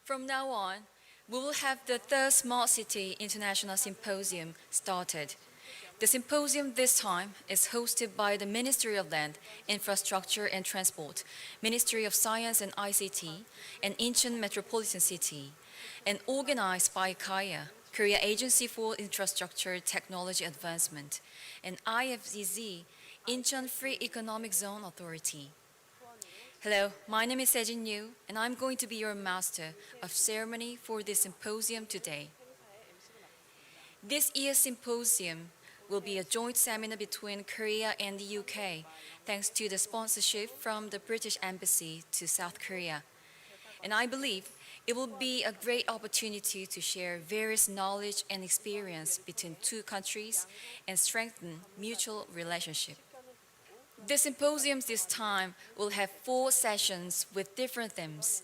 From now on, we will have the third Smart City International Symposium started. The symposium this time is hosted by the Ministry of Land, Infrastructure and Transport, Ministry of Science and ICT, and Incheon Metropolitan City, and organized by KAIA, Korea Agency for Infrastructure Technology Advancement, and IFZZ, Incheon Free Economic Zone Authority. Hello, my name is Sejin Yu, and I'm going to be your master of ceremony for this symposium today. This year's symposium will be a joint seminar between Korea and the UK, thanks to the sponsorship from the British Embassy to South Korea. And I believe it will be a great opportunity to share various knowledge and experience between two countries and strengthen mutual relationship. The symposiums this time will have 4 sessions with different themes.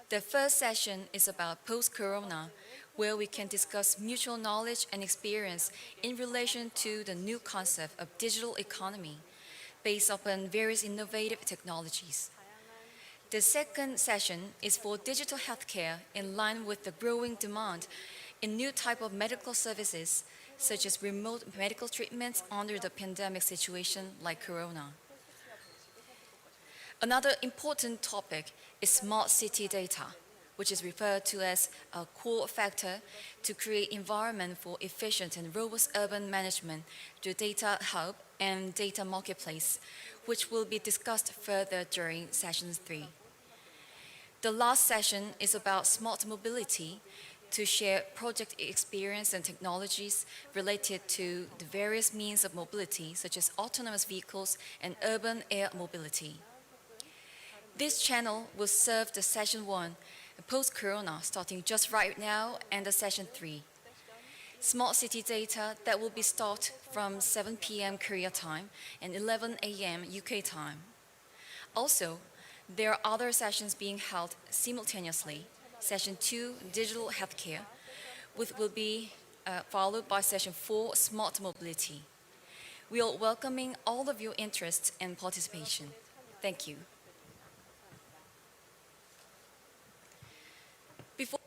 The first session is about post-corona, where we can discuss mutual knowledge and experience in relation to the new concept of digital economy, based upon various innovative technologies. The second session is for digital healthcare in line with the growing demand in new type of medical services, such as remote medical treatments under the pandemic situation like corona. Another important topic is smart city data, which is referred to as a core factor to create environment for efficient and robust urban management through data hub and data marketplace, which will be discussed further during session 3. The last session is about smart mobility to share project experience and technologies related to the various means of mobility, such as autonomous vehicles and urban air mobility. This channel will serve the session 1, post-corona, starting just right now, and the session 3. Smart city data that will be start from 7 p.m. Korea time and 11 a.m. UK time. Also, there are other sessions being held simultaneously. Session 2, Digital Healthcare, which will be followed by Session 4, Smart Mobility. We are welcoming all of your interest and participation. Thank you. Before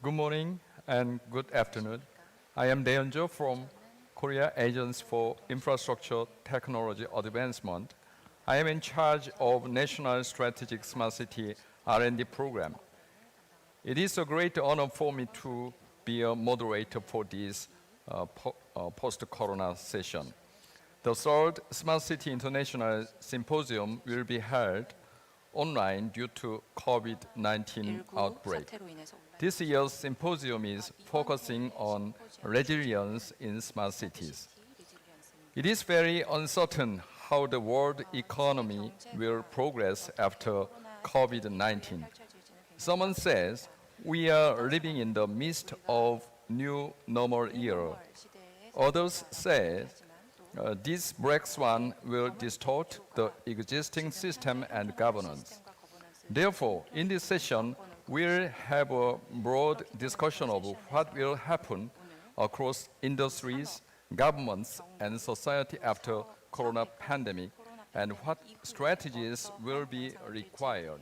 Good morning and good afternoon. I am Daeunjo from Korea Agency for Infrastructure Technology Advancement. I am in charge of National Strategic Smart City R&D program. It is a great honor for me to be a moderator for this post-corona session. The third Smart City International Symposium will be held online due to COVID-19 outbreak. This year's symposium is focusing on resilience in smart cities. It is very uncertain how the world economy will progress after COVID-19. Someone says we are living in the midst of new normal era. Others say this black swan will distort the existing system and governance. Therefore, in this session, we'll have a broad discussion of what will happen across industries, governments, and society after corona pandemic, and what strategies will be required.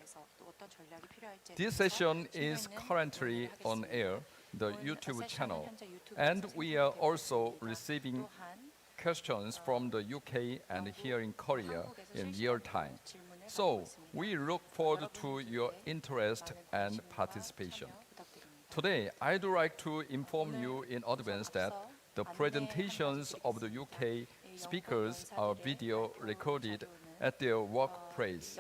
This session is currently on air, the YouTube channel, and we are also receiving questions from the UK and here in Korea in real time. So we look forward to your interest and participation. Today, I'd like to inform you in advance that the presentations of the UK speakers are video recorded at their workplace.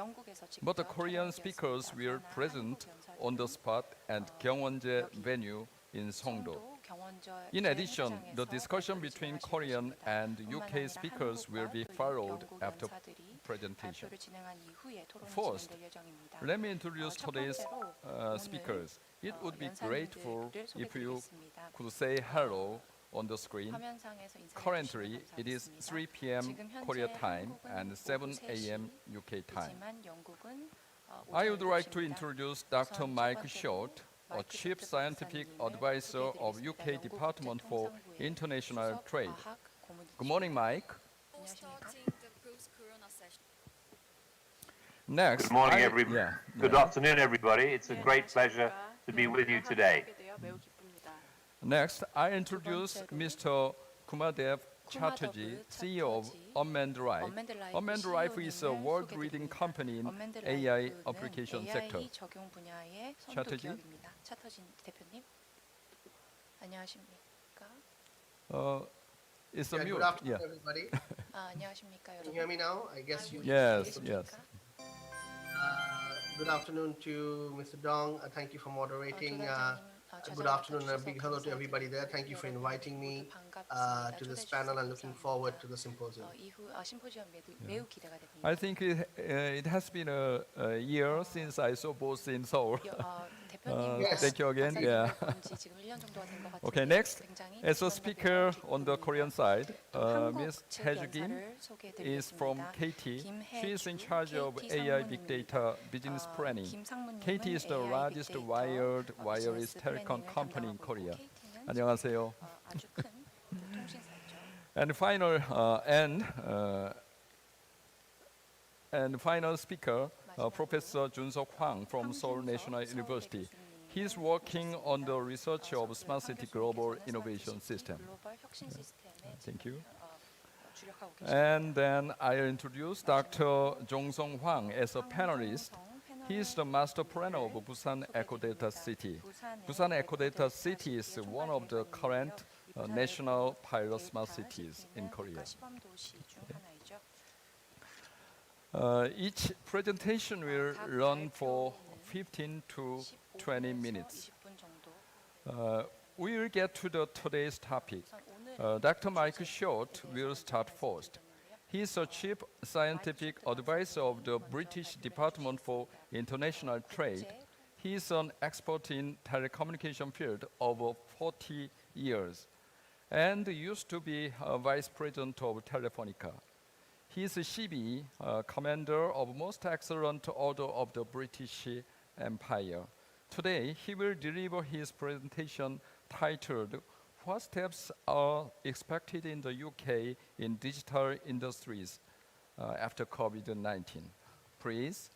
But the Korean speakers will present on the spot at Gyeongwonje venue in Songdo. In addition, the discussion between Korean and UK speakers will be followed after presentation. First, let me introduce today's speakers. It would be grateful if you could say hello on the screen. Currently, it is 3 p.m. Korea time and 7 a.m. UK time. I would like to introduce Dr. Mike Short, a Chief Scientific Advisor of UK Department for International Trade. Good morning, Mike. Starting the post-corona session. Next, Good morning, everybody. Good afternoon, everybody. It's a great pleasure to be with you today. Next, I introduce Mr. Kumadev Chatterjee, CEO of Unmanned Life. Unmanned Life is a world-leading company in AI application sector. Chatterjee? 대표님. 안녕하십니까? It's a mute. Good afternoon, everybody. 안녕하십니까, Can you 여러분? hear me now? I guess you. Yes, yes. Good afternoon to Mr. Dong. Thank you for moderating. Good afternoon and a big hello to everybody there. Thank you for inviting me to this panel and looking forward to the symposium. 이후 심포지엄 매우 기대가 됩니다. I think it has been a year since I saw both in Seoul. 대표님, Yes. Thank you again. Yeah. 지금 1년 정도가 된 것 같은데. Okay, next, 굉장히 as a 기쁜 speaker 마음이 on the 기쁩니다. Korean side, 한국 Ms. 측 Hae-Kim 연사를 is from 소개해드리겠습니다. KT. 김혜주, She is in charge of KT AI Big Data 상무님입니다. business planning. 김상무님은 KT is the AI largest 빅데이터 wired wireless 비즈니스 telecom 플래닝을 company in 담당하고 Korea. 있고 KT는 안녕하세요. 아주 큰 통신사죠. And final speaker, Professor Jun-seok Hwang from Seoul National University. He's working on the research of Smart City Global Innovation System. 글로벌 혁신 시스템에 Thank you. 주력하고 계십니다. And then I'll introduce Dr. Jong-sung Hwang as a panelist. He is the master planner of Busan Ecodata City. Busan Ecodata City is one of the current national pilot smart cities in Korea. Each presentation will run for 15 to 20 minutes. We will get to today's topic. Dr. Mike Short will start first. He is a chief scientific advisor of the British Department for International Trade. He is an expert in telecommunication field over 40 years and used to be vice president of Telefonica. He is a CB, commander of Most Excellent Order of the British Empire. Today, he will deliver his presentation titled "What Steps Are Expected in the UK in Digital Industries After COVID-19?" Please.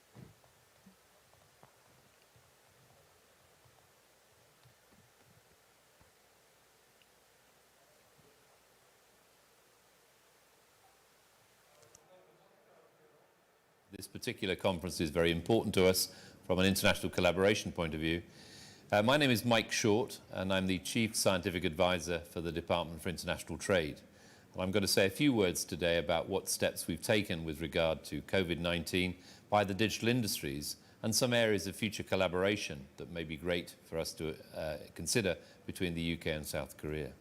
This particular conference is very important to us from an international collaboration point of view. My name is Mike Short, and I'm the Chief Scientific Advisor for the Department for International Trade. And I'm going to say a few words today about what steps we've taken with regard to COVID-19 by the digital industries and some areas of future collaboration that may be great for us to consider between the UK and South Korea.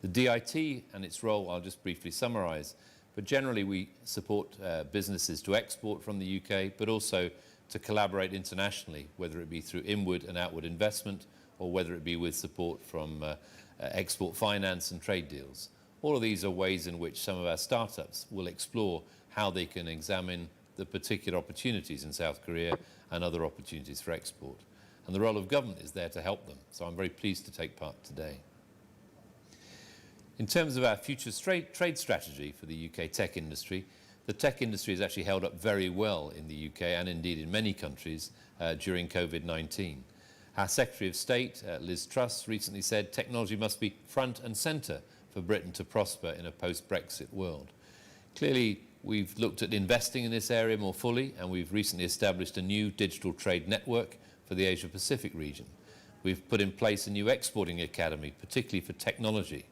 The DIT and its role I'll just briefly summarise, but generally we support businesses to export from the UK, but also to collaborate internationally, whether it be through inward and outward investment or whether it be with support from export finance and trade deals. All of these are ways in which some of our startups will explore how they can examine the particular opportunities in South Korea and other opportunities for export. And the role of government is there to help them, so I'm very pleased to take part today. In terms of our future trade strategy for the UK tech industry, the tech industry has actually held up very well in the UK and indeed in many countries during COVID-19. Our Secretary of State, Liz Truss, recently said technology must be front and centre for Britain to prosper in a post-Brexit world. Clearly, we've looked at investing in this area more fully, and we've recently established a new digital trade network for the Asia-Pacific region. We've put in place a new exporting academy, particularly for technology.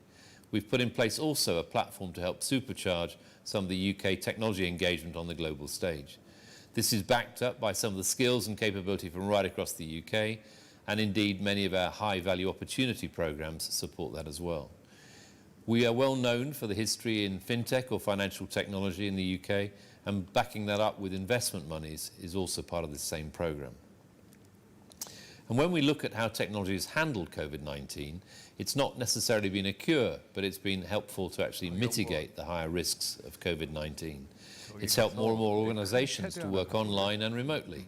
We've put in place also a platform to help supercharge some of the UK technology engagement on the global stage. This is backed up by some of the skills and capability from right across the UK, and indeed many of our high-value opportunity programs support that as well. We are well known for the history in fintech or financial technology in the UK, and backing that up with investment monies is also part of the same program. And when we look at how technology has handled COVID-19, it's not necessarily been a cure, but it's been helpful to actually mitigate the higher risks of COVID-19. It's helped more and more organizations to work online and remotely.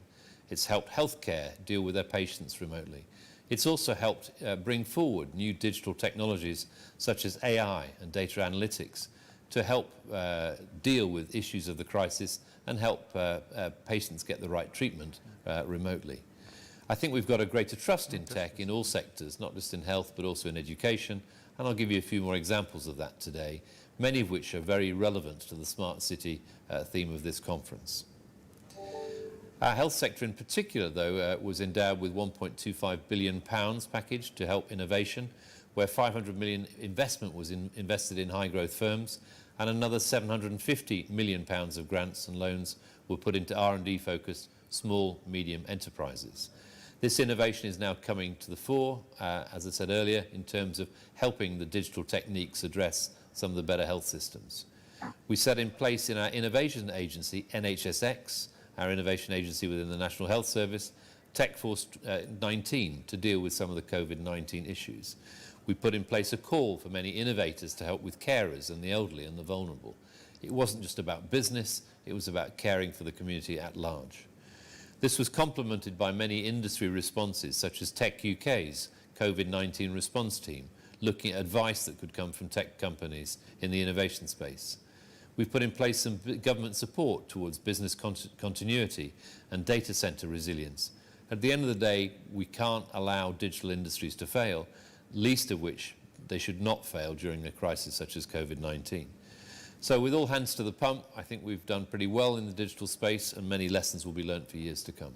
It's helped healthcare deal with their patients remotely. It's also helped bring forward new digital technologies such as AI and data analytics to help deal with issues of the crisis and help patients get the right treatment remotely. I think we've got a greater trust in tech in all sectors, not just in health but also in education, and I'll give you a few more examples of that today, many of which are very relevant to the Smart City theme of this conference. Our health sector in particular, though, was endowed with £1.25 billion package to help innovation, where 500 million investment was invested in high-growth firms, and another 750 million pounds of grants and loans were put into R&D-focused small, medium enterprises. This innovation is now coming to the fore, as I said earlier, in terms of helping the digital techniques address some of the better health systems. We set in place in our innovation agency, NHSX, our innovation agency within the National Health Service, TechForce 19 to deal with some of the COVID-19 issues. We put in place a call for many innovators to help with carers and the elderly and the vulnerable. It wasn't just about business, it was about caring for the community at large. This was complemented by many industry responses, such as Tech UK's COVID-19 response team, looking at advice that could come from tech companies in the innovation space. We've put in place some government support towards business continuity and data centre resilience. At the end of the day, we can't allow digital industries to fail, least of which they should not fail during a crisis such as COVID-19. So with all hands to the pump, I think we've done pretty well in the digital space, and many lessons will be learnt for years to come.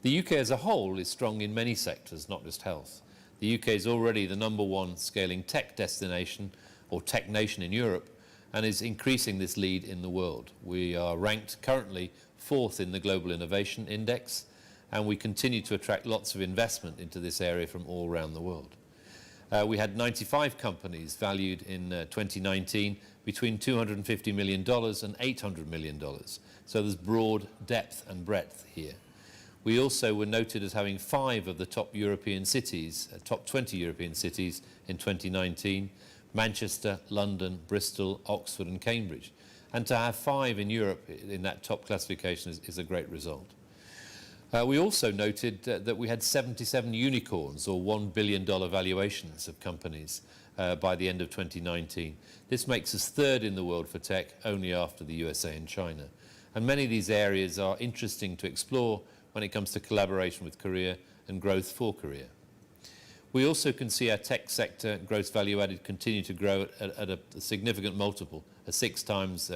The UK as a whole is strong in many sectors, not just health. The UK is already the #1 scaling tech destination or tech nation in Europe, and is increasing this lead in the world. We are ranked currently 4th in the Global Innovation Index, and we continue to attract lots of investment into this area from all around the world. We had 95 companies valued in 2019 between $250 million and $800 million. So there's broad depth and breadth here. We also were noted as having 5 of the top European cities, top 20 European cities in 2019, Manchester, London, Bristol, Oxford and Cambridge. And to have 5 in Europe in that top classification is a great result. We also noted that we had 77 unicorns, or $1 billion valuations of companies by the end of 2019. This makes us 3rd in the world for tech, only after the USA and China. And many of these areas are interesting to explore when it comes to collaboration with Korea and growth for Korea. We also can see our tech sector gross value added continue to grow at a significant multiple, 6 times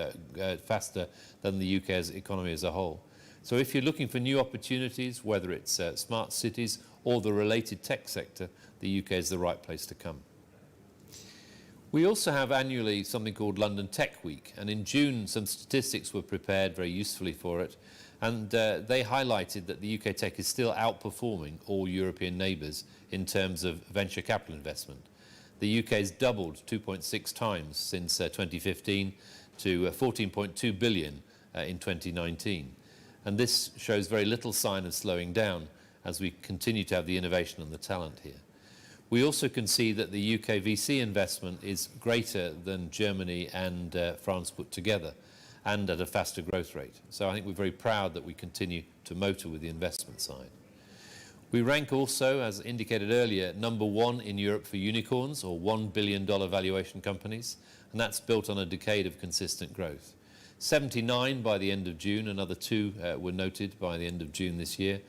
faster than the UK's economy as a whole. So if you're looking for new opportunities, whether it's smart cities or the related tech sector, the UK is the right place to come. We also have annually something called London Tech Week, and in June some statistics were prepared very usefully for it, and they highlighted that the UK tech is still outperforming all European neighbours in terms of venture capital investment. The UK has doubled 2.6 times since 2015 to 14.2 billion in 2019. And this shows very little sign of slowing down as we continue to have the innovation and the talent here. We also can see that the UK VC investment is greater than Germany and France put together, and at a faster growth rate. So I think we're very proud that we continue to motor with the investment side. We rank also, as indicated earlier, #1 in Europe for unicorns, or $1 billion valuation companies, and that's built on a decade of consistent growth. 79 by the end of June, another 2 were noted by the end of June this year.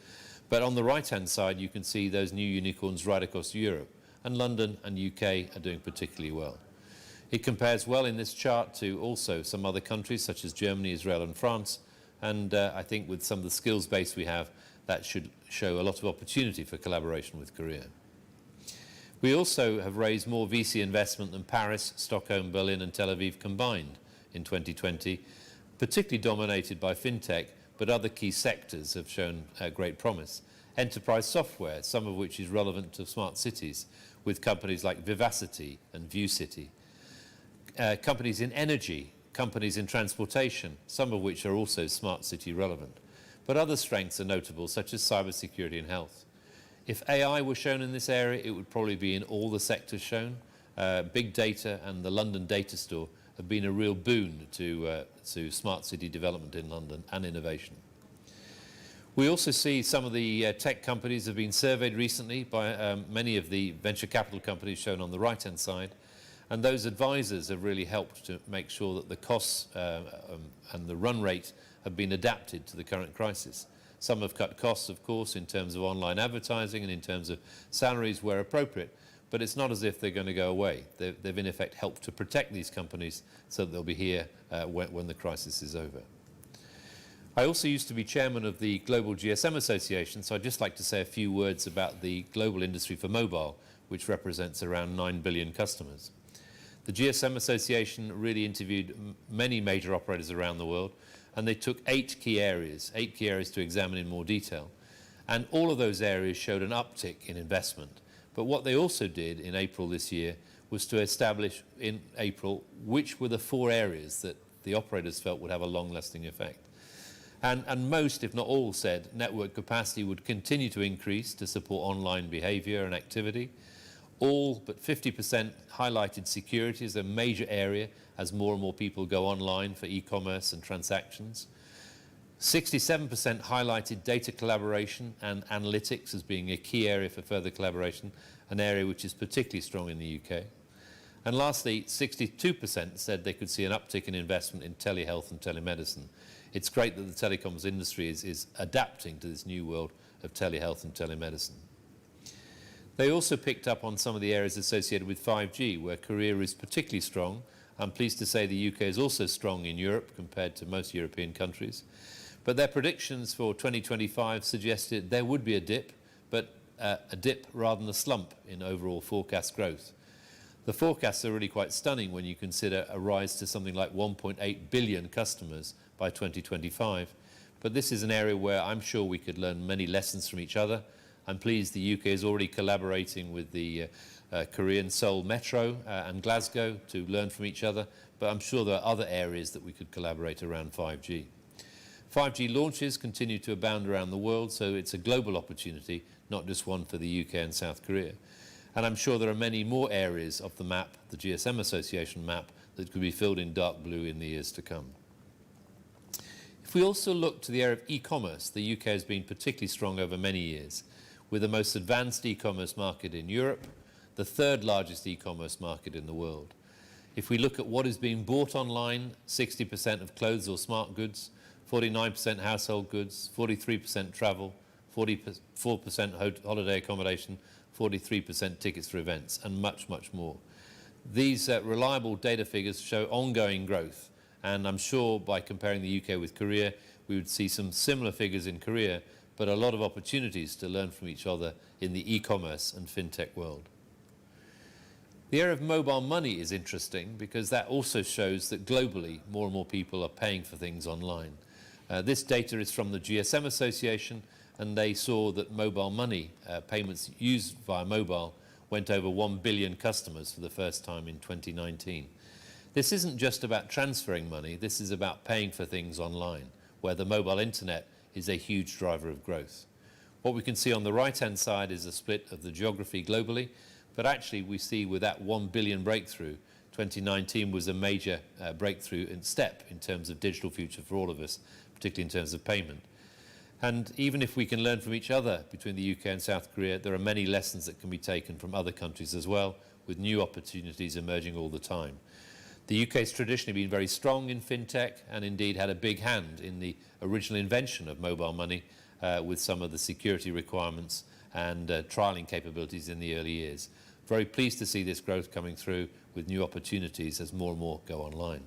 But on the right-hand side, you can see those new unicorns right across Europe, and London and UK are doing particularly well. It compares well in this chart to also some other countries, such as Germany, Israel and France, and I think with some of the skills base we have, that should show a lot of opportunity for collaboration with Korea. We also have raised more VC investment than Paris, Stockholm, Berlin and Tel Aviv combined in 2020, particularly dominated by fintech, but other key sectors have shown great promise. Enterprise software, some of which is relevant to smart cities, with companies like Vivacity and ViewCity. Companies in energy, companies in transportation, some of which are also smart city relevant. But other strengths are notable, such as cybersecurity and health. If AI were shown in this area, it would probably be in all the sectors shown. Big data and the London data store have been a real boon to smart city development in London and innovation. We also see some of the tech companies have been surveyed recently by many of the venture capital companies shown on the right-hand side, and those advisors have really helped to make sure that the costs and the run rate have been adapted to the current crisis. Some have cut costs, of course, in terms of online advertising and in terms of salaries where appropriate, but it's not as if they're going to go away. They've in effect helped to protect these companies so that they'll be here when the crisis is over. I also used to be chairman of the Global GSM Association, so I'd just like to say a few words about the global industry for mobile, which represents around 9 billion customers. The GSM Association really interviewed many major operators around the world, and they took 8 key areas to examine in more detail. And all of those areas showed an uptick in investment. But what they also did in April this year was to establish in April which were the 4 areas that the operators felt would have a long-lasting effect. And most, if not all, said network capacity would continue to increase to support online behavior and activity. All but 50% highlighted security as a major area as more and more people go online for e-commerce and transactions. 67% highlighted data collaboration and analytics as being a key area for further collaboration, an area which is particularly strong in the UK. And lastly, 62% said they could see an uptick in investment in telehealth and telemedicine. It's great that the telecoms industry is adapting to this new world of telehealth and telemedicine. They also picked up on some of the areas associated with 5G, where Korea is particularly strong. I'm pleased to say the UK is also strong in Europe compared to most European countries. But their predictions for 2025 suggested there would be a dip, but a dip rather than a slump in overall forecast growth. The forecasts are really quite stunning when you consider a rise to something like 1.8 billion customers by 2025. But this is an area where I'm sure we could learn many lessons from each other. I'm pleased the UK is already collaborating with the Korean Seoul Metro and Glasgow to learn from each other, but I'm sure there are other areas that we could collaborate around 5G. 5G launches continue to abound around the world, so it's a global opportunity, not just one for the UK and South Korea. And I'm sure there are many more areas of the map, the GSM Association map, that could be filled in dark blue in the years to come. If we also look to the area of e-commerce, the UK has been particularly strong over many years, with the most advanced e-commerce market in Europe, the 3rd largest e-commerce market in the world. If we look at what is being bought online, 60% of clothes or smart goods, 49% household goods, 43% travel, 44% holiday accommodation, 43% tickets for events, and much, much more. These reliable data figures show ongoing growth, and I'm sure by comparing the UK with Korea, we would see some similar figures in Korea, but a lot of opportunities to learn from each other in the e-commerce and fintech world. The area of mobile money is interesting because that also shows that globally more and more people are paying for things online. This data is from the GSM Association, and they saw that mobile money payments used via mobile went over 1 billion customers for the first time in 2019. This isn't just about transferring money, this is about paying for things online, where the mobile internet is a huge driver of growth. What we can see on the right-hand side is a split of the geography globally, but actually we see with that 1 billion breakthrough, 2019 was a major breakthrough and step in terms of digital future for all of us, particularly in terms of payment. And even if we can learn from each other between the UK and South Korea, there are many lessons that can be taken from other countries as well, with new opportunities emerging all the time. The UK has traditionally been very strong in fintech and indeed had a big hand in the original invention of mobile money with some of the security requirements and trialling capabilities in the early years. Very pleased to see this growth coming through with new opportunities as more and more go online.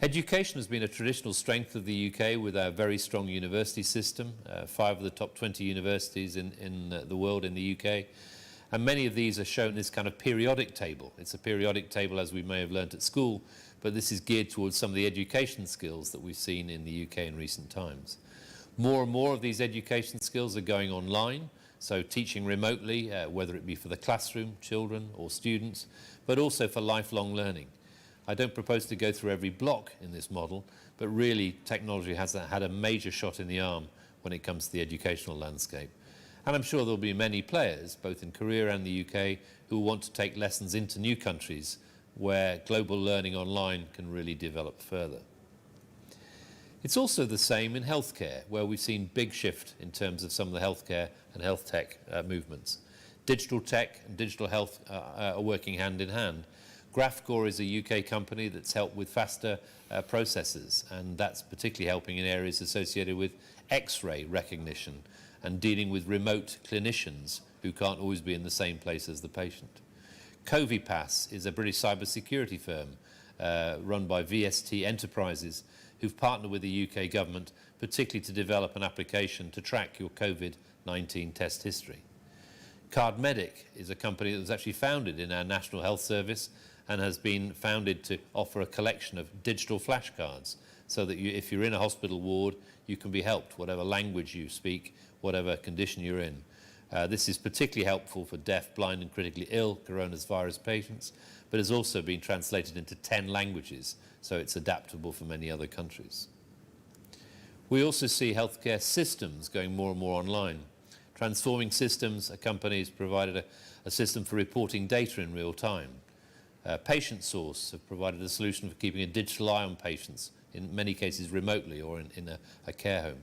Education has been a traditional strength of the UK with our very strong university system, 5 of the top 20 universities in the world in the UK. And many of these are shown in this kind of periodic table. It's a periodic table as we may have learnt at school, but this is geared towards some of the education skills that we've seen in the UK in recent times. More and more of these education skills are going online, so teaching remotely, whether it be for the classroom, children or students, but also for lifelong learning. I don't propose to go through every block in this model, but really technology has had a major shot in the arm when it comes to the educational landscape. And I'm sure there'll be many players, both in Korea and the UK, who want to take lessons into new countries where global learning online can really develop further. It's also the same in healthcare, where we've seen big shift in terms of some of the healthcare and health tech movements. Digital tech and digital health are working hand in hand. Graphcore is a UK company that's helped with faster processes, and that's particularly helping in areas associated with X-ray recognition and dealing with remote clinicians who can't always be in the same place as the patient. Covipass is a British cybersecurity firm run by VST Enterprises, who've partnered with the UK government, particularly to develop an application to track your COVID-19 test history. Cardmedic is a company that was actually founded in our National Health Service and has been founded to offer a collection of digital flashcards so that if you're in a hospital ward, you can be helped, whatever language you speak, whatever condition you're in. This is particularly helpful for deaf, blind and critically ill coronavirus patients, but has also been translated into 10 languages, so it's adaptable for many other countries. We also see healthcare systems going more and more online. Transforming Systems, a company, has provided a system for reporting data in real time. Patient Source have provided a solution for keeping a digital eye on patients, in many cases remotely or in a care home.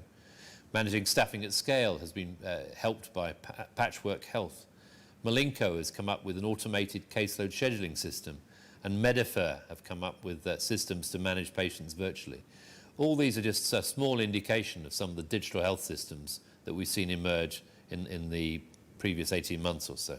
Managing staffing at scale has been helped by Patchwork Health. Malinko has come up with an automated caseload scheduling system, and Medifer have come up with systems to manage patients virtually. All these are just a small indication of some of the digital health systems that we've seen emerge in the previous 18 months or so.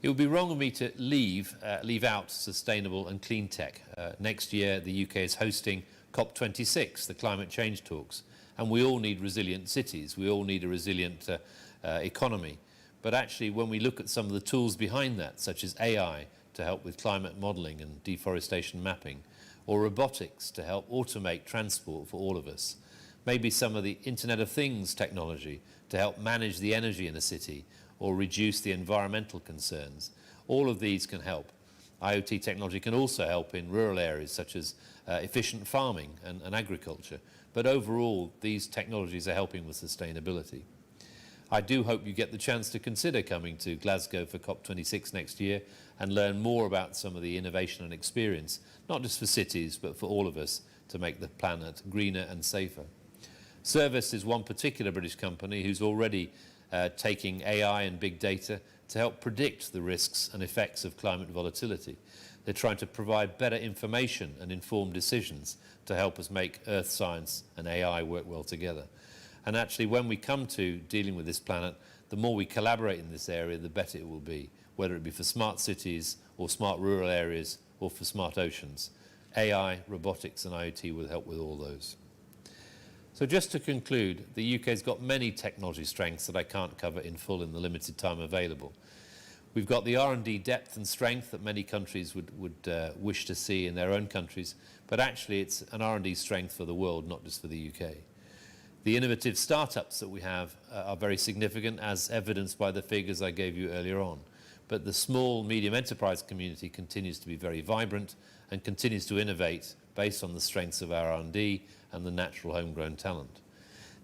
It would be wrong of me to leave out sustainable and clean tech. Next year, the UK is hosting COP26, the climate change talks, and we all need resilient cities. We all need a resilient economy. But actually, when we look at some of the tools behind that, such as AI to help with climate modelling and deforestation mapping, or robotics to help automate transport for all of us, maybe some of the Internet of Things technology to help manage the energy in a city or reduce the environmental concerns. All of these can help. IoT technology can also help in rural areas such as efficient farming and agriculture. But overall, these technologies are helping with sustainability. I do hope you get the chance to consider coming to Glasgow for COP26 next year and learn more about some of the innovation and experience, not just for cities, but for all of us, to make the planet greener and safer. Service is one particular British company who's already taking AI and big data to help predict the risks and effects of climate volatility. They're trying to provide better information and informed decisions to help us make earth science and AI work well together. And actually, when we come to dealing with this planet, the more we collaborate in this area, the better it will be, whether it be for smart cities or smart rural areas or for smart oceans. AI, robotics and IoT will help with all those. So just to conclude, the UK's got many technology strengths that I can't cover in full in the limited time available. We've got the R&D depth and strength that many countries would wish to see in their own countries, but actually it's an R&D strength for the world, not just for the UK. The innovative startups that we have are very significant, as evidenced by the figures I gave you earlier on. But the small, medium enterprise community continues to be very vibrant and continues to innovate based on the strengths of our R&D and the natural homegrown talent.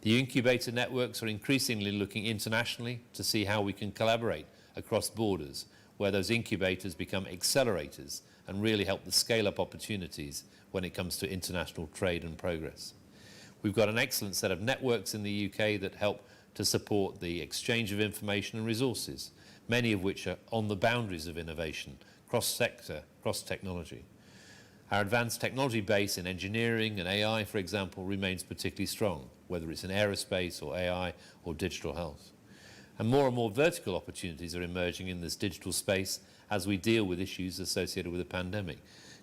The incubator networks are increasingly looking internationally to see how we can collaborate across borders, where those incubators become accelerators and really help the scale-up opportunities when it comes to international trade and progress. We've got an excellent set of networks in the UK that help to support the exchange of information and resources, many of which are on the boundaries of innovation, cross-sector, cross-technology. Our advanced technology base in engineering and AI, for example, remains particularly strong, whether it's in aerospace or AI or digital health. And more vertical opportunities are emerging in this digital space as we deal with issues associated with the pandemic,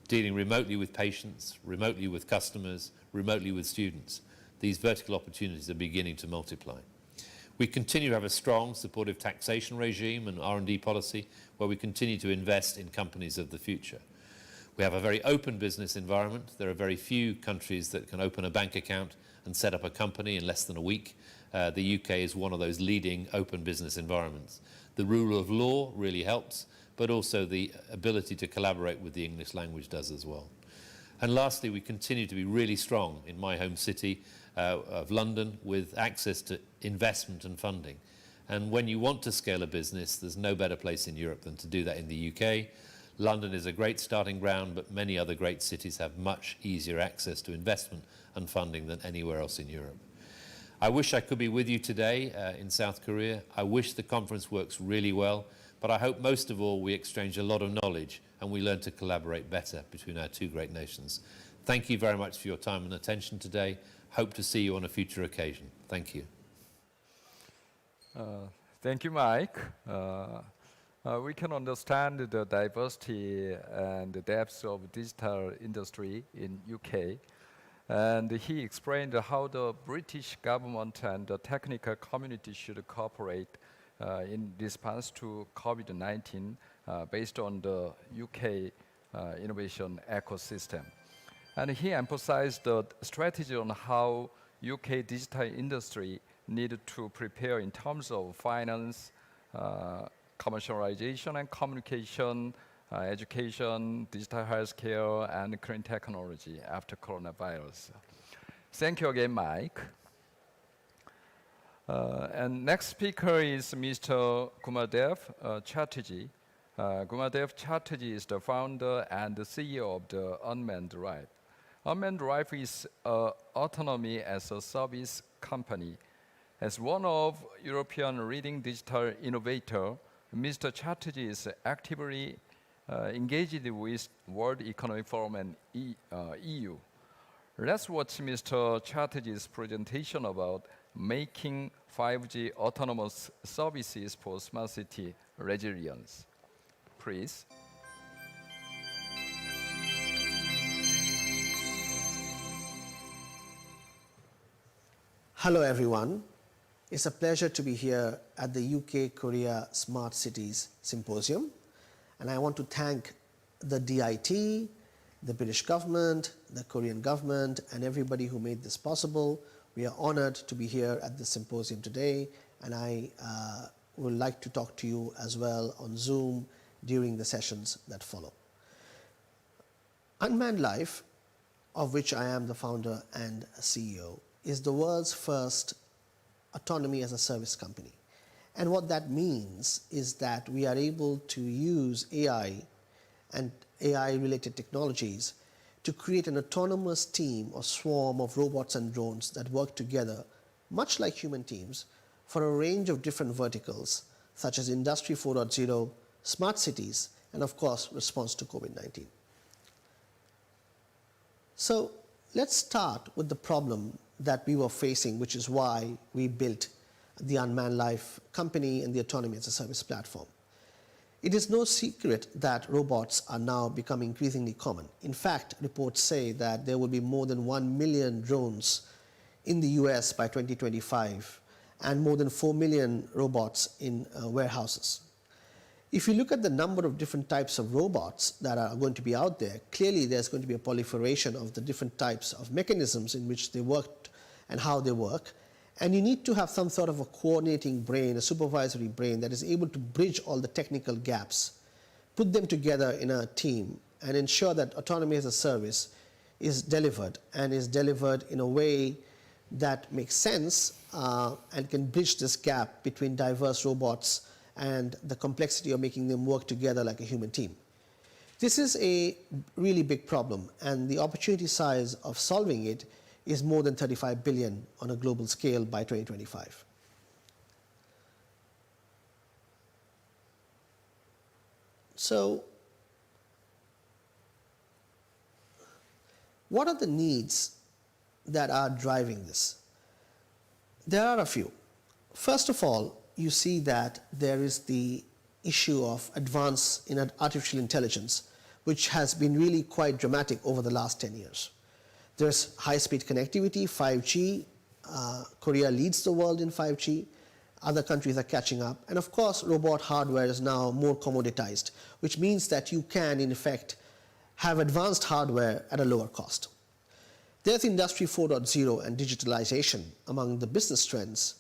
dealing remotely with patients, remotely with customers, remotely with students. These vertical opportunities are beginning to multiply. We continue to have a strong, supportive taxation regime and R&D policy where we continue to invest in companies of the future. We have a very open business environment. There are very few countries that can open a bank account and set up a company in less than a week. The UK is one of those leading open business environments. The rule of law really helps, but also the ability to collaborate with the English language does as well. And lastly, we continue to be really strong in my home city of London with access to investment and funding. And when you want to scale a business, there's no better place in Europe than to do that in the UK. London is a great starting ground, but many other great cities have much easier access to investment and funding than anywhere else in Europe. I wish I could be with you today in South Korea. I wish the conference works really well, but I hope most of all we exchange a lot of knowledge and we learn to collaborate better between our two great nations. Thank you very much for your time and attention today. Hope to see you on a future occasion. Thank you. Thank you, Mike. We can understand the diversity and the depth of digital industry in UK. And he explained how the British government and the technical community should cooperate in response to COVID-19 based on the UK innovation ecosystem. And he emphasized the strategy on how UK digital industry needed to prepare in terms of finance, commercialization and communication, education, digital healthcare, and clean technology after coronavirus. Thank you again, Mike. And next speaker is Mr. Gumadev Chatterjee. Gumadev Chatterjee is the founder and the CEO of the Unmanned Drive. Unmanned Drive is an autonomy as a service company. As one of European leading digital innovator, Mr. Chatterjee is actively engaged with World Economic Forum and EU. Let's watch Mr. Chatterjee's presentation about making 5G autonomous services for smart city resilience. Please. Hello everyone. It's a pleasure to be here at the UK-Korea Smart Cities Symposium. And I want to thank the DIT, the British government, the Korean government, and everybody who made this possible. We are honored to be here at this symposium today, and I would like to talk to you as well on Zoom during the sessions that follow. Unmanned Life, of which I am the founder and CEO, is the world's first autonomy as a service company. And what that means is that we are able to use AI and AI-related technologies to create an autonomous team or swarm of robots and drones that work together, much like human teams, for a range of different verticals, such as Industry 4.0, smart cities, and of course, response to COVID-19. So let's start with the problem that we were facing, which is why we built the Unmanned Life company and the Autonomy as a Service platform. It is no secret that robots are now becoming increasingly common. In fact, reports say that there will be more than 1 million drones in the US by 2025 and more than 4 million robots in warehouses. If you look at the number of different types of robots that are going to be out there, clearly there's going to be a proliferation of the different types of mechanisms in which they work and how they work. And you need to have some sort of a coordinating brain, a supervisory brain that is able to bridge all the technical gaps, put them together in a team, and ensure that autonomy as a service is delivered and is delivered in a way that makes sense and can bridge this gap between diverse robots and the complexity of making them work together like a human team. This is a really big problem, and the opportunity size of solving it is more than 35 billion on a global scale by 2025. So, what are the needs that are driving this? There are a few. First of all, you see that there is the issue of advance in artificial intelligence, which has been really quite dramatic over the last 10 years. There's high-speed connectivity, 5G. Korea leads the world in 5G. Other countries are catching up. And of course, robot hardware is now more commoditized, which means that you can, in effect, have advanced hardware at a lower cost. There's Industry 4.0 and digitalization among the business trends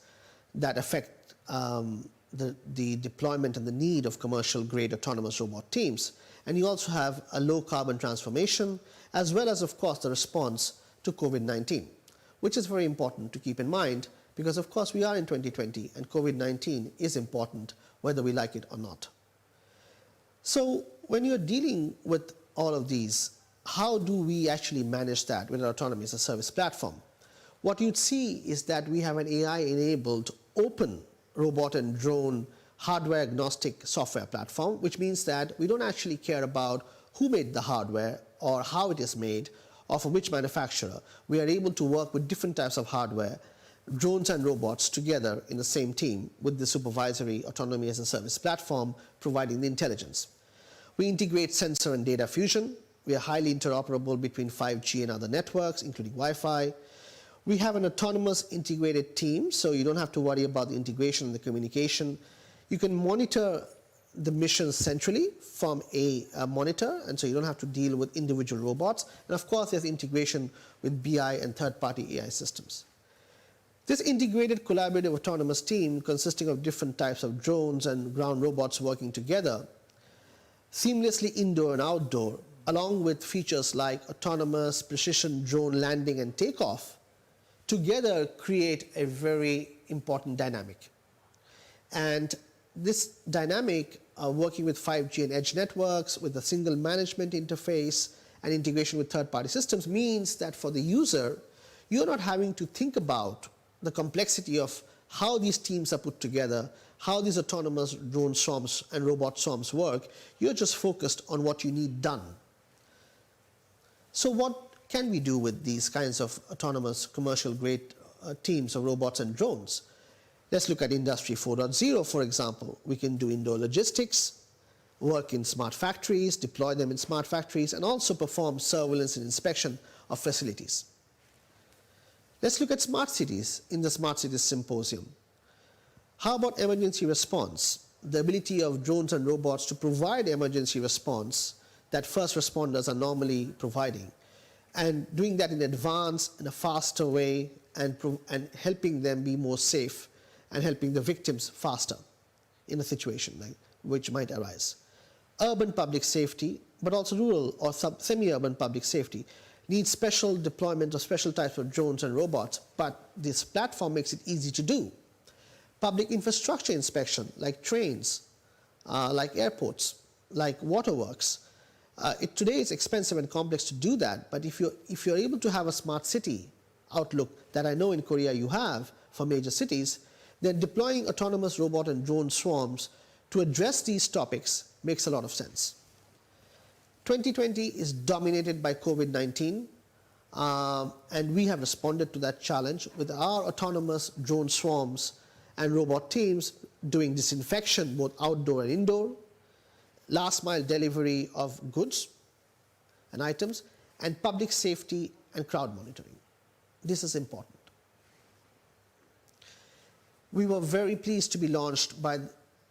that affect the deployment and the need of commercial-grade autonomous robot teams. And you also have a low-carbon transformation, as well as, of course, the response to COVID-19, which is very important to keep in mind because, of course, we are in 2020 and COVID-19 is important whether we like it or not. So when you're dealing with all of these, how do we actually manage that with our autonomy as a service platform? What you'd see is that we have an AI-enabled open robot and drone hardware agnostic software platform, which means that we don't actually care about who made the hardware or how it is made or from which manufacturer. We are able to work with different types of hardware, drones and robots together in the same team with the supervisory autonomy as a service platform providing the intelligence. We integrate sensor and data fusion. We are highly interoperable between 5G and other networks, including Wi-Fi. We have an autonomous integrated team, so you don't have to worry about the integration and the communication. You can monitor the missions centrally from a monitor, and so you don't have to deal with individual robots. And of course, there's integration with BI and third-party AI systems. This integrated collaborative autonomous team consisting of different types of drones and ground robots working together, seamlessly indoor and outdoor, along with features like autonomous precision drone landing and takeoff, together create a very important dynamic. And this dynamic, working with 5G and edge networks, with a single management interface and integration with third-party systems, means that for the user, you're not having to think about the complexity of how these teams are put together, how these autonomous drone swarms and robot swarms work. You're just focused on what you need done. So what can we do with these kinds of autonomous commercial-grade teams of robots and drones? Let's look at Industry 4.0, for example. We can do indoor logistics, work in smart factories, deploy them in smart factories, and also perform surveillance and inspection of facilities. Let's look at smart cities in the Smart Cities Symposium. How about emergency response? The ability of drones and robots to provide emergency response that first responders are normally providing, and doing that in advance, in a faster way, and helping them be more safe, and helping the victims faster in a situation which might arise. Urban public safety, but also rural or semi-urban public safety, needs special deployment of special types of drones and robots, but this platform makes it easy to do. Public infrastructure inspection, like trains, like airports, like waterworks. Today it's expensive and complex to do that, but if you're able to have a smart city outlook that I know in Korea you have for major cities, then deploying autonomous robot and drone swarms to address these topics makes a lot of sense. 2020 is dominated by COVID-19, and we have responded to that challenge with our autonomous drone swarms and robot teams doing disinfection both outdoor and indoor, last mile delivery of goods and items, and public safety and crowd monitoring. This is important. We were very pleased to be launched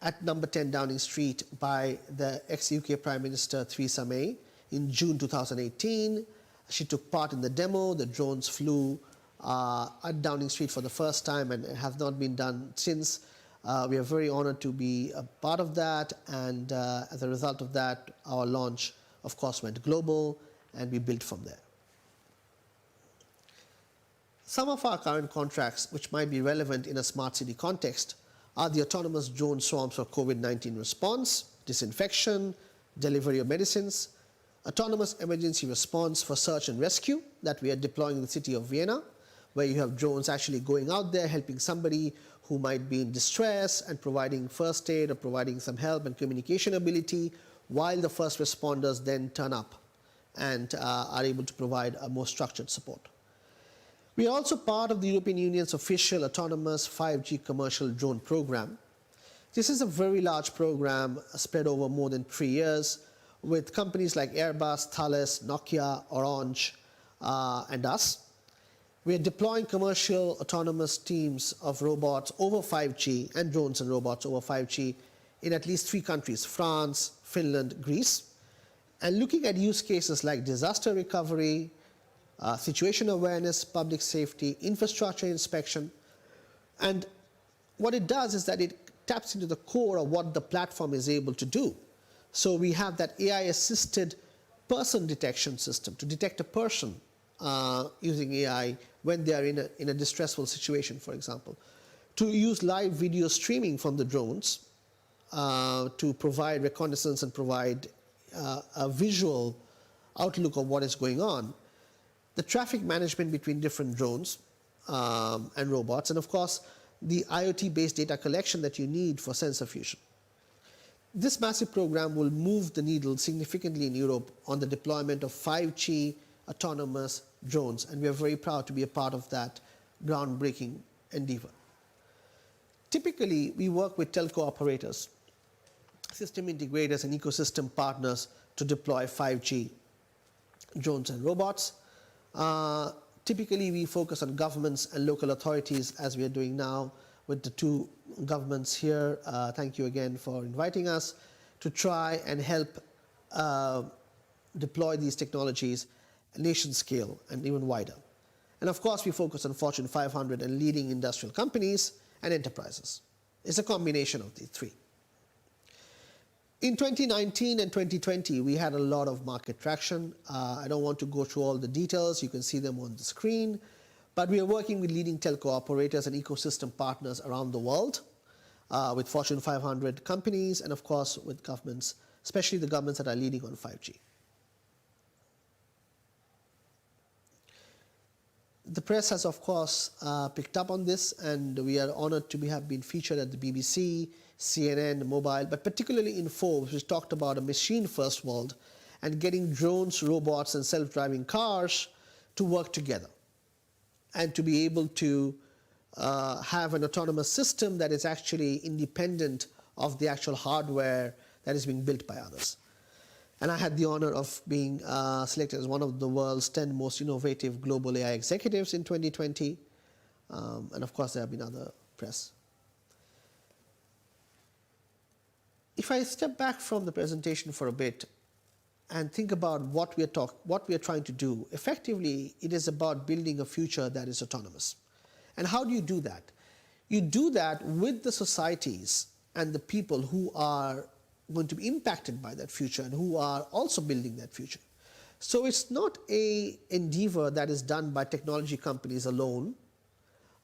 at number 10 Downing Street by the ex-UK Prime Minister Theresa May in June 2018. She took part in the demo. The drones flew at Downing Street for the first time and have not been done since. We are very honored to be a part of that, and as a result of that, our launch, of course, went global, and we built from there. Some of our current contracts, which might be relevant in a smart city context, are the autonomous drone swarms for COVID-19 response, disinfection, delivery of medicines, autonomous emergency response for search and rescue that we are deploying in the city of Vienna, where you have drones actually going out there helping somebody who might be in distress and providing first aid or providing some help and communication ability, while the first responders then turn up and are able to provide a more structured support. We are also part of the European Union's official autonomous 5G commercial drone program. This is a very large program spread over more than 3 years with companies like Airbus, Thales, Nokia, Orange, and us. We are deploying commercial autonomous teams of robots over 5G and drones and robots over 5G in at least 3 countries, France, Finland, Greece, and looking at use cases like disaster recovery, situation awareness, public safety, infrastructure inspection. And what it does is that it taps into the core of what the platform is able to do. So we have that AI-assisted person detection system to detect a person using AI when they are in a distressful situation, for example. To use live video streaming from the drones to provide reconnaissance and provide a visual outlook of what is going on, the traffic management between different drones and robots, and of course, the IoT-based data collection that you need for sensor fusion. This massive program will move the needle significantly in Europe on the deployment of 5G autonomous drones, and we are very proud to be a part of that groundbreaking endeavor. Typically, we work with telco operators, system integrators, and ecosystem partners to deploy 5G drones and robots. Typically, we focus on governments and local authorities, as we are doing now with the two governments here. Thank you again for inviting us to try and help deploy these technologies at nation scale and even wider. And of course, we focus on Fortune 500 and leading industrial companies and enterprises. It's a combination of the three. In 2019 and 2020, we had a lot of market traction. I don't want to go through all the details. You can see them on the screen. But we are working with leading telco operators and ecosystem partners around the world, with Fortune 500 companies, and of course with governments, especially the governments that are leading on 5G. The press has, of course, picked up on this, and we are honored to have been featured at the BBC, CNN, Mobile, but particularly in Forbes, which talked about a machine-first world and getting drones, robots, and self-driving cars to work together and to be able to have an autonomous system that is actually independent of the actual hardware that is being built by others. And I had the honor of being selected as one of the world's 10 most innovative global AI executives in 2020. And of course, there have been other press. If I step back from the presentation for a bit and think about what we are trying to do, effectively, it is about building a future that is autonomous. And how do you do that? You do that with the societies and the people who are going to be impacted by that future and who are also building that future. So it's not an endeavor that is done by technology companies alone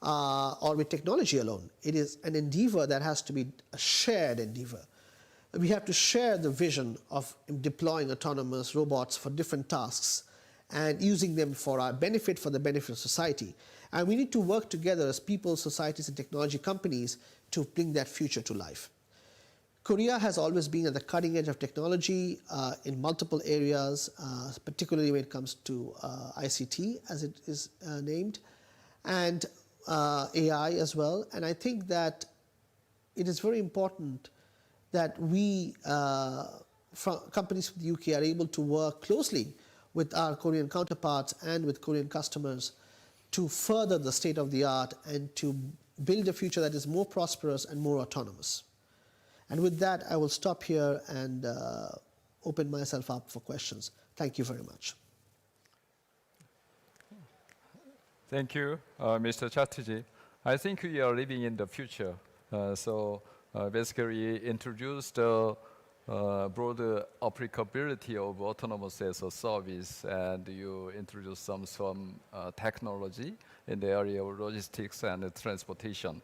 or with technology alone. It is an endeavor that has to be a shared endeavor. We have to share the vision of deploying autonomous robots for different tasks and using them for our benefit, for the benefit of society. And we need to work together as people, societies, and technology companies to bring that future to life. Korea has always been at the cutting edge of technology in multiple areas, particularly when it comes to ICT, as it is named, and AI as well. And I think that it is very important that we, companies from the UK, are able to work closely with our Korean counterparts and with Korean customers to further the state of the art and to build a future that is more prosperous and more autonomous. And with that, I will stop here and open myself up for questions. Thank you very much. Thank you, Mr. Chatterjee. I think we are living in the future. Basically, introduced the broader applicability of autonomous as a service, and you introduced some technology in the area of logistics and transportation.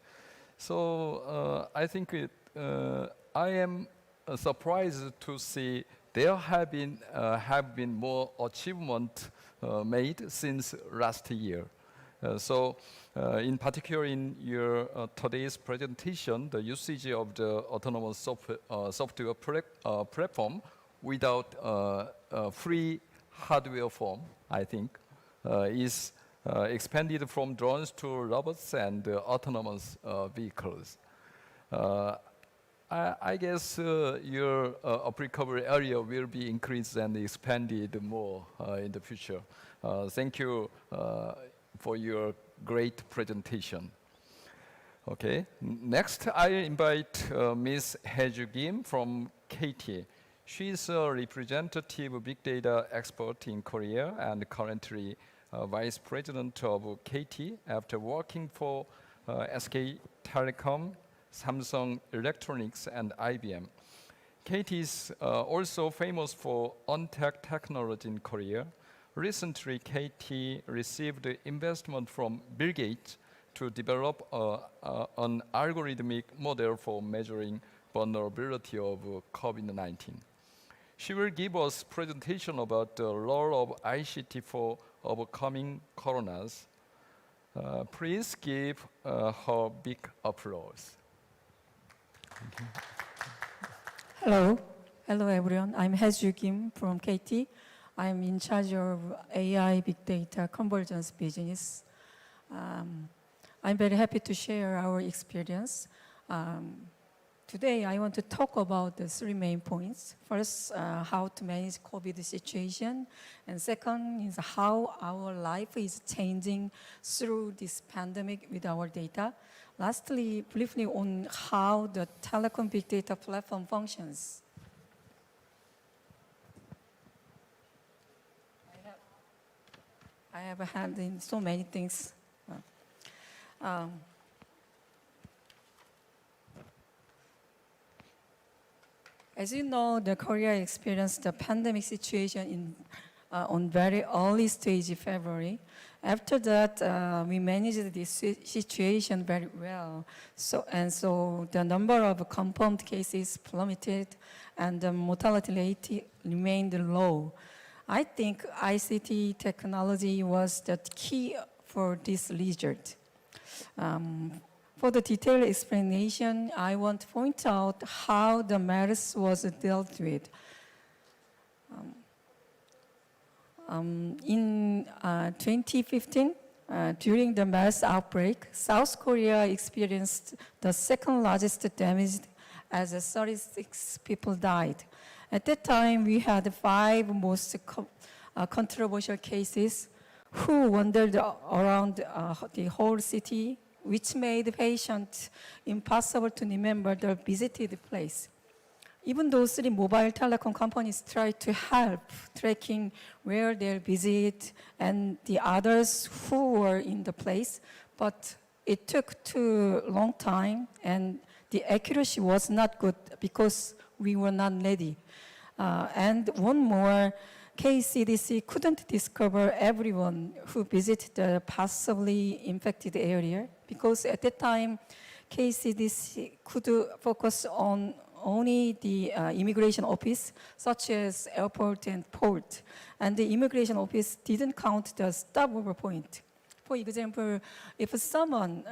So I think I am surprised to see there have been more achievement made since last year. In particular, in your today's presentation, the usage of the autonomous software platform without free hardware form, I think, is expanded from drones to robots and autonomous vehicles. I guess your applicable area will be increased and expanded more in the future. Thank you for your great presentation. Okay, next I invite Ms. Haeju Kim from KT. She is a representative big data expert in Korea and currently Vice President of KT after working for SK Telecom, Samsung Electronics, and IBM. KT is also famous for on-tech technology in Korea. Recently, KT received investment from Bill Gates to develop an algorithmic model for measuring vulnerability of COVID-19. She will give us presentation about the role of ICT for overcoming coronas. Please give her big applause. Hello. Hello, everyone. I'm Haeju Kim from KT. I'm in charge of AI Big Data Convergence business. I'm very happy to share our experience. Today, I want to talk about the three main points. First, how to manage COVID situation. And second is how our life is changing through this pandemic with our data. Lastly, briefly on how the telecom big data platform functions. I have had in so many things. As you know, the Korea experienced the pandemic situation on very early stage in February. After that, we managed this situation very well. So the number of confirmed cases plummeted and the mortality rate remained low. I think ICT technology was the key for this result. For the detailed explanation, I want to point out how the MERS was dealt with. In 2015, during the MERS outbreak, South Korea experienced the second largest damage as 36 people died. At that time, we had 5 most controversial cases who wandered around the whole city, which made patients impossible to remember their visited place. Even though 3 mobile telecom companies tried to help tracking where they visit and the others who were in the place, but it took too long time and the accuracy was not good because we were not ready. And one more, KCDC couldn't discover everyone who visited the possibly infected area because at that time, KCDC could focus on only the immigration office, such as airport and port. And the immigration office didn't count the stopover point. For example, if someone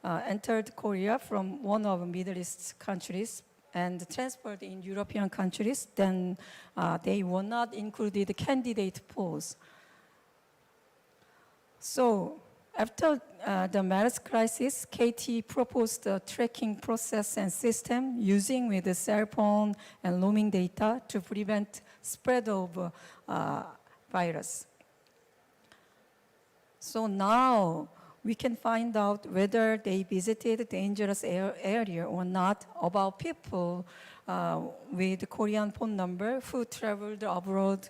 entered Korea from one of Middle East countries and transferred in European countries, then they were not included candidate pools. So after the MERS crisis, KT proposed a tracking process and system using with the cell phone and roaming data to prevent spread of virus. So now we can find out whether they visited dangerous area or not about people with Korean phone number who traveled abroad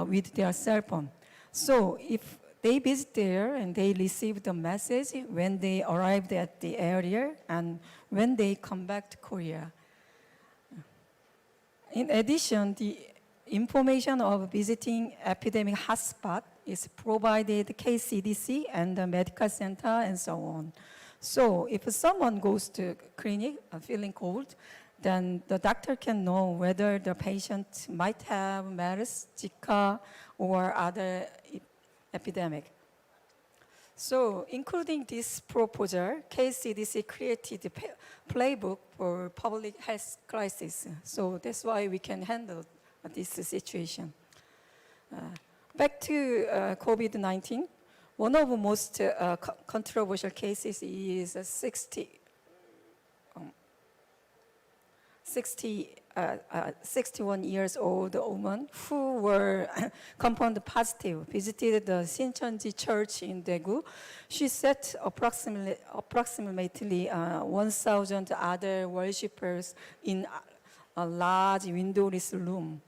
with their cell phone. So if they visit there and they receive the message when they arrived at the area and when they come back to Korea. In addition, the information of visiting epidemic hotspot is provided KCDC and the medical center and so on. So if someone goes to clinic feeling cold, then the doctor can know whether the patient might have MERS, Zika, or other epidemic. So including this proposal, KCDC created a playbook for public health crisis. So that's why we can handle this situation. Back to COVID-19, one of the most controversial cases is a 61 years old woman who were confirmed positive, visited the Sincheonji Church in Daegu. She set approximately 1,000 other worshippers in a large windowless room.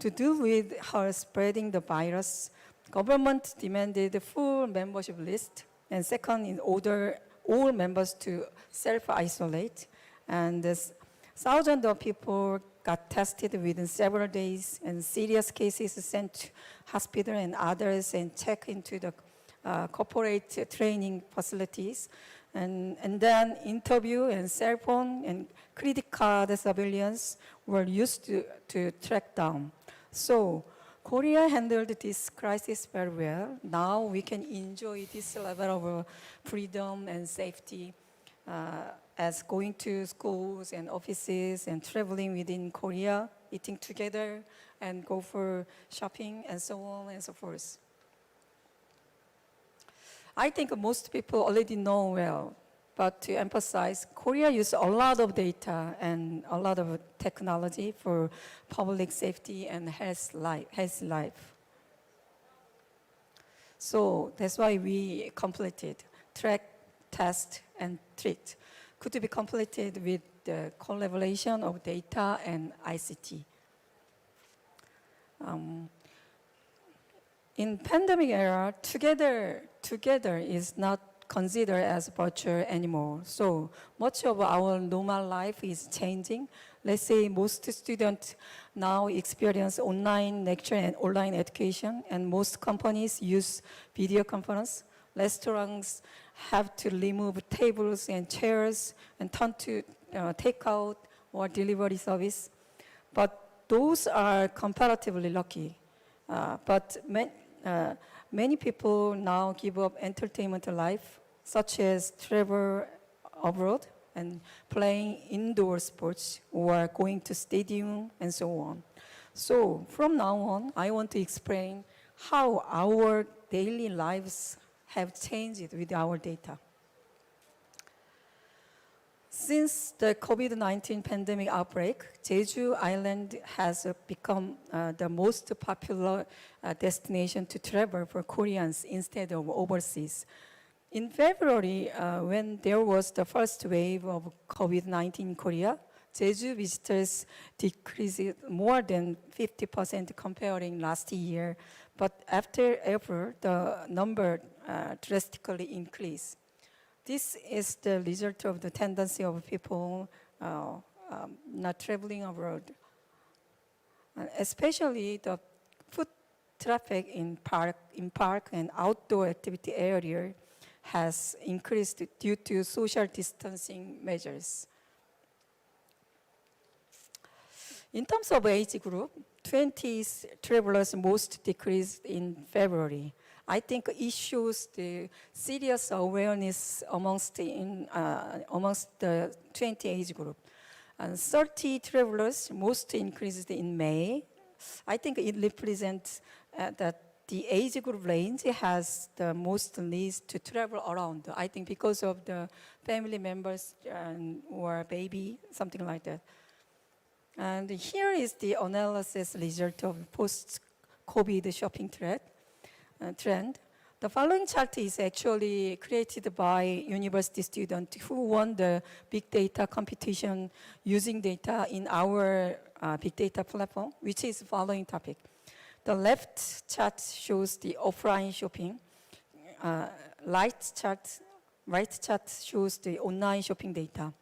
To deal with her spreading the virus, government demanded a full membership list, and second, in order all members to self-isolate, and thousands of people got tested within several days, and serious cases sent to hospital and others and checked into the corporate training facilities. And then interview and cell phone and credit card surveillance were used to track down. So Korea handled this crisis very well. Now we can enjoy this level of freedom and safety as going to schools and offices and traveling within Korea, eating together and go for shopping and so on and so forth. I think most people already know well, but to emphasize, Korea uses a lot of data and a lot of technology for public safety and health life. So that's why we completed track, test, and treat. Could be completed with the collaboration of data and ICT. In pandemic era, together is not considered as virtual anymore. So much of our normal life is changing. Let's say most students now experience online lecture and online education, and most companies use video conference. Restaurants have to remove tables and chairs and turn to takeout or delivery service. But those are comparatively lucky. But many people now give up entertainment life, such as travel abroad and playing indoor sports or going to stadium and so on. So from now on, I want to explain how our daily lives have changed with our data. Since the COVID-19 pandemic outbreak, Jeju Island has become the most popular destination to travel for Koreans instead of overseas. In February, when there was the first wave of COVID-19 in Korea, Jeju visitors decreased more than 50% comparing last year. But after April, the number drastically increased. This is the result of the tendency of people not traveling abroad. Especially the foot traffic in park and outdoor activity area has increased due to social distancing measures. In terms of age group, 20s travelers most decreased in February. I think it shows the serious awareness amongst the 20 age group. And 30 travelers most increased in May. I think it represents that the age group range has the most needs to travel around. I think because of the family members or baby, something like that. And here is the analysis result of post-COVID shopping trend. The following chart is actually created by university students who won the big data competition using data in our big data platform, which is the following topic. The left chart shows the offline shopping. Right chart shows the online shopping data.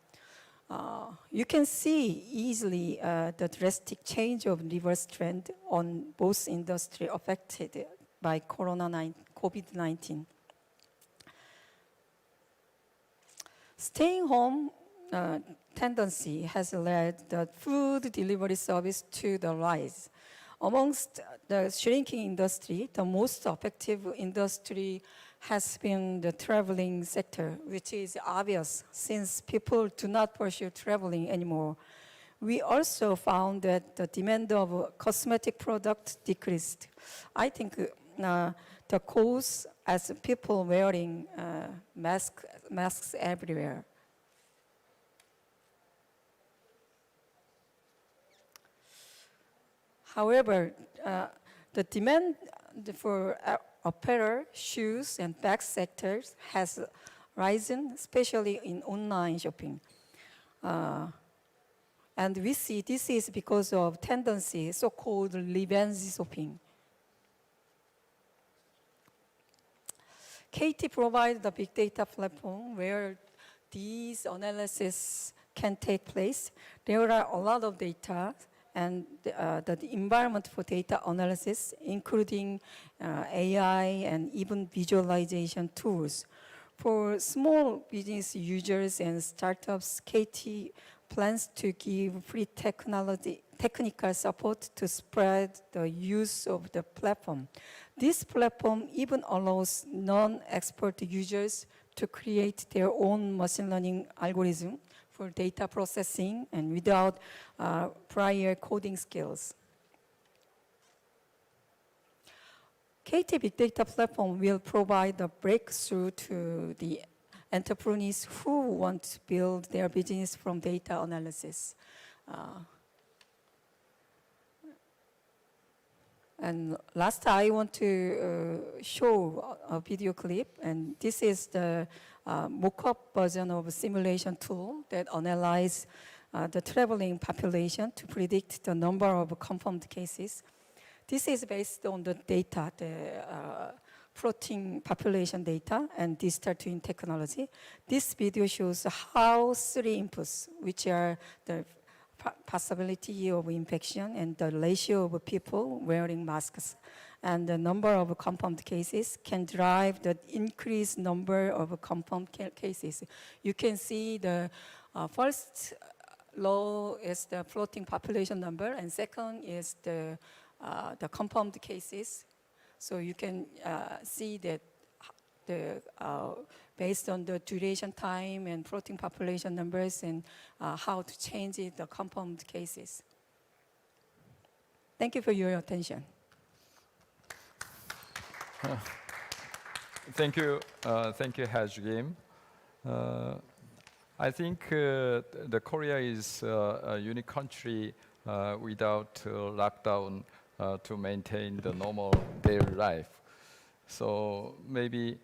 You can see easily the drastic change of reverse trend on both industry affected by COVID-19. Staying home tendency has led the food delivery service to the rise. Amongst the shrinking industry, the most effective industry has been the traveling sector, which is obvious since people do not pursue traveling anymore. We also found that the demand of cosmetic products decreased. I think the cause as people wearing masks everywhere. However, the demand for apparel, shoes, and bag sectors has risen, especially in online shopping. And we see this is because of tendency, so-called revenge shopping. KT provides the big data platform where these analyses can take place. There are a lot of data and the environment for data analysis, including AI and even visualization tools. For small business users and startups, KT plans to give free technical support to spread the use of the platform. This platform even allows non-expert users to create their own machine learning algorithm for data processing and without prior coding skills. KT Big Data Platform will provide a breakthrough to the entrepreneurs who want to build their business from data analysis. And last, I want to show a video clip, and this is the mock-up version of a simulation tool that analyzes the traveling population to predict the number of confirmed cases. This is based on the data, the floating population data and digital twin technology. This video shows how 3 inputs, which are the possibility of infection and the ratio of people wearing masks and the number of confirmed cases, can drive the increased number of confirmed cases. You can see the first row is the floating population number, and second is the confirmed cases. So you can see that based on the duration time and floating population numbers and how to change the confirmed cases. Thank you for your attention. Thank you, Hajim. I think the Korea is a unique country without lockdown to maintain the normal daily life. So maybe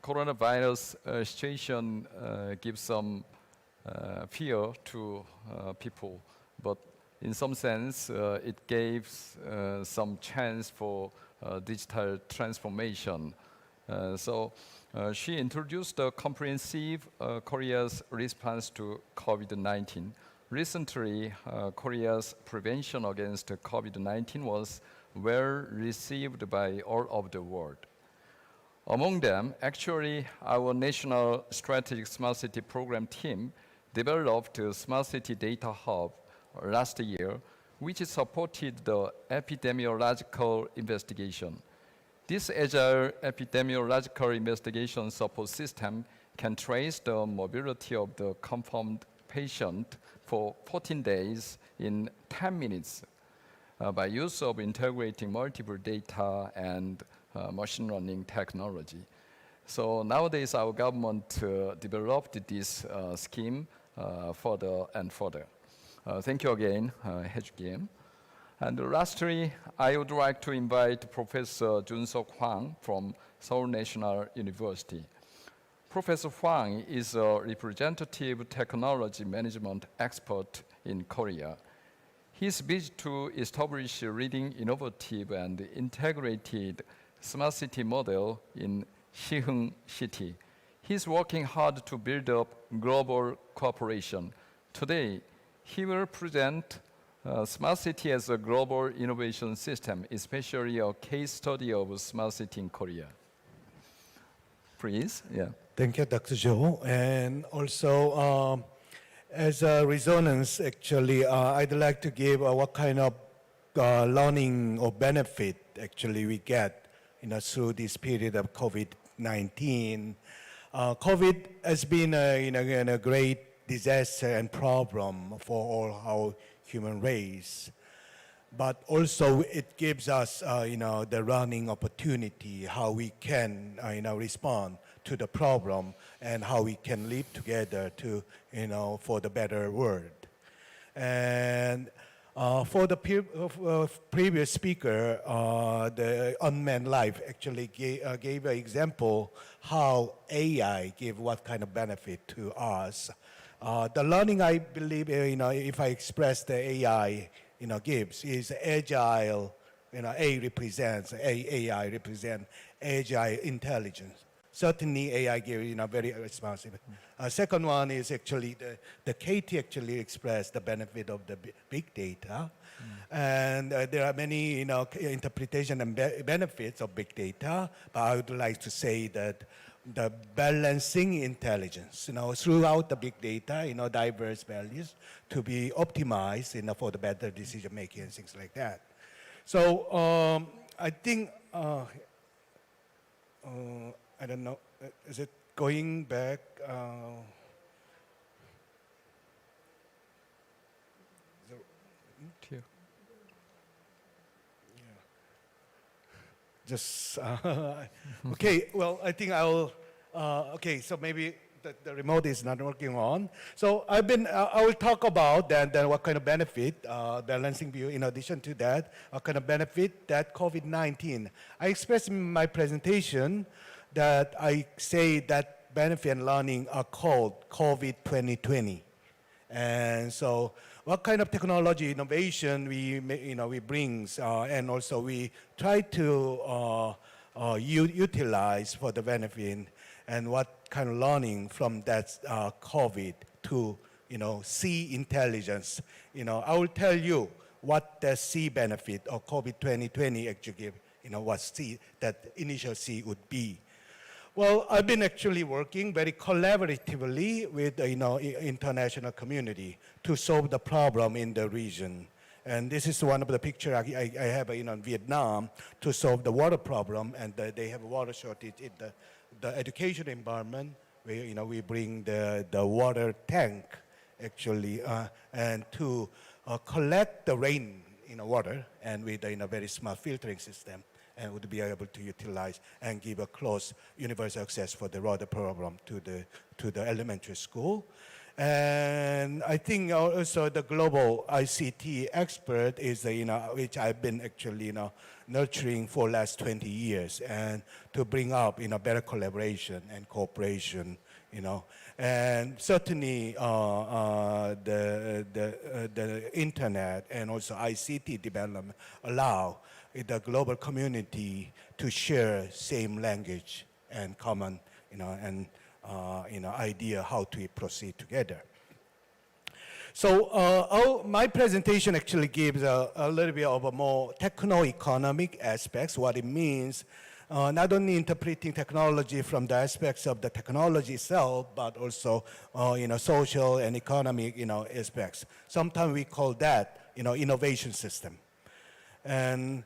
coronavirus situation gives some fear to people, but in some sense it gives some chance for digital transformation. So she introduced a comprehensive Korea's response to COVID-19. Recently, Korea's prevention against COVID-19 was well received by all over the world. Among them, actually, our National Strategic Smart City Program team developed a Smart City Data Hub last year, which supported the epidemiological investigation. This agile epidemiological investigation support system can trace the mobility of the confirmed patient for 14 days in 10 minutes by use of integrating multiple data and machine learning technology. So nowadays our government developed this scheme further and further. Thank you again, Hye-Kim. And lastly, I would like to invite Professor Jun-Seok Hwang from Seoul National University. Professor Hwang is a representative technology management expert in Korea. He is busy to establish a leading innovative and integrated smart city model in Siheung City. He is working hard to build up global cooperation. Today, he will present Smart City as a global innovation system, especially a case study of Smart City in Korea. Please, yeah. Thank you, Dr. Zhou. And also, as a resonance, actually, I'd like to give what kind of learning or benefit actually we get through this period of COVID-19. COVID has been a great disaster and problem for all our human race. But also it gives us the learning opportunity, how we can respond to the problem and how we can live together to for the better world. And for the previous speaker, the unmanned life actually gave an example how AI give what kind of benefit to us. The learning, I believe, if I express the AI, gives is agile. AI represents agile intelligence. Certainly, AI gives very responsive. Second one is actually the KT actually expressed the benefit of the big data, and there are many interpretation and benefits of big data. But I would like to say that the balancing intelligence, throughout the big data, diverse values to be optimized, for the better decision making and things like that. So I think, I don't know, is it going back? Here. Just, okay, well, I think I'll, okay, so maybe the remote is not working on. So I will talk about then what kind of benefit, balancing view, in addition to that, what kind of benefit that COVID-19. I expressed in my presentation that I say that benefit and learning are called COVID 2020. And so what kind of technology innovation we brings, and also we try to utilize for the benefit, and what kind of learning from that COVID to C intelligence. I will tell you what the C benefit of COVID 2020 actually give, what C, that initial C would be. Well, I've been actually working very collaboratively with the international community to solve the problem in the region. And this is one of the pictures I have in Vietnam to solve the water problem, and they have a water shortage in the education environment. We bring the water tank actually, and to collect the rain water, and with a very smart filtering system, and would be able to utilize and give a close universal access for the water program to the elementary school. And I think also the global ICT expert is, which I've been actually, nurturing for last 20 years, and to bring up, better collaboration and cooperation, and certainly the internet and also ICT development allow the global community to share same language and common, idea how to proceed together. So my presentation actually gives a little bit of a more techno-economic aspects, what it means, not only interpreting technology from the aspects of the technology itself, but also, social and economic, aspects. Sometimes we call that, innovation system. And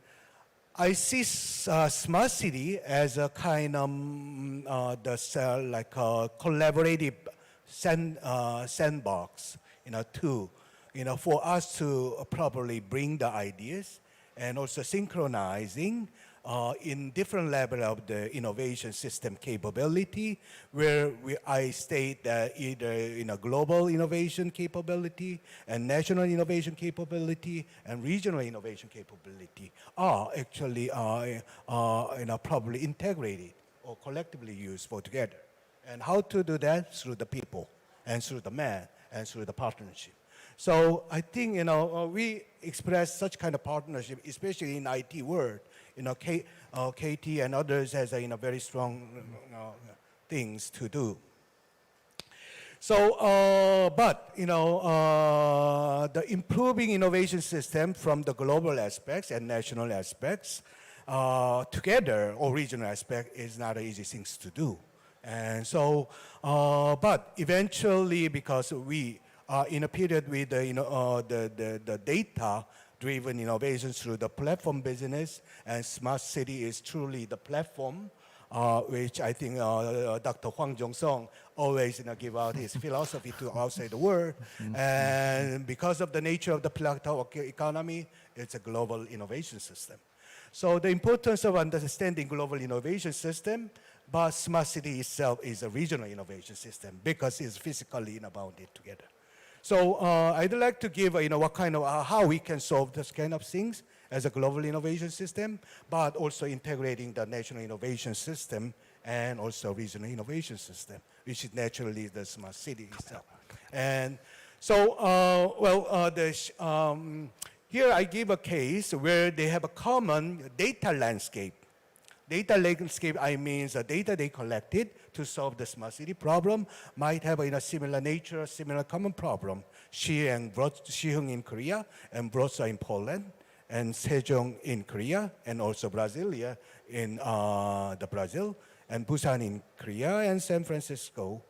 I see smart city as a kind of like a collaborative sandbox, for us to properly bring the ideas and also synchronizing in different level of the innovation system capability, where I state that either global innovation capability and national innovation capability and regional innovation capability are actually probably integrated or collectively used for together. And how to do that? Through the people and through the man and through the partnership. So I think we express such kind of partnership, especially in IT world. KT and others has very strong things to do. So, but the improving innovation system from the global aspects and national aspects together, or regional aspect, is not an easy thing to do. And so, but eventually, because we are in a period with the data-driven innovation through the platform business, and smart city is truly the platform, which I think Dr. Hwang Jong-sung always give out his philosophy to outside the world. And because of the nature of the platform economy, it's a global innovation system. So the importance of understanding global innovation system, but smart city itself is a regional innovation system because it's physically bounded together. So I'd like to give what kind of how we can solve this kind of things as a global innovation system, but also integrating the national innovation system and also regional innovation system, which is naturally the smart city itself. And so, here I give a case where they have a common data landscape. Data landscape, I mean the data they collected to solve the smart city problem might have a similar nature, similar common problem. Siheung in Korea, and Wrocław in Poland, and Sejong in Korea, and also Brasilia in the Brazil, and Busan in Korea, and San Francisco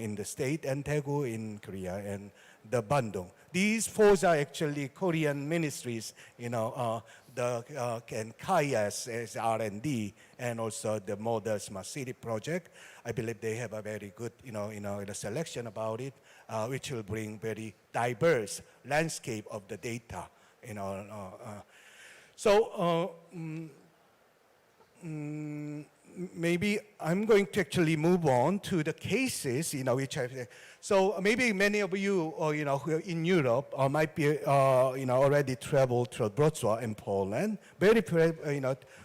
in the state, and Daegu in Korea, and the Bandung. These four are actually Korean ministries, and KAIAS as R&D, and also the Model Smart City project. I believe they have a very good, selection about it, which will bring very diverse landscape of the data, maybe I'm going to actually move on to the cases, which I've. So maybe many of you, who are in Europe, might be, already traveled to Wrocław in Poland. Very,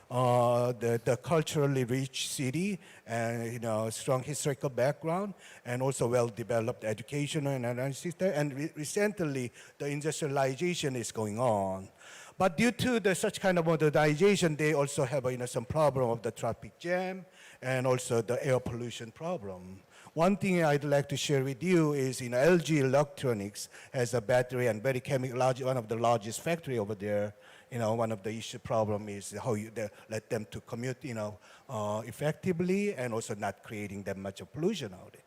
the culturally rich city, and strong historical background, and also well-developed educational and analysis system. And recently, the industrialization is going on. But due to such kind of modernization, they also have some problem of the traffic jam and also the air pollution problem. One thing I'd like to share with you is LG Electronics has a battery and very one of the largest factory over there. One of the issue problem is how you let them to commute effectively and also not creating that much of pollution out there.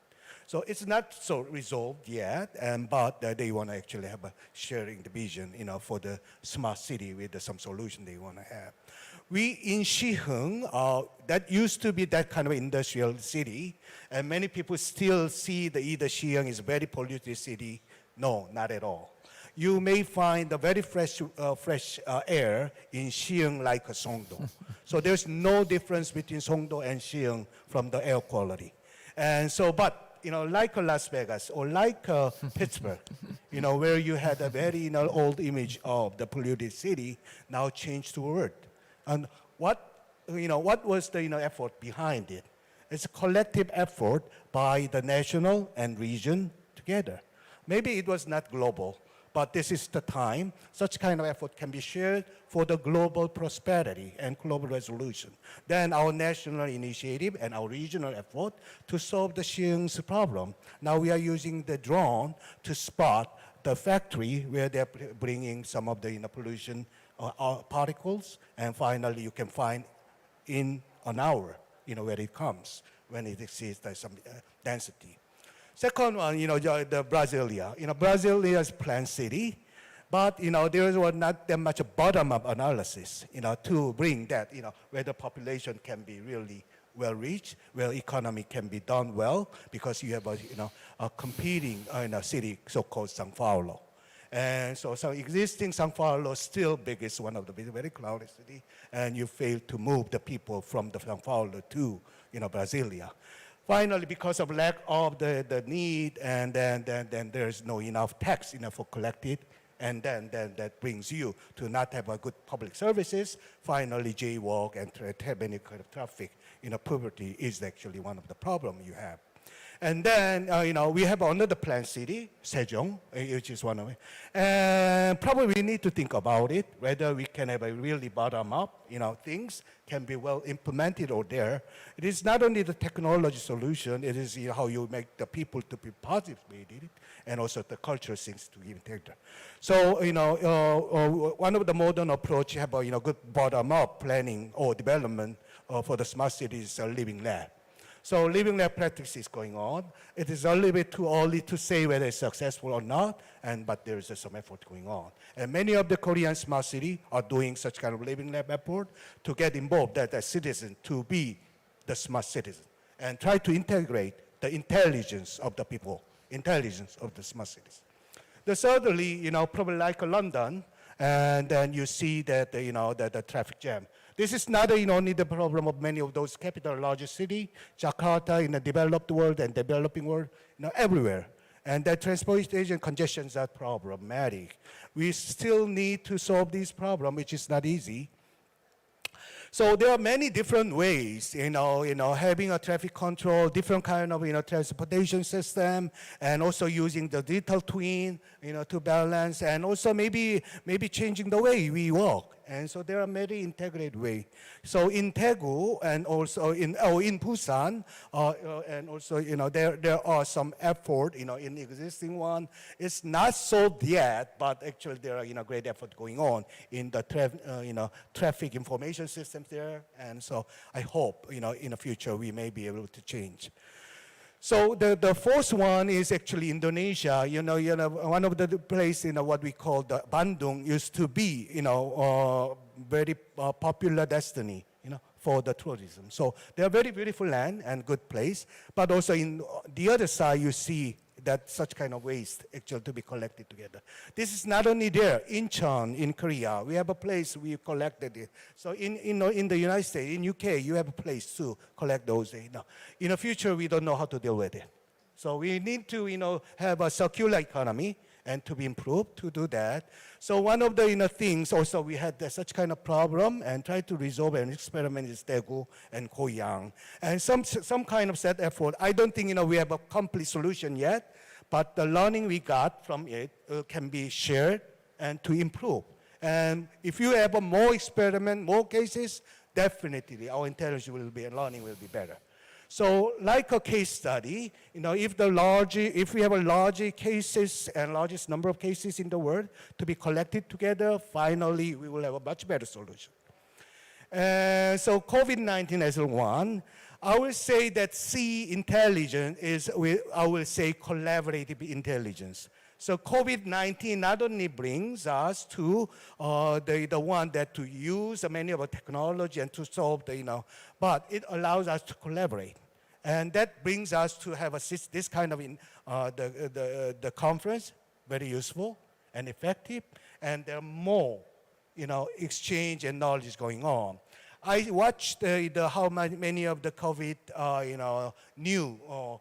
So it's not so resolved yet, but they want to actually have a sharing the vision, for the smart city with some solution they want to have. We in Siheung, that used to be that kind of industrial city, and many people still see either Siheung is a very polluted city. No, not at all. You may find a very fresh air in Siheung like Songdo. So there's no difference between Songdo and Siheung from the air quality. And so, but like Las Vegas or like Pittsburgh, where you had a very old image of the polluted city, now changed to word. And what was the effort behind it? It's a collective effort by the national and region together. Maybe it was not global, but this is the time such kind of effort can be shared for the global prosperity and global resolution. Then our national initiative and our regional effort to solve the Siheung's problem. Now we are using the drone to spot the factory where they're bringing some of the pollution particles, and finally you can find in an hour, where it comes when it exceeds some density. Second one, the Brasilia. Brasilia is planned city, but there was not that much bottom-up analysis, to bring that, where the population can be really well reached, where economy can be done well, because you have a competing city, so-called São Paulo. And so existing São Paulo still biggest, one of the very crowded city, and you fail to move the people from the São Paulo to Brasilia. Finally, because of lack of the need, and then there's no enough tax for collected, and then that brings you to not have a good public services. Finally, jaywalk and have any kind of traffic. Poverty is actually one of the problems you have. And then, we have another planned city, Sejong, which is one of it. And probably we need to think about it, whether we can have a really bottom-up, things can be well implemented or there. It is not only the technology solution, it is how you make the people to be positive with it, and also the cultural things to give it. So, one of the modern approach have a good bottom-up planning or development for the smart cities living lab. So living lab practice is going on. It is a little bit too early to say whether it's successful or not, but there is some effort going on. And many of the Korean smart cities are doing such kind of living lab effort to get involved as a citizen to be the smart citizen and try to integrate the intelligence of the people, intelligence of the smart cities. Thirdly, probably like London, and then you see that, the traffic jam. This is not only the problem of many of those capital largest cities, Jakarta in the developed world and developing world, everywhere. And the transportation congestions are problematic. We still need to solve this problem, which is not easy. So there are many different ways, having a traffic control, different kind of, transportation system, and also using the digital twin, to balance, and also maybe changing the way we walk And so there are many integrated way. So in Daegu and also in Busan, and also there are some effort in the existing one. It's not solved yet, but actually there are great effort going on in the traffic information systems there. And so I hope in the future we may be able to change. So the fourth one is actually Indonesia. One of the places what we call the Bandung used to be very popular destiny for the tourism. So they are very beautiful land and good place. But also in the other side you see that such kind of waste actually to be collected together. This is not only there, Incheon in Korea, we have a place we collected it. So in the United States, in UK, you have a place to collect those. In the future, we don't know how to deal with it. So we need to have a circular economy and to be improved to do that. So one of the things also we had such kind of problem and try to resolve and experiment is Daegu and Goyang. And some kind of set effort. I don't think we have a complete solution yet, but the learning we got from it can be shared and to improve. And if you have more experiment, more cases, definitely our intelligence will be and learning will be better. So like a case study, if we have a large cases and largest number of cases in the world to be collected together, finally we will have a much better solution. So COVID-19 as one, I will say that C intelligence is, I will say, collaborative intelligence. So COVID-19 not only brings us to the one that to use many of the technology and to solve but it allows us to collaborate. And that brings us to have this kind of the conference, very useful and effective, and there are more exchange and knowledge is going on. I watched how many of the COVID new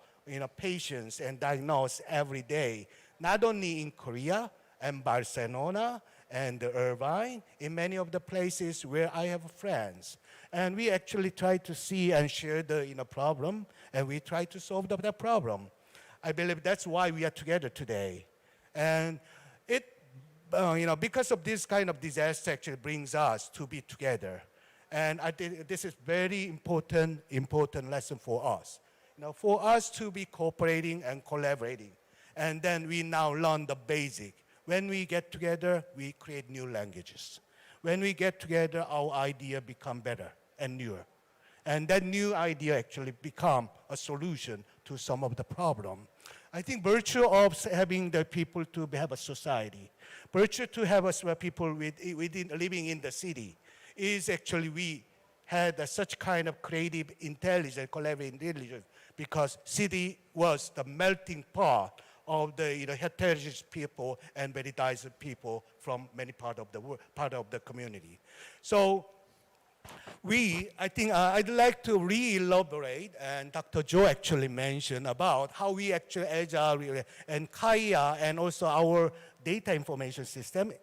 patients and diagnosed every day, not only in Korea and Barcelona and Irvine, in many of the places where I have friends. And we actually try to see and share the problem, and we try to solve the problem. I believe that's why we are together today. And it, because of this kind of disaster actually brings us to be together. And I think this is very important lesson for us. For us to be cooperating and collaborating. And then we now learn the basic. When we get together, we create new languages. When we get together, our idea become better and newer. And that new idea actually become a solution to some of the problem. I think virtue of having the people to have a society, virtue to have people living in the city, is actually we had such kind of creative intelligence, collaborative intelligence, because city was the melting pot of the heterogeneous people and very diverse people from many part of the world, part of the community. So I think I'd like to re-elaborate, and Dr. Joe actually mentioned about how we actually Agile and Kaya and also our data information system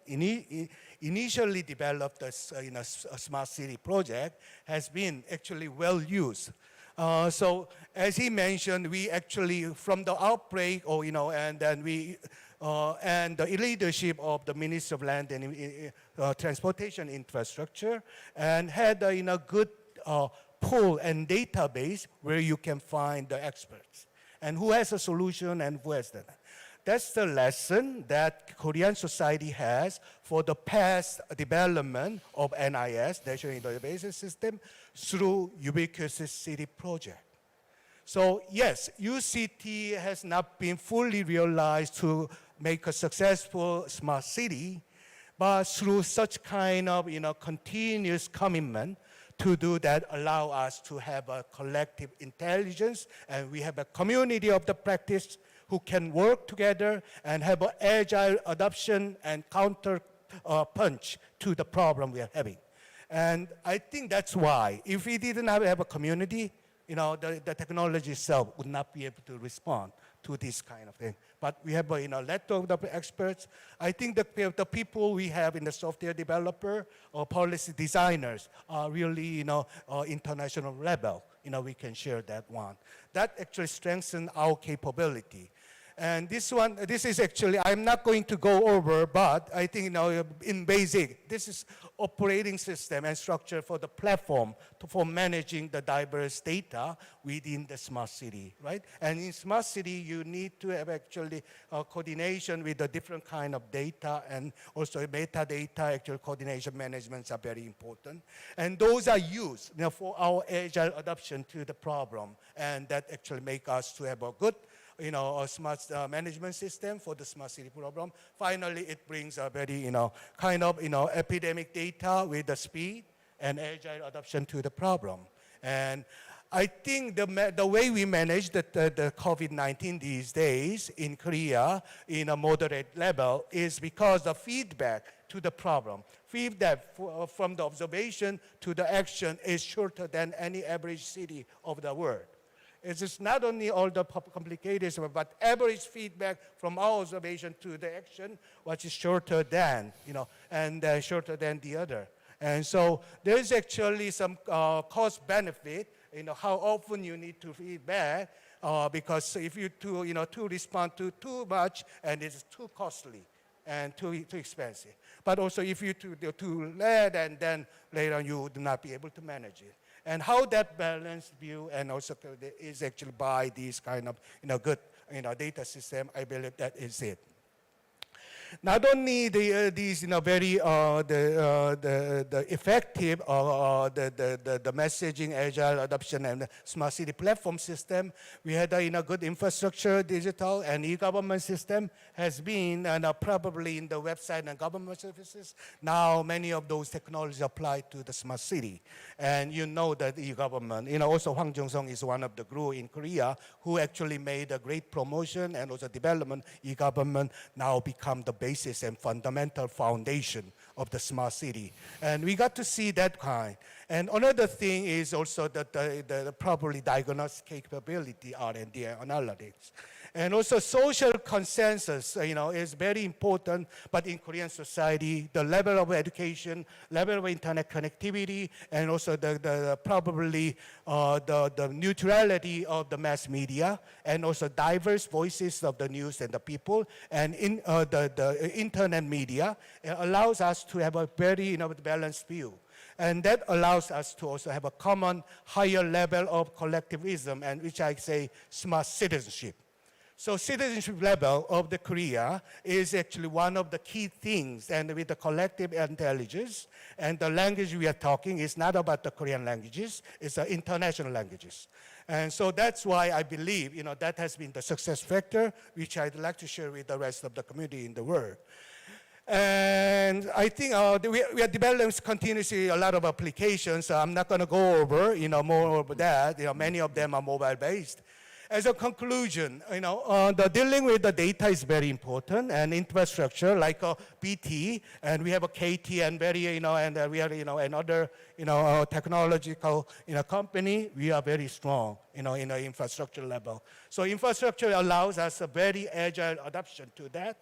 initially developed as a smart city project has been actually well used. So as he mentioned, we actually from the outbreak, and then we and the leadership of the Ministry of Land and Transportation Infrastructure, and had a good pool and database where you can find the experts and who has a solution and who has that. That's the lesson that Korean society has for the past development of NIS, National Database System, through Ubiquitous City project. So yes, UCT has not been fully realized to make a successful smart city, but through such kind of continuous commitment to do that allow us to have a collective intelligence, and we have a community of the practice who can work together and have an agile adoption and counter punch to the problem we are having. And I think that's why, if we didn't have a community, the technology itself would not be able to respond to this kind of thing. But we have a lot of the experts. I think the people we have in the software developer or policy designers are really international level. We can share that one. That actually strengthens our capability. And this is actually, I'm not going to go over, but I think, in basic, this is operating system and structure for the platform for managing the diverse data within the smart city, right? And in smart city, you need to have actually coordination with the different kind of data, and also metadata, actual coordination managements are very important. And those are used for our agile adoption to the problem, and that actually make us to have a good a smart management system for the smart city problem. Finally, it brings a very, epidemic data with the speed and agile adoption to the problem. And I think the way we manage the COVID-19 these days in Korea in a moderate level is because the feedback to the problem, feedback from the observation to the action is shorter than any average city of the world. It's just not only all the complicated, but average feedback from our observation to the action, which is shorter than, and shorter than the other. And so there's actually some cost benefit, how often you need to feedback, because if you to respond to too much, and it's too costly and too expensive. But also if you too late, and then later on you would not be able to manage it. And how that balanced view and also is actually by these kind of good data system, I believe that is it. Not only these very the effective the messaging agile adoption and smart city platform system, we had a good infrastructure, digital and e-government system has been probably in the website and government services. Now many of those technologies apply to the smart city, and that e-government. Also Hwang Jung-sung is one of the guru in Korea who actually made a great promotion and also development. E-government now become the basis and fundamental foundation of the smart city. And we got to see that kind. And another thing is also that the properly diagnosed capability, R&D and analytics. And also social consensus, is very important, but in Korean society, the level of education, level of internet connectivity, and also the probably the neutrality of the mass media, and also diverse voices of the news and the people, and in the internet media allows us to have a very balanced view. And that allows us to also have a common higher level of collectivism, and which I say smart citizenship. So citizenship level of the Korea is actually one of the key things, and with the collective intelligence and the language we are talking is not about the Korean languages, it's the international languages. And so that's why I believe, that has been the success factor, which I'd like to share with the rest of the community in the world. And I think we are developing continuously a lot of applications, so I'm not going to go over, more over that. Many of them are mobile-based. As a conclusion, the dealing with the data is very important, and infrastructure like BT, and we have a KT, and and we are another technological company. We are very strong in the infrastructure level. So infrastructure allows us a very agile adoption to that.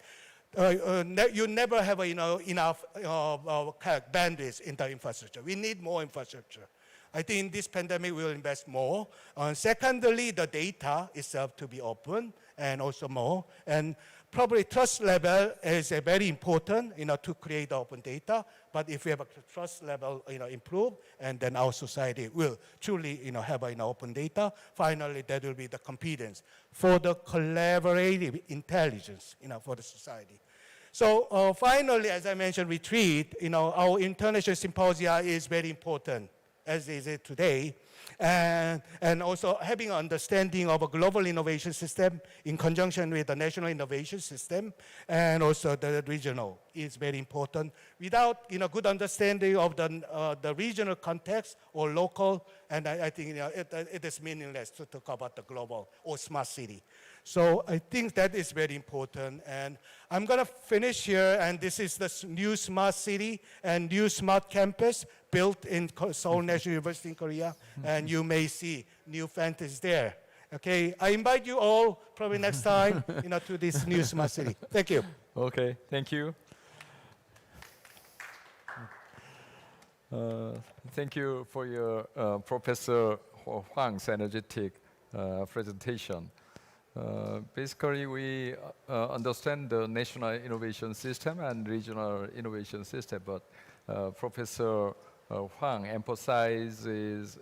You never have enough bandwidth in the infrastructure. We need more infrastructure. I think in this pandemic we will invest more. Secondly, the data itself to be open and also more. And probably trust level is very important, to create open data. But if we have a trust level, improve, and then our society will truly, have open data. Finally, that will be the competence for the collaborative intelligence, for the society. So finally, as I mentioned, retreat, our international symposia is very important, as is it today, and also having an understanding of a global innovation system in conjunction with the national innovation system, and also the regional is very important. Without good understanding of the regional context or local, and I think it is meaningless to talk about the global or smart city. So I think that is very important, and I'm going to finish here, and this is the new smart city and new smart campus built in Seoul National University in Korea, and you may see new fantasies there. Okay, I invite you all probably next time, to this new smart city. Thank you. Okay, thank you. Thank you for your Professor Hwang's energetic presentation. Basically, we understand the national innovation system and regional innovation system, but Professor Huang emphasizes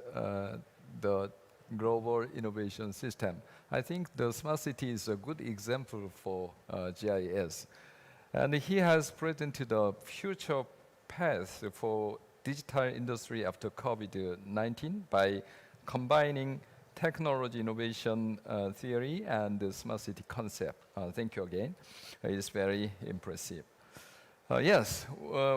the global innovation system. I think the smart city is a good example for GIS. And he has presented a future path for digital industry after COVID-19 by combining technology innovation theory and the smart city concept. Thank you again. It's very impressive. Yes,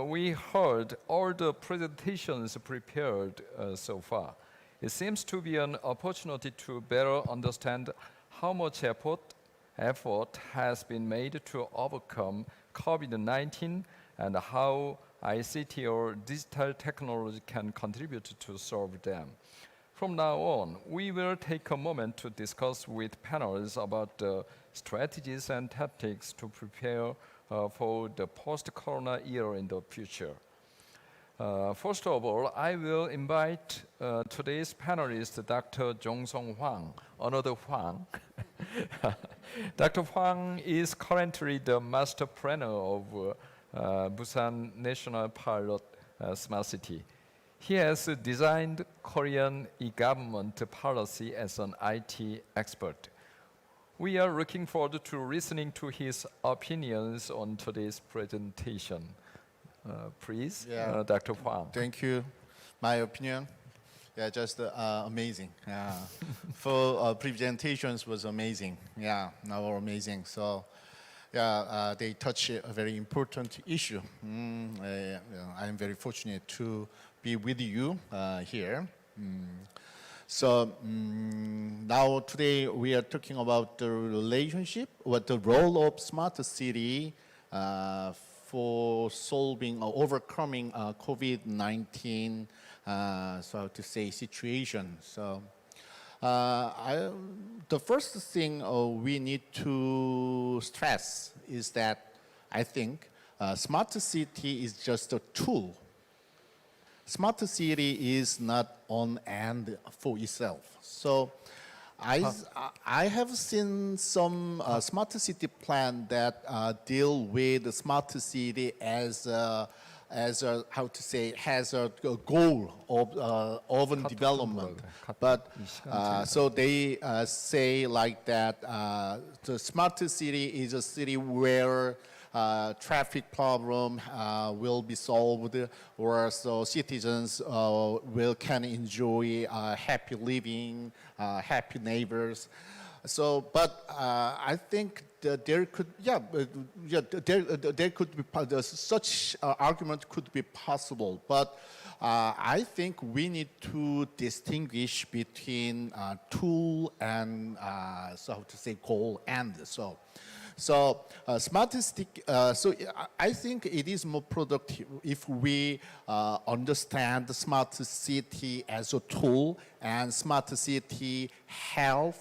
we heard all the presentations prepared so far. It seems to be an opportunity to better understand how much effort has been made to overcome COVID-19 and how ICT or digital technology can contribute to solve them. From now on, we will take a moment to discuss with panelists about the strategies and tactics to prepare for the post-corona era in the future. First of all, I will invite today's panelist, Dr. Jong-sung Hwang, another Hwang. Dr. Hwang is currently the master planner of Busan National Pilot Smart City. He has designed Korean e-government policy as an IT expert. We are looking forward to listening to his opinions on today's presentation. Please, Dr. Hwang. Thank you. My opinion, just amazing. For presentations was amazing. Now amazing. So, they touch a very important issue. I am very fortunate to be with you here. So now today we are talking about the relationship, what the role of smart city for solving or overcoming COVID-19, so to say, situation. So the first thing we need to stress is that I think smart city is just a tool. Smart city is not on end for itself. So I have seen some smart city plan that deal with the smart city as a how to say, has a goal of urban development. But so they say like that the smart city is a city where traffic problem will be solved, or so citizens can enjoy happy living, happy neighbors. So, but I think that there could, there could be such argument could be possible. But I think we need to distinguish between tool and so to say goal and so. So smart city, so I think it is more productive if we understand the smart city as a tool, and smart city help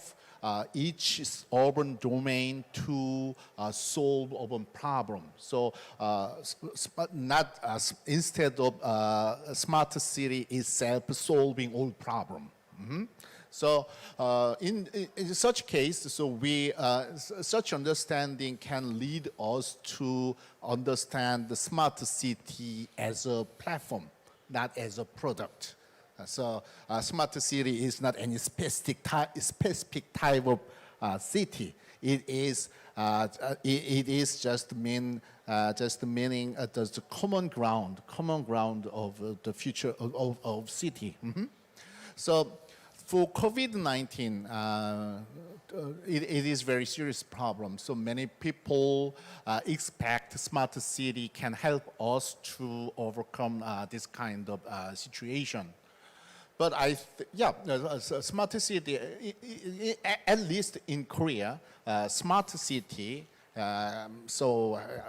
each urban domain to solve urban problem. So not instead of smart city itself solving all problem. So in such case, so we such understanding can lead us to understand the smart city as a platform, not as a product. So smart city is not any specific type of city. It is just meaning the common ground of the future of city. So for COVID-19, it is very serious problem. So many people expect smart city can help us to overcome this kind of situation. But smart city, at least in Korea, smart city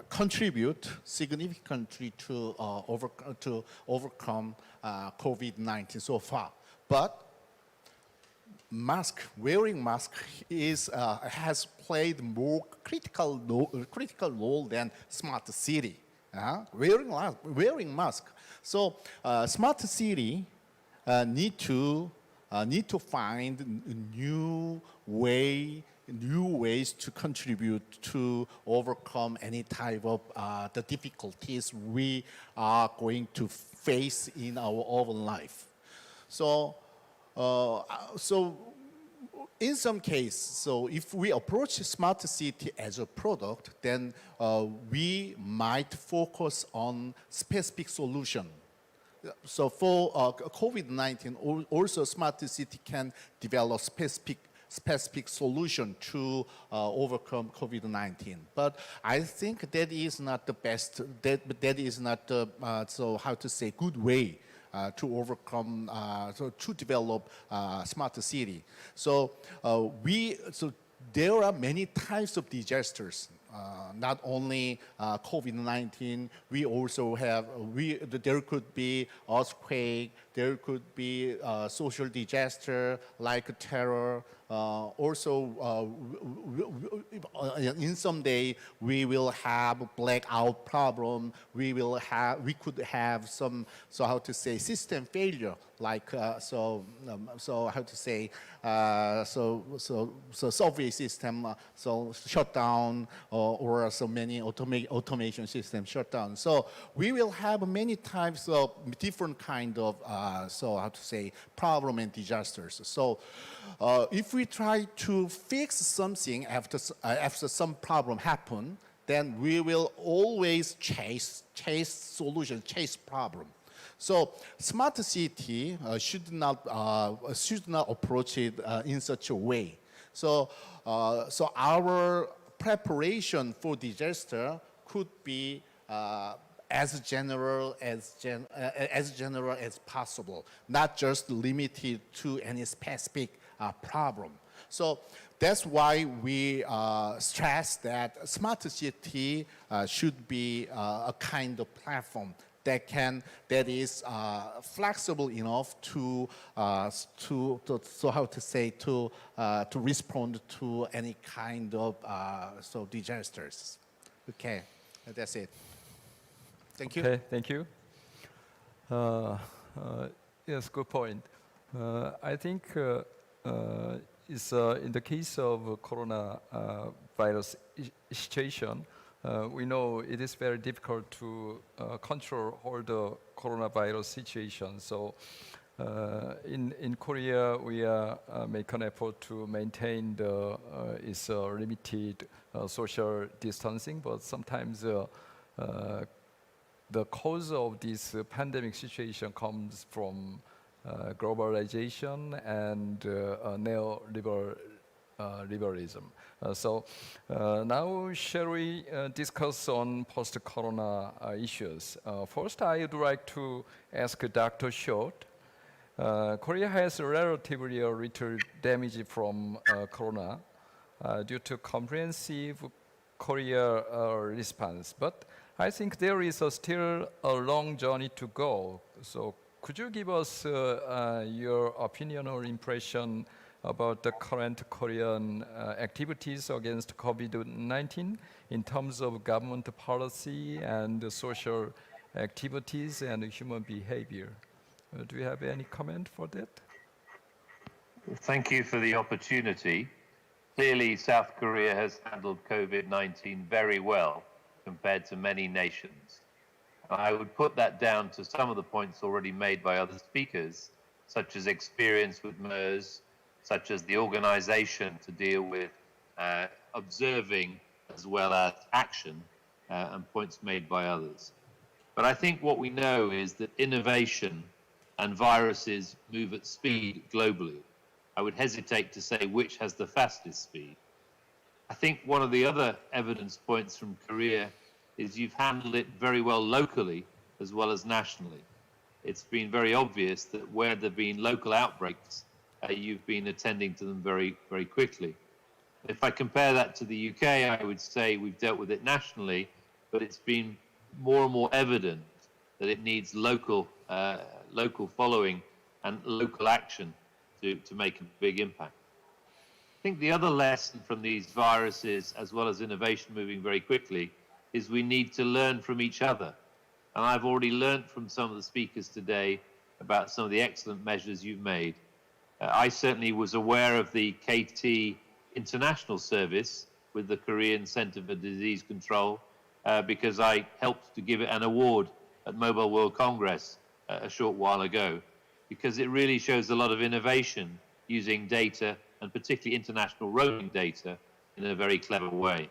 contribute significantly to overcome COVID-19 so far. But wearing mask has played more critical role than smart city. Wearing mask. So smart city need to find a new way new ways to contribute to overcome any type of the difficulties we are going to face in our own life. So, in some cases, so if we approach smart city as a product, then we might focus on specific solution. So for COVID-19, also smart city can develop specific solution to overcome COVID-19. But I think that is not the best. That is not the so how to say good way to overcome, to develop smart city. So there are many types of disasters. Not only COVID-19, we also have, there could be earthquake, there could be social disaster like terror. Also, in some day, we will have blackout problem. We could have some, so how to say, system failure, like so how to say, so subway system so shut down, or so many automation systems shut down. So we will have many types of different kind of so how to say problem and disasters. So if we try to fix something after some problem happen, then we will always chase solution, chase problem. So smart city should not approach it in such a way. So our preparation for disaster could be as general as possible, not just limited to any specific problem. So that's why we stress that smart city should be a kind of platform that is flexible enough to respond to any kind of disasters. Okay, that's it. Thank you. Okay, thank you. Yes, good point. I think it's in the case of coronavirus situation, we know it is very difficult to control all the coronavirus situation. So in Korea, we make an effort to maintain its limited social distancing, but sometimes the cause of this pandemic situation comes from globalization and neoliberalism. So now shall we discuss on post-corona issues? First, I would like to ask Dr. Short. Korea has relatively little damage from corona due to comprehensive Korea response, but I think there is still a long journey to go. So could you give us your opinion or impression about the current Korean activities against COVID-19 in terms of government policy and social activities and human behavior? Do you have any comment for that? Thank you for the opportunity. Clearly, South Korea has handled COVID-19 very well compared to many nations. I would put that down to some of the points already made by other speakers, such as experience with MERS, such as the organization to deal with observing as well as action, and points made by others. But I think what we know is that innovation and viruses move at speed globally. I would hesitate to say which has the fastest speed. I think one of the other evidence points from Korea is you've handled it very well locally as well as nationally. It's been very obvious that where there have been local outbreaks, you've been attending to them very, very quickly. If I compare that to the UK, I would say we've dealt with it nationally, but it's been more and more evident that it needs local following and local action to make a big impact. I think the other lesson from these viruses, as well as innovation moving very quickly, is we need to learn from each other. And I've already learned from some of the speakers today about some of the excellent measures you've made. I certainly was aware of the KT international service with the Korean Center for Disease Control because I helped to give it an award at Mobile World Congress a short while ago, because it really shows a lot of innovation using data, and particularly international roaming data, in a very clever way.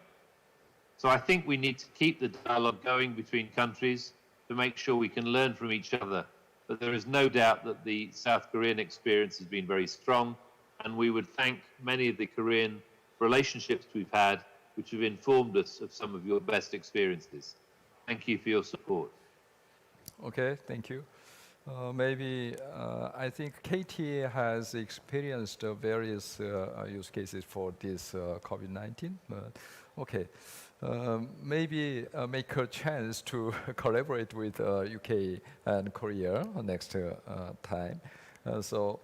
So I think we need to keep the dialogue going between countries to make sure we can learn from each other. But there is no doubt that the South Korean experience has been very strong, and we would thank many of the Korean relationships we've had, which have informed us of some of your best experiences. Thank you for your support. Okay, thank you. Maybe I think Katie has experienced various use cases for this COVID-19. But okay, maybe make a chance to collaborate with UK and Korea next time. So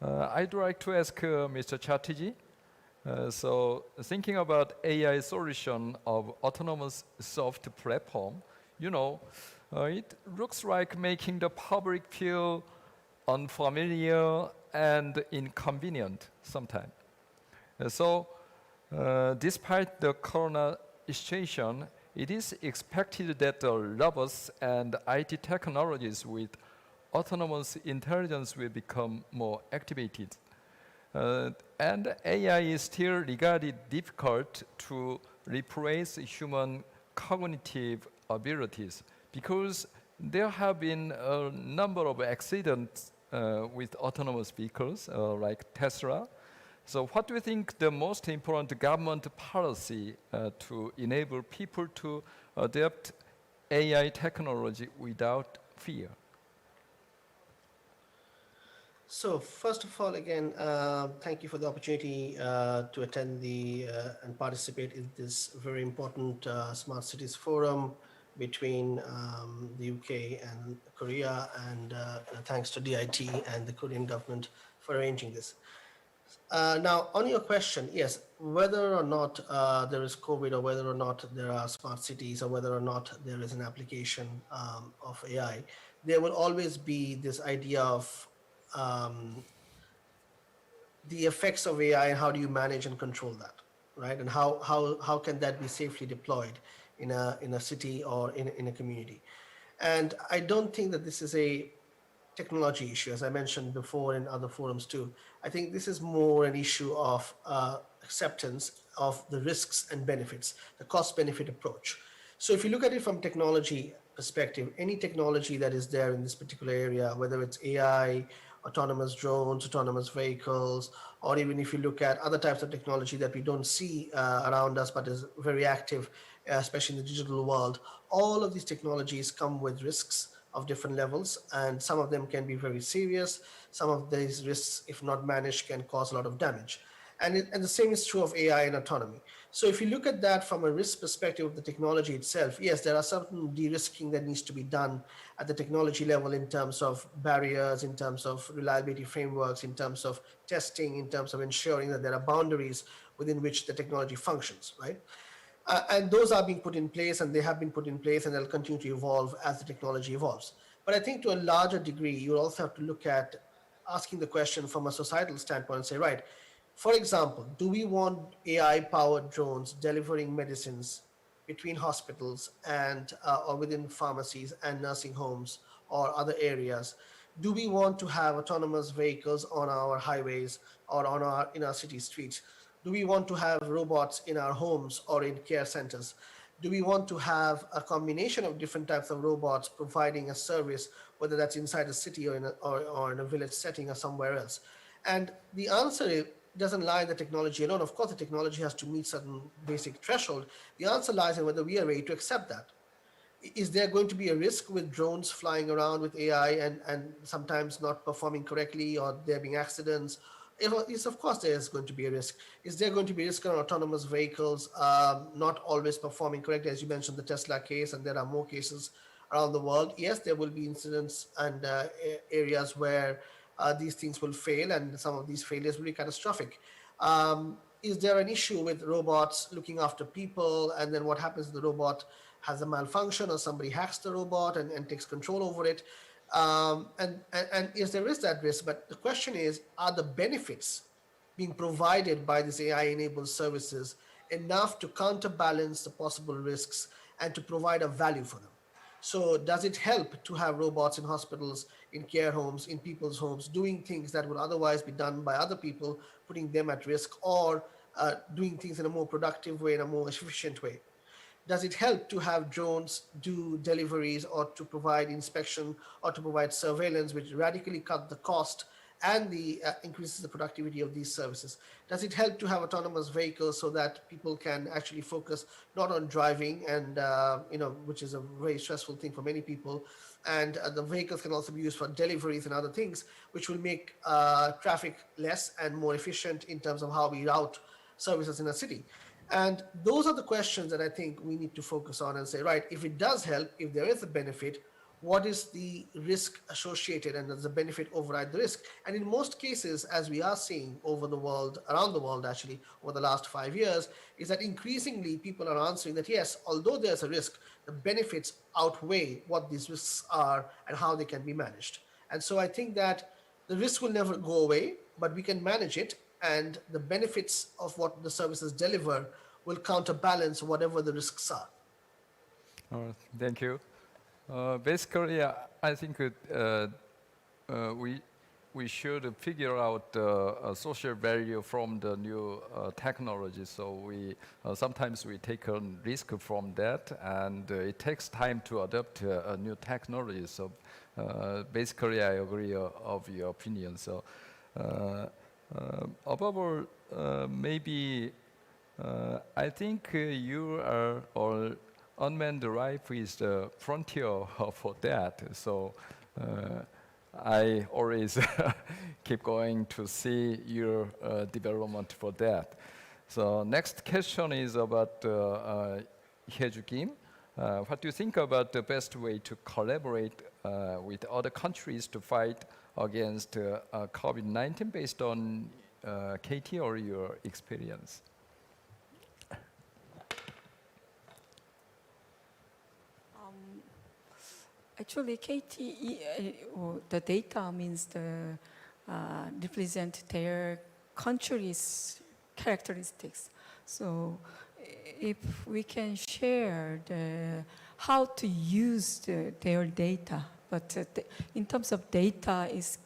I'd like to ask Mr. Chatterjee. So thinking about AI solution of autonomous soft platform, you know, it looks like making the public feel unfamiliar and inconvenient sometimes. So despite the corona situation, it is expected that the robots and IT technologies with autonomous intelligence will become more activated. And AI is still regarded difficult to replace human cognitive abilities, because there have been a number of accidents with autonomous vehicles like Tesla. So what do you think the most important government policy to enable people to adopt AI technology without fear? So first of all, again, thank you for the opportunity to attend and participate in this very important Smart Cities Forum between the UK and Korea, and thanks to DIT and the Korean government for arranging this. Now, on your question, yes, whether or not there is COVID, or whether or not there are smart cities, or whether or not there is an application of AI, there will always be this idea of the effects of AI and how do you manage and control that, right? And how can that be safely deployed in a city or in a community? And I don't think that this is a technology issue, as I mentioned before in other forums too. I think this is more an issue of acceptance of the risks and benefits, the cost-benefit approach. So if you look at it from technology perspective, any technology that is there in this particular area, whether it's AI, autonomous drones, autonomous vehicles, or even if you look at other types of technology that we don't see around us but is very active, especially in the digital world, all of these technologies come with risks of different levels, and some of them can be very serious. Some of these risks, if not managed, can cause a lot of damage. And the same is true of AI and autonomy. So if you look at that from a risk perspective of the technology itself, yes, there are certain de-risking that needs to be done at the technology level in terms of barriers, in terms of reliability frameworks, in terms of testing, in terms of ensuring that there are boundaries within which the technology functions, right? And those are being put in place, and they have been put in place, and they'll continue to evolve as the technology evolves. But I think to a larger degree, you also have to look at asking the question from a societal standpoint and say, right, for example, do we want AI-powered drones delivering medicines between hospitals and or within pharmacies and nursing homes or other areas? Do we want to have autonomous vehicles on our highways or in our city streets? Do we want to have robots in our homes or in care centers? Do we want to have a combination of different types of robots providing a service, whether that's inside a city or in a village setting or somewhere else? And the answer doesn't lie in the technology alone. Of course, the technology has to meet certain basic threshold. The answer lies in whether we are ready to accept that. Is there going to be a risk with drones flying around with AI and sometimes not performing correctly, or there being accidents? Yes, of course there is going to be a risk. Is there going to be a risk on autonomous vehicles not always performing correctly? As you mentioned, the Tesla case, and there are more cases around the world. Yes, there will be incidents and areas where these things will fail, and some of these failures will be catastrophic. Is there an issue with robots looking after people, and then what happens if the robot has a malfunction or somebody hacks the robot and takes control over it? And yes, there is that risk, but the question is, are the benefits being provided by these AI-enabled services enough to counterbalance the possible risks and to provide a value for them? So does it help to have robots in hospitals, in care homes, in people's homes, doing things that would otherwise be done by other people, putting them at risk, or doing things in a more productive way, in a more efficient way? Does it help to have drones do deliveries or to provide inspection or to provide surveillance, which radically cut the cost and increases the productivity of these services? Does it help to have autonomous vehicles so that people can actually focus not on driving and which is a very stressful thing for many people, and the vehicles can also be used for deliveries and other things, which will make traffic less and more efficient in terms of how we route services in a city? And those are the questions that I think we need to focus on and say, right, if it does help, if there is a benefit, what is the risk associated, and does the benefit override the risk? And in most cases, as we are seeing over the world, around the world actually, over the last 5 years, is that increasingly people are answering that yes, although there's a risk, the benefits outweigh what these risks are and how they can be managed. And so I think that the risk will never go away, but we can manage it, and the benefits of what the services deliver will counterbalance whatever the risks are. Thank you. Basically, I think we should figure out a social value from the new technology. So sometimes we take a risk from that, and it takes time to adopt a new technology. So basically, I agree of your opinion. So above all, maybe I think you are all unmanned rifle is the frontier for that. So I always keep going to see your development for that. So next question is about Hyeju Kim. What do you think about the best way to collaborate with other countries to fight against COVID-19 based on KT or your experience? Actually, the data means represent their country's characteristics. So if we can share how to use their data, but in terms of data, it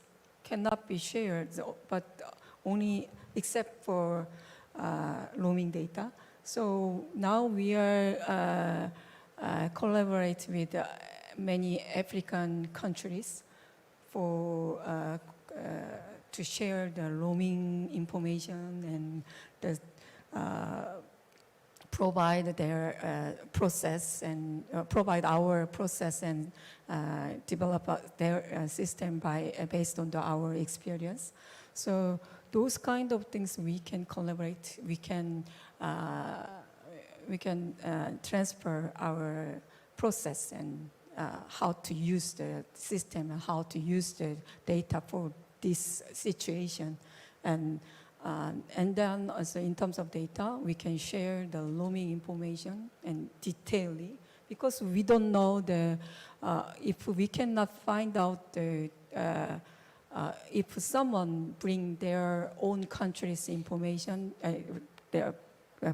cannot be shared, but only except for roaming data. So now we are collaborate with many African countries to share the roaming information and provide their process and provide our process and develop their system based on our experience. So those kind of things we can collaborate. We can transfer our process and how to use the system and how to use the data for this situation. And then also in terms of data, we can share the roaming information and detailedly, because we don't know if we cannot find out if someone bring their own country's information, their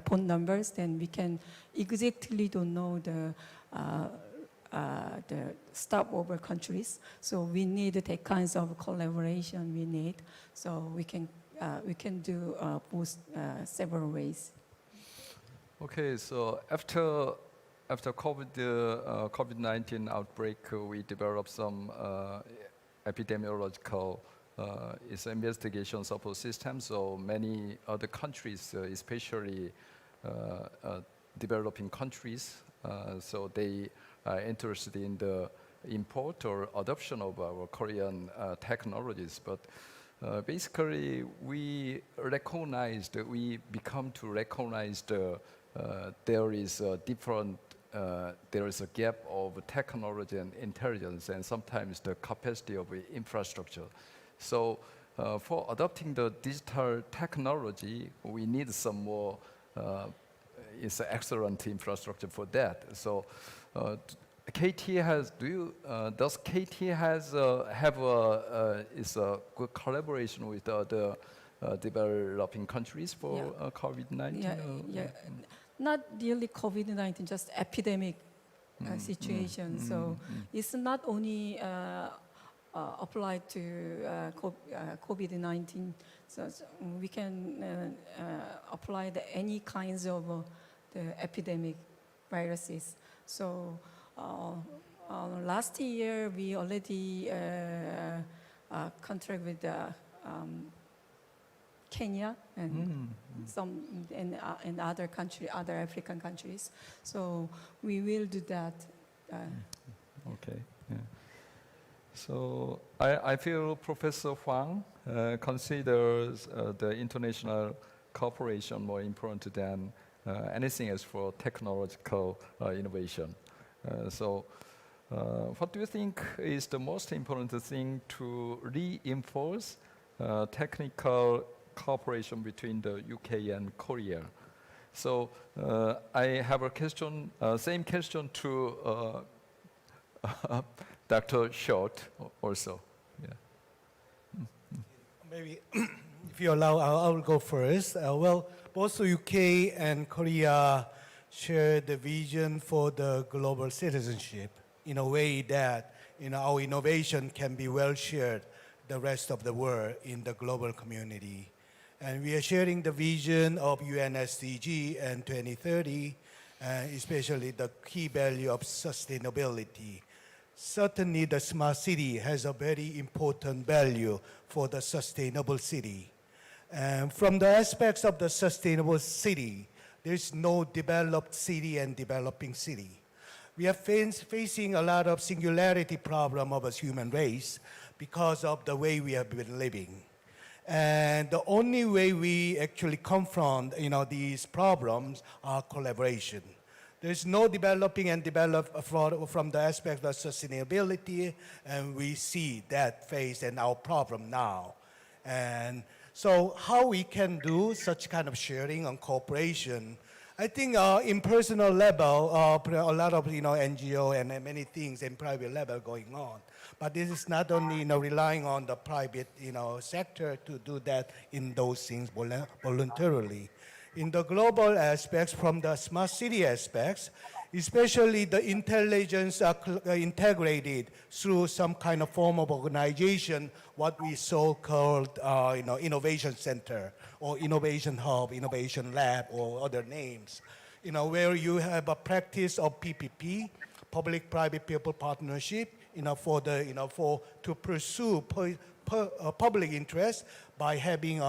phone numbers, then we can exactly don't know the stopover countries. So we need the kinds of collaboration we need. So we can do both several ways. Okay, so after COVID-19 outbreak, we developed some epidemiological investigation support systems. So many other countries, especially developing countries, so they are interested in the import or adoption of our Korean technologies. But basically, we become to recognize there is a gap of technology and intelligence, and sometimes the capacity of infrastructure. So for adopting the digital technology, we need some more excellent infrastructure for that. So does KT have a good collaboration with other developing countries for COVID-19? Not really COVID-19, just epidemic situation. So it's not only applied to COVID-19. So we can apply any kinds of the epidemic viruses. So last year we already contract with Kenya and some in other country, other African countries. So we will do that. Okay. Yeah. So I feel Professor Huang considers the international cooperation more important than anything else for technological innovation. So what do you think is the most important thing to reinforce technical cooperation between the UK and Korea? So I have a question, same question to Dr. Short also. Yeah. Maybe if you allow, I'll go first. Well, both the UK and Korea share the vision for the global citizenship in a way that our innovation can be well shared the rest of the world in the global community. And we are sharing the vision of UN SDG and 2030, especially the key value of sustainability. Certainly, the smart city has a very important value for the sustainable city. And from the aspects of the sustainable city, there's no developed city and developing city. We are facing a lot of singularity problem of a human race because of the way we have been living. And the only way we actually confront these problems are collaboration. There's no developing and develop from the aspect of sustainability, and we see that phase and our problem now. And so how we can do such kind of sharing and cooperation, I think in personal level, a lot of NGO and many things in private level going on. But this is not only relying on the private sector to do that in those things voluntarily. In the global aspects, from the smart city aspects, especially the intelligence are integrated through some kind of form of organization, what we so-called innovation center or innovation hub, innovation lab, or other names, where you have a practice of PPP, public-private people partnership, to pursue public interest by having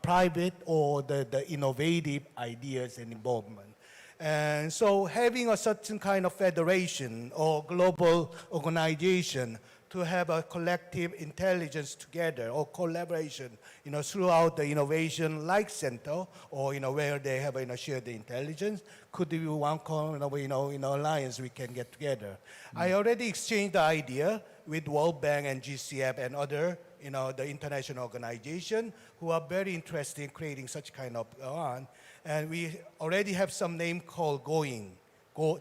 private or the innovative ideas and involvement. And so having a certain kind of federation or global organization to have a collective intelligence together or collaboration, throughout the innovation like center or where they have shared the intelligence, could be one alliance we can get together. I already exchanged the idea with World Bank and GCF and other the international organization who are very interested in creating such kind of one. And we already have some name called GOING,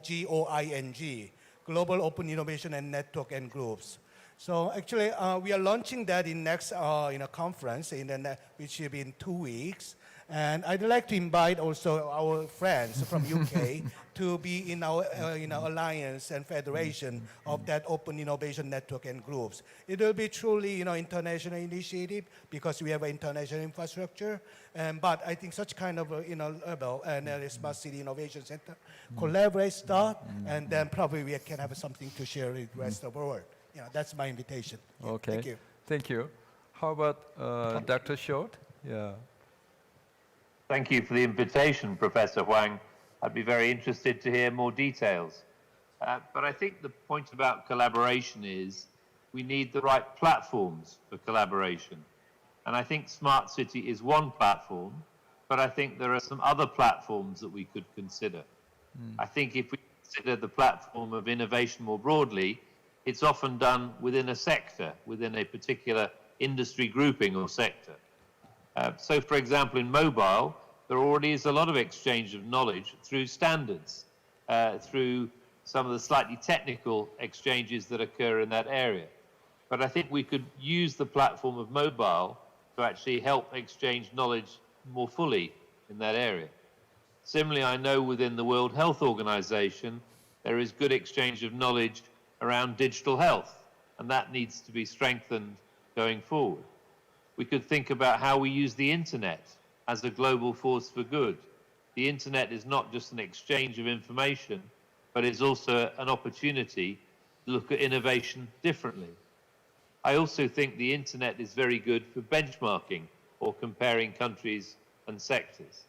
G-O-I-N-G, Global Open Innovation and Network and Groups. So actually, we are launching that in next conference, which will be in 2 weeks. And I'd like to invite also our friends from UK to be in our alliance and federation of that open innovation network and groups. It will be truly international initiative because we have an international infrastructure. But I think such kind of level and Smart City Innovation Center collaborate, start, and then probably we can have something to share with the rest of the world. That's my invitation. Okay. Thank you. Thank you. How about Dr. Short? Yeah. Thank you for the invitation, Professor Huang. I'd be very interested to hear more details. But I think the point about collaboration is we need the right platforms for collaboration. And I think Smart City is one platform, but I think there are some other platforms that we could consider. I think if we consider the platform of innovation more broadly, it's often done within a sector, within a particular industry grouping or sector. So, for example, in mobile, there already is a lot of exchange of knowledge through standards, through some of the slightly technical exchanges that occur in that area. But I think we could use the platform of mobile to to actually help exchange knowledge more fully in that area. Similarly, I know within the World Health Organization, there is good exchange of knowledge around digital health, and that needs to be strengthened going forward. We could think about how we use the internet as a global force for good. The internet is not just an exchange of information, but it's also an opportunity to look at innovation differently. I also think the internet is very good for benchmarking or comparing countries and sectors.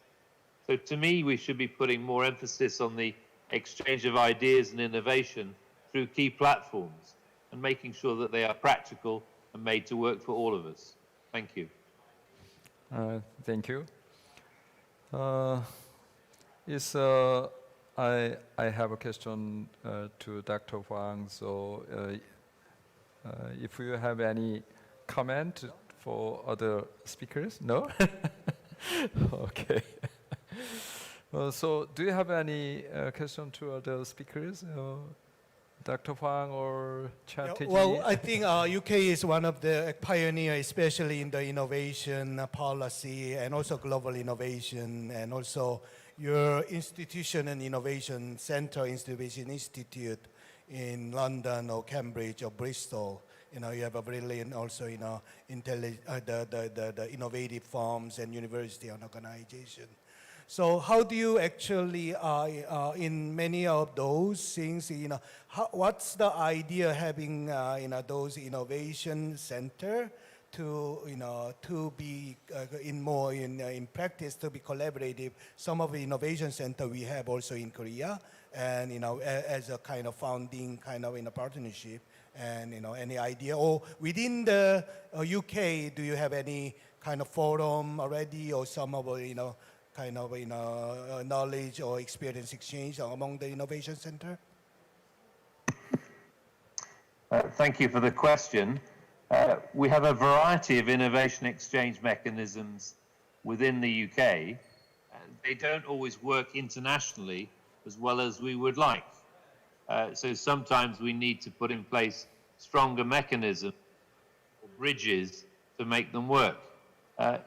So to me, we should be putting more emphasis on the exchange of ideas and innovation through key platforms and making sure that they are practical and made to work for all of us. Thank you. Thank you. I have a question to Dr. Huang. So if you have any comment for other speakers? No? Okay. So do you have any question to other speakers? Dr. Huang or Chatterjee? Well, I think UK is one of the pioneers, especially in the innovation policy and also global innovation, and also your institution and innovation center, Innovation Institute in London or Cambridge or Bristol. You know, you have a brilliant also, you know, the innovative firms and university and organization. So how do you actually, in many of those things, you know, what's the idea having, you know, those innovation center to, you know, to be in practice to be collaborative? Some of the innovation center we have also in Korea, and you know, as a kind of founding kind of in a partnership, and you know, any idea or within the UK, do you have any kind of forum already, or some of you know, kind of you know, knowledge or experience exchange among the innovation center? Thank you for the question. We have a variety of innovation exchange mechanisms within the UK. They don't always work internationally as well as we would like. So sometimes we need to put in place stronger mechanisms or bridges to make them work.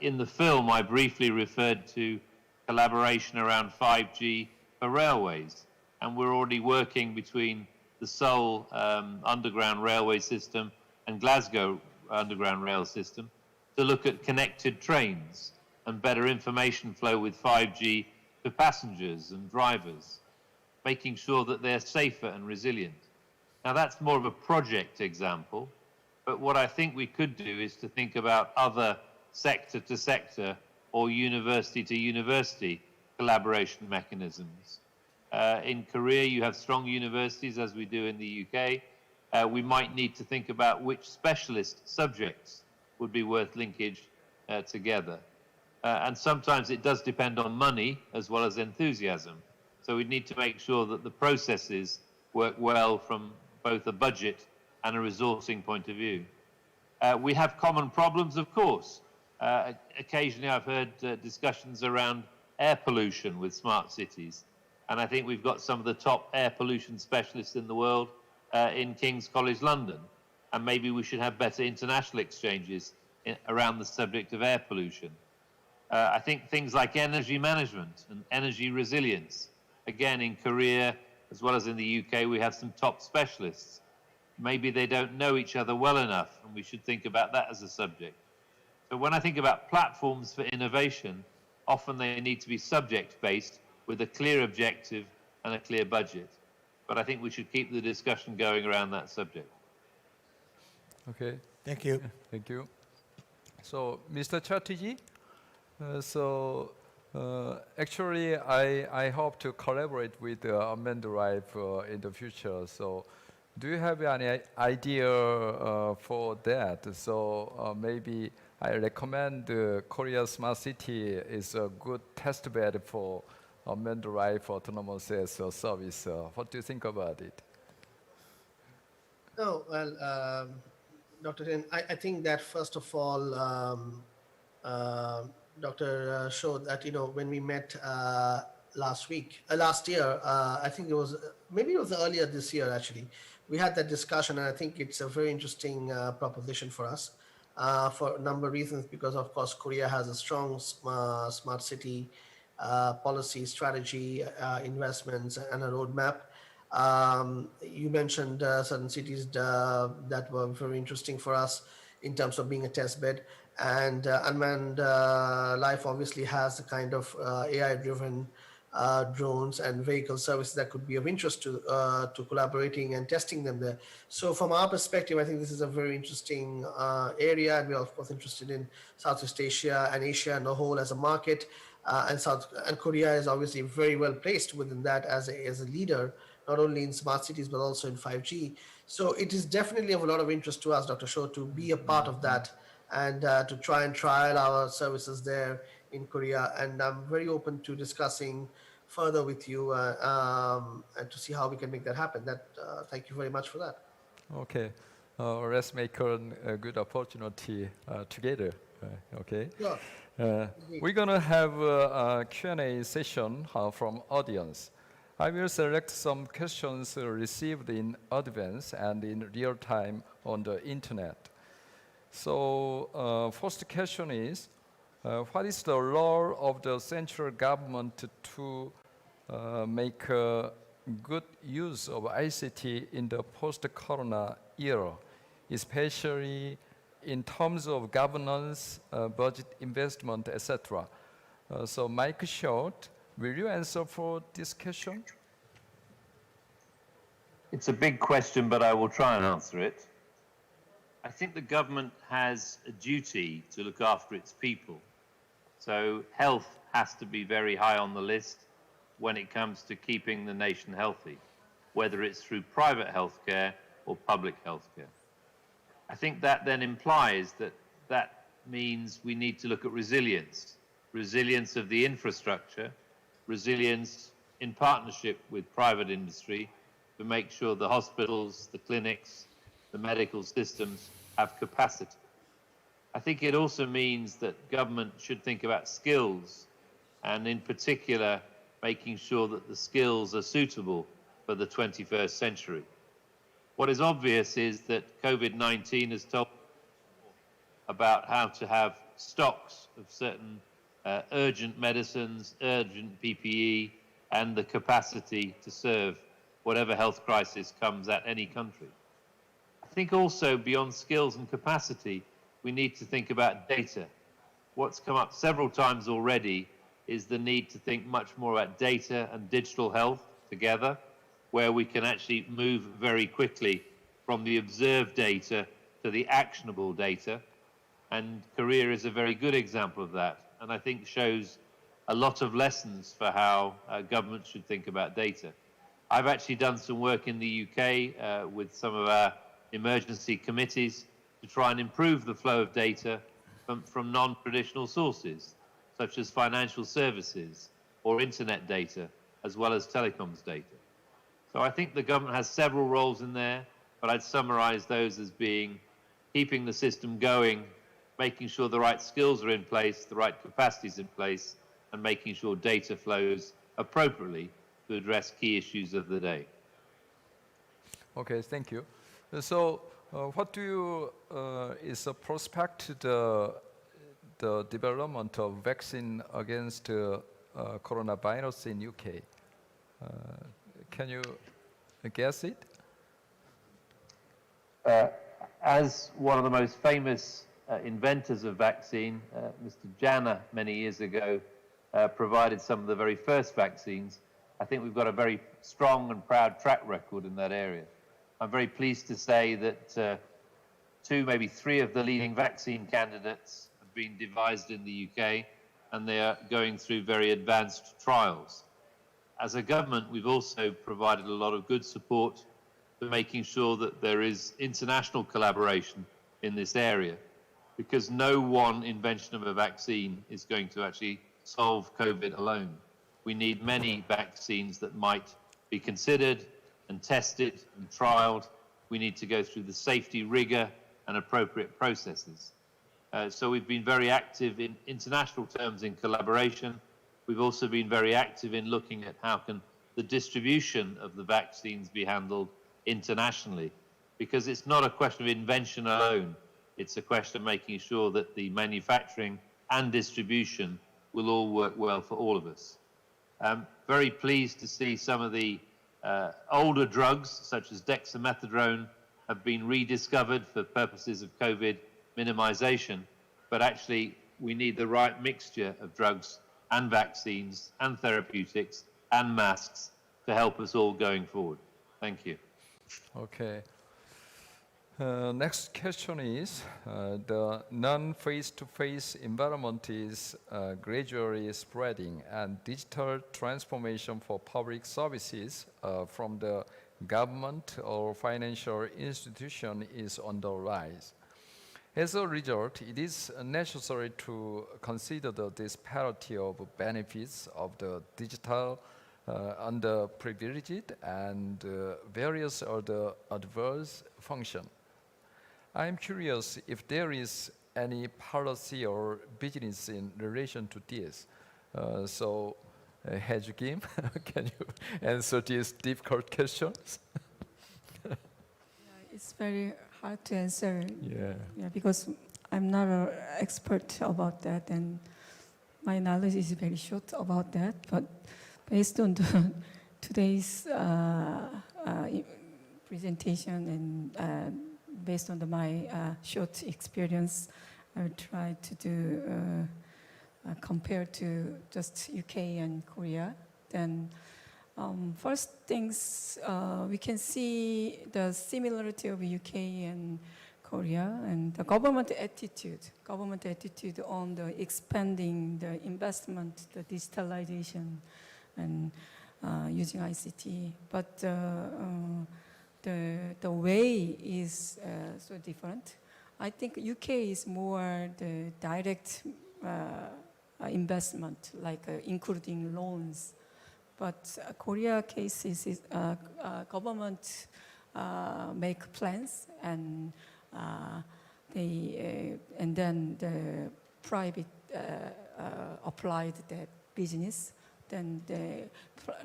In the film, I briefly referred to collaboration around 5G for railways, and we're already working between the Seoul underground railway system and Glasgow underground rail system to look at connected trains and better information flow with 5G to passengers and drivers, making sure that they're safer and resilient. Now that's more of a project example, but what I think we could do is to think about other sector to sector or university to university collaboration mechanisms. In Korea, you have strong universities, as we do in the UK. We might need to think about which specialist subjects would be worth linkage together. And sometimes it does depend on money as well as enthusiasm. So we need to make sure that the processes work well from both a budget and a resourcing point of view. We have common problems, of course. Occasionally I've heard discussions around air pollution with smart cities. And I think we've got some of the top air pollution specialists in the world in King's College London. And maybe we should have better international exchanges around the subject of air pollution. I think things like energy management and energy resilience. Again, in Korea, as well as in the UK, we have some top specialists. Maybe they don't know each other well enough, and we should think about that as a subject. So when I think about platforms for innovation, often they need to be subject-based with a clear objective and a clear budget. But I think we should keep the discussion going around that subject. Okay. Thank you. Thank you. So, Mr. Chatterjee, actually, I hope to collaborate with Amanda Rife in the future. So, do you have any idea for that? So, maybe I recommend Korea Smart City is a good test bed for Amanda Rife autonomous service. What do you think about it? No, well, Dr. Tin, I think that first of all, Dr. showed that, you know, when we met last year, I think maybe it was earlier this year actually, we had that discussion, and I think it's a very interesting proposition for us. for a number of reasons, because of course Korea has a strong smart city policy, strategy, investments, and a roadmap. You mentioned certain cities that were very interesting for us in terms of being a test bed, and unmanned life obviously has the kind of AI-driven drones and vehicle services that could be of interest to collaborating and testing them there. So from our perspective, I think this is a very interesting area, and we are of course interested in Southeast Asia and Asia and the whole as a market. And Korea is obviously very well placed within that as a leader, not only in smart cities but also in 5G. So it is definitely of a lot of interest to us, Dr. Shah, to be a part of that and to try and trial our services there in Korea. And I'm very open to discussing further with you and to see how we can make that happen. Thank you very much for that. Okay, let's make a good opportunity together. Okay. Sure. We're gonna have a Q&A session from audience. I will select some questions received in advance and in real time on the internet. So first question is, what is the role of the central government to make good use of ICT in the post-corona era, especially in terms of governance, budget investment, etc.? So Mike Short, will you answer for this question? It's a big question, but I will try and answer it. I think the government has a duty to look after its people. So health has to be very high on the list when it comes to keeping the nation healthy, whether it's through private healthcare or public healthcare. I think that then implies that means we need to look at resilience of the infrastructure, resilience in partnership with private industry to make sure the hospitals, the clinics, the medical systems have capacity. I think it also means that government should think about skills, and in particular, making sure that the skills are suitable for the 21st century. What is obvious is that COVID-19 has told about how to have stocks of certain urgent medicines, urgent PPE, and the capacity to serve whatever health crisis comes at any country. I think also beyond skills and capacity, we need to think about data. What's come up several times already is the need to think much more about data and digital health together, where we can actually move very quickly from the observed data to the actionable data. And Korea is a very good example of that, and I think shows a lot of lessons for how governments should think about data. I've actually done some work in the UK with some of our emergency committees to try and improve the flow of data from non-traditional sources, such as financial services or internet data, as well as telecoms data. So I think the government has several roles in there, but I'd summarize those as being keeping the system going, making sure the right skills are in place, the right capacities in place, and making sure data flows appropriately to address key issues of the day. Okay, thank you. So what do you is a prospect to the development of vaccine against coronavirus in UK? Can you guess it? As one of the most famous inventors of vaccine, Mr. Janner, many years ago, provided some of the very first vaccines. I think we've got a very strong and proud track record in that area. I'm very pleased to say that 2, maybe 3 of the leading vaccine candidates have been devised in the UK, and they are going through very advanced trials. As a government, we've also provided a lot of good support to making sure that there is international collaboration in this area, because no one invention of a vaccine is going to actually solve COVID alone. We need many vaccines that might be considered and tested and trialed. We need to go through the safety rigor and appropriate processes. So we've been very active in international terms in collaboration. We've also been very active in looking at how can the distribution of the vaccines be handled internationally, because it's not a question of invention alone. It's a question of making sure that the manufacturing and distribution will all work well for all of us. I'm very pleased to see some of the older drugs, such as dexamethasone, have been rediscovered for purposes of COVID minimization, but actually we need the right mixture of drugs and vaccines and therapeutics and masks to help us all going forward. Thank you. Okay. Next question is, the non-face-to-face environment is gradually spreading, and digital transformation for public services from the government or financial institution is on the rise. As a result, it is necessary to consider the disparity of benefits of the digital underprivileged and various other adverse functions. I'm curious if there is any policy or business in relation to this. Hej Kim, can you answer these difficult questions? It's very hard to answer. Yeah. Because I'm not an expert about that, and my knowledge is very short about that. But based on today's presentation and based on my short experience, I will try to do compare to just UK and Korea. Then first things, we can see the similarity of UK and Korea and the government attitude on the expanding the investment, the digitalization, and using ICT. But the way is so different. I think UK is more the direct investment, like including loans. But Korea cases is government make plans and and then the private applied the business. Then the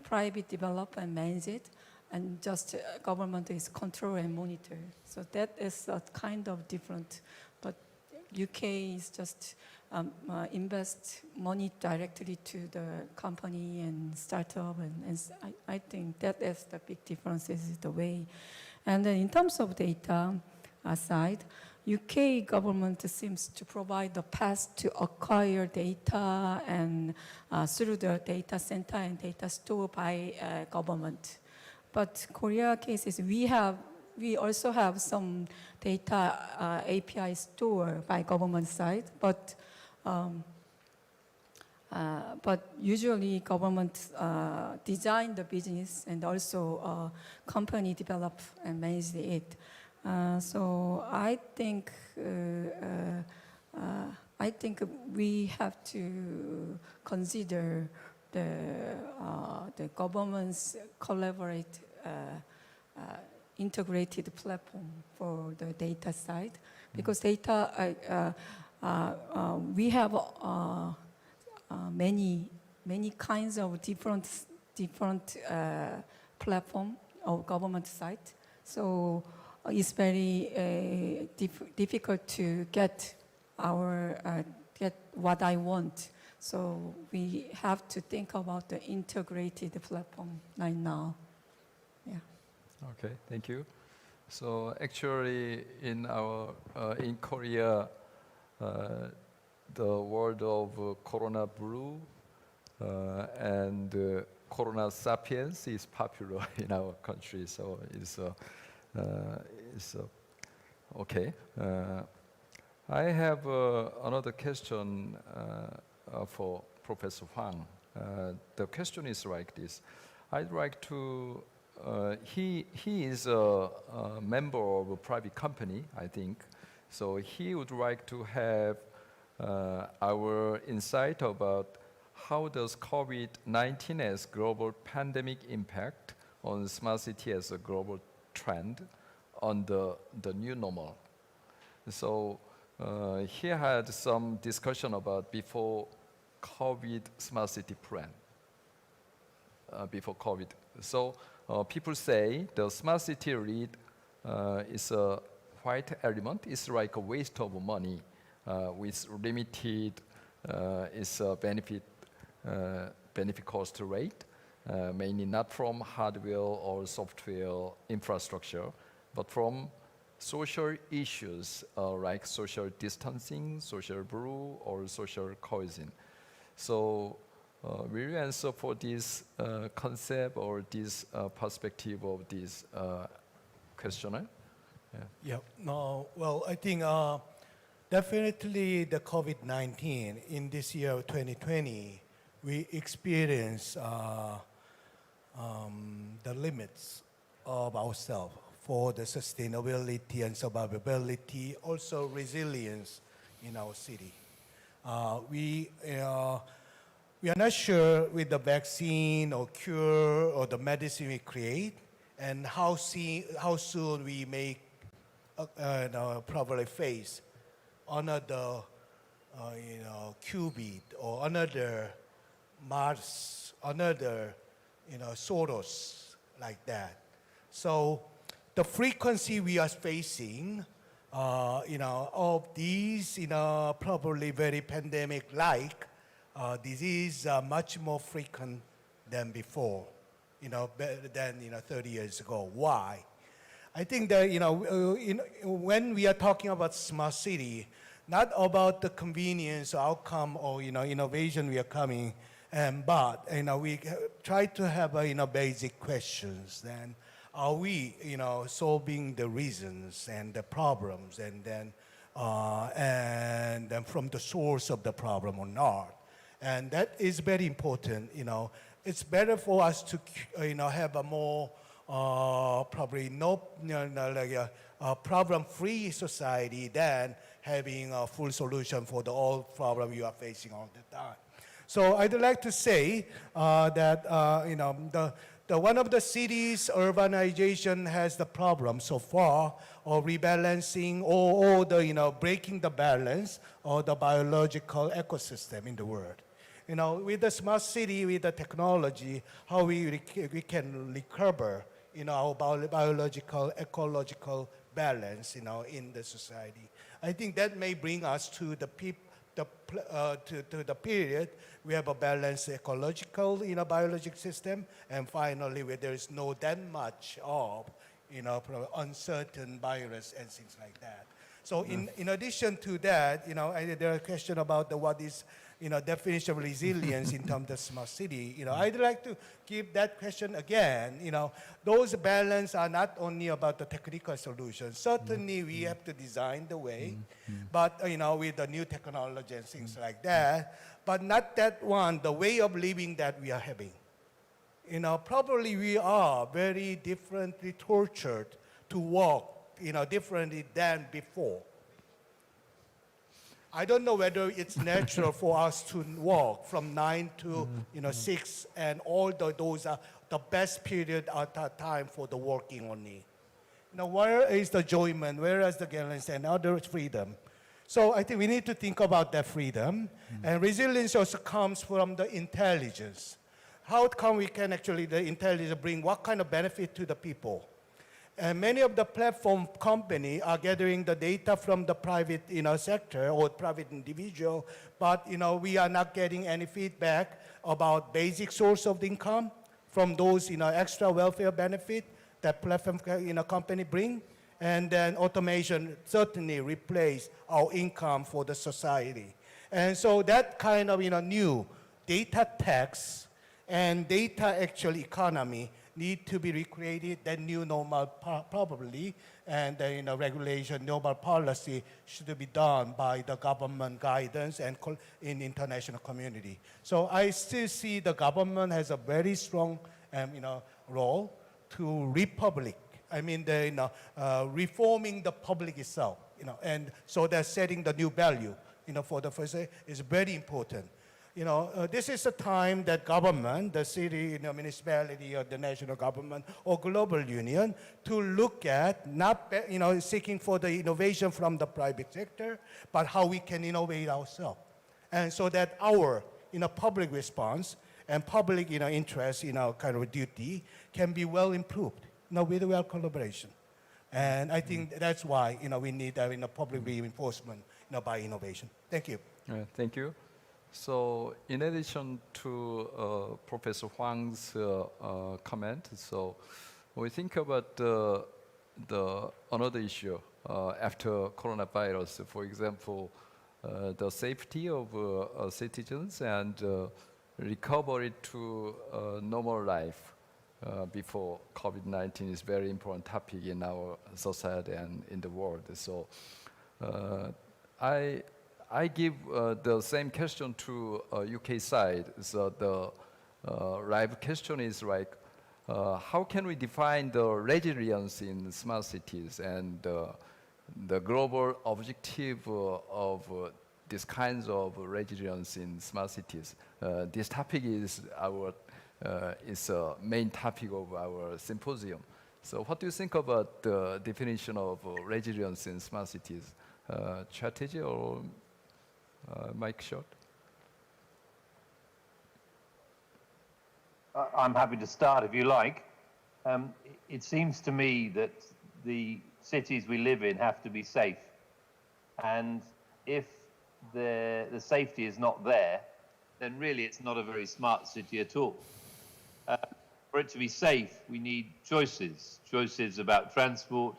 private develop and manage it, and just government is control and monitor. So that is a kind of different. But UK is just invest money directly to the company and startup, and I think that is the big difference, is the way. And then in terms of data side, UK government seems to provide the path to acquire data and through the data center and data store by government. But Korea cases, we also have some data API store by government side, but usually government design the business and also company develop and manage it. So I think we have to consider the government's collaborate integrated platform for the data side, because data we have many kinds of different platform of government side. So it's very difficult to get what I want. So we have to think about the integrated platform right now. Yeah. Okay, thank you. So actually, in Korea, the word of Corona Blue and Corona Sapiens is popular in our country. So it's okay. I have another question for Professor Hwang. The question is like this. I'd like to. He is a member of a private company, I think. So he would like to have our insight about how does COVID-19 as global pandemic impact on smart city as a global trend on the new normal. So he had some discussion about before COVID smart city plan. Before COVID. So people say the smart city lead is a white element is like a waste of money with limited benefit cost rate, mainly not from hardware or software infrastructure, but from social issues like social distancing, social blue, or social cohesion. So will you answer for this concept or this perspective of this questionnaire? Yeah. No. Well, I think definitely the COVID-19 in this year of 2020, we experienced the limits of ourselves for the sustainability and survivability, also resilience in our city. We are not sure with the vaccine or cure or the medicine we create and how soon we may probably face another COVID or another Mars, another Soros like that. So the frequency we are facing, of these, probably very pandemic-like disease are much more frequent than before, than 30 years ago. Why? I think that when we are talking about smart city, not about the convenience, outcome, or innovation we are coming, but we try to have basic questions. Then, are we solving the reasons and the problems, and then from the source of the problem or not? And that is very important. It's better for us to have a more probably a problem-free society than having a full solution for the all problem you are facing all the time. So I'd like to say that the one of the cities urbanization has the problem so far of rebalancing or the breaking the balance of the biological ecosystem in the world. With the smart city, with the technology, how we can recover our biological, ecological balance in the society. I think that may bring us to the period we have a balanced ecological biological system, and finally where there is no that much of uncertain virus and things like that. So in addition to that, there are questions about what is definition of resilience in terms of smart city. I'd like to give that question again. Those balance are not only about the technical solutions. Certainly we have to design the way, but with the new technology and things like that, but not that one, the way of living that we are having. Probably we are very differently tortured to walk, differently than before. I don't know whether it's natural for us to walk from 9 to 6, and all those are the best period at that time for the working only. Where is the enjoyment? Where is the balance and other freedom? So I think we need to think about that freedom. And resilience also comes from the intelligence. How come we can actually, the intelligence bring what kind of benefit to the people? And many of the platform companies are gathering the data from the private sector or private individual, but we are not getting any feedback about basic source of the income from those extra welfare benefit that platform company bring. And then automation certainly replace our income for the society. And so that kind of new data tax and data actual economy need to be recreated, that new normal probably, and regulation, normal policy should be done by the government guidance and in international community. So I still see the government has a very strong role to republic. I mean, reforming the public itself, and so they're setting the new value, for the first is very important. This is a time that government, the city, municipality, or the national government, or global union, to look at not, seeking for the innovation from the private sector, but how we can innovate ourselves, and so that our, public response and public, interest, kind of duty can be well improved, with well collaboration. And I think that's why we need public reinforcement by innovation. Thank you. Thank you. So, in addition to Professor Huang's comment, so when we think about another issue after coronavirus, for example, the safety of citizens and recovery to normal life before COVID-19 is very important topic in our society and in the world. So, I give the same question to UK side. So the live question is like, how can we define the resilience in smart cities and the global objective of this kinds of resilience in smart cities? This topic is a main topic of our symposium. So what do you think about the definition of resilience in smart cities? Strategy or Mike Short? I'm happy to start if you like. It seems to me that the cities we live in have to be safe. And if the safety is not there, then really it's not a very smart city at all. For it to be safe, we need choices. Choices about transport,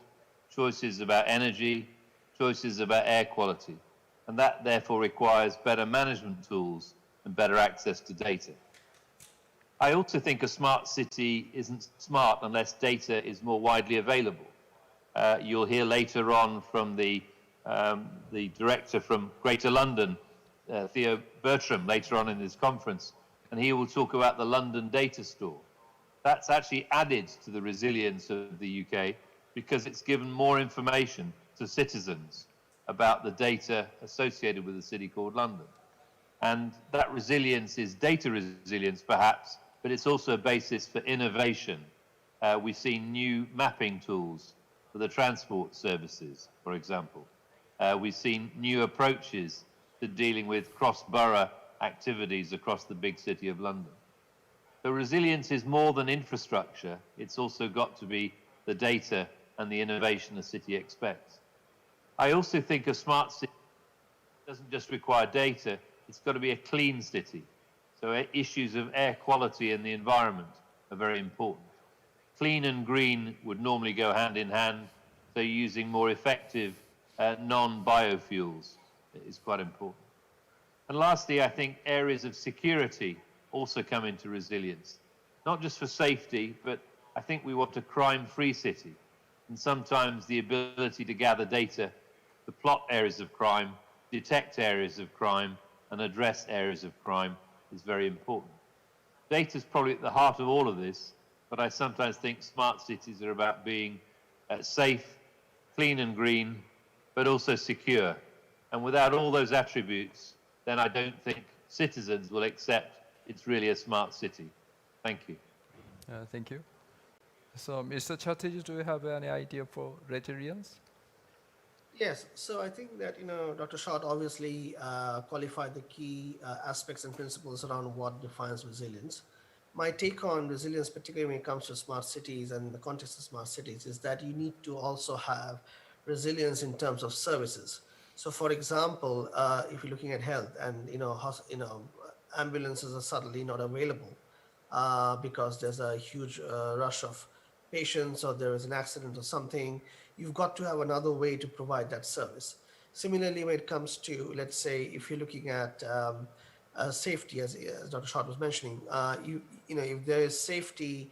choices about energy, choices about air quality. And that therefore requires better management tools and better access to data. I also think a smart city isn't smart unless data is more widely available. You'll hear later on from the director from Greater London, Theo Bertram, later on in this conference, and he will talk about the London Data Store. That's actually added to the resilience of the UK because it's given more information to citizens about the data associated with a city called London. And that resilience is data resilience, perhaps, but it's also a basis for innovation. We've seen new mapping tools for the transport services, for example. We've seen new approaches to dealing with cross-borough activities across the big city of London. So resilience is more than infrastructure. It's also got to be the data and the innovation a city expects. I also think a smart city doesn't just require data, it's got to be a clean city. So issues of air quality and the environment are very important. Clean and green would normally go hand in hand, so using more effective non-biofuels is quite important. And lastly, I think areas of security also come into resilience, not just for safety, but I think we want a crime-free city. And sometimes the ability to gather data to plot areas of crime, detect areas of crime, and address areas of crime is very important. Data is probably at the heart of all of this, but I sometimes think smart cities are about being safe, clean and green, but also secure. And without all those attributes, then I don't think citizens will accept it's really a smart city. Thank you. Thank you. So, Mr. Chatterjee, do you have any idea for resilience? Yes, so I think that Dr. Short obviously qualified the key aspects and principles around what defines resilience. My take on resilience, particularly when it comes to smart cities and the context of smart cities, is that you need to also have resilience in terms of services. So, for example, if you're looking at health and ambulances are suddenly not available because there's a huge rush of patients or there is an accident or something, you've got to have another way to provide that service. Similarly, when it comes to, let's say, if you're looking at safety, as Dr. Short was mentioning, if there is safety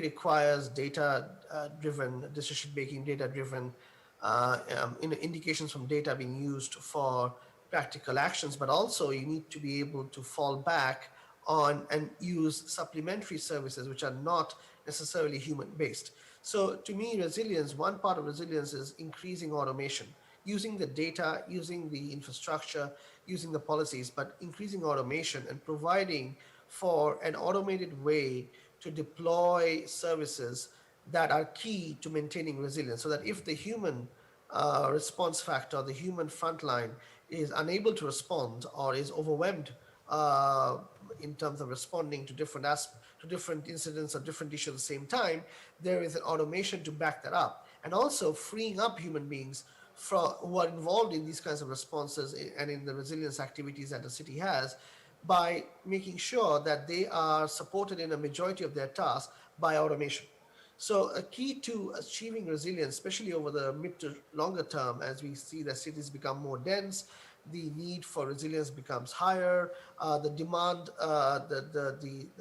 requires data-driven decision-making, data-driven indications from data being used for practical actions, but also you need to be able to fall back on and use supplementary services which are not necessarily human-based. So to me, resilience, one part of resilience is increasing automation, using the data, using the infrastructure, using the policies, but increasing automation and providing for an automated way to deploy services that are key to maintaining resilience, so that if the human response factor, the human frontline is unable to respond or is overwhelmed in terms of responding to different incidents or different issues at the same time, there is an automation to back that up. and also freeing up human beings who are involved in these kinds of responses and in the resilience activities that the city has, by making sure that they are supported in a majority of their tasks by automation. So a key to achieving resilience, especially over the mid to longer term, as we see that cities become more dense, the need for resilience becomes higher, the demand,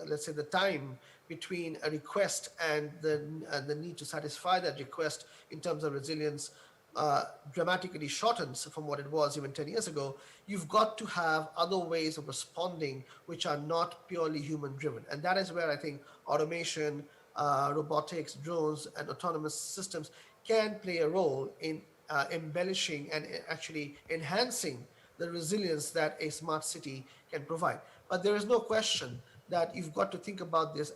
let's say the time between a request and the need to satisfy that request in terms of resilience dramatically shortens from what it was even 10 years ago. You've got to have other ways of responding which are not purely human driven. And that is where I think automation, robotics, drones, and autonomous systems can play a role in embellishing and actually enhancing the resilience that a smart city can provide. But there is no question that you've got to think about this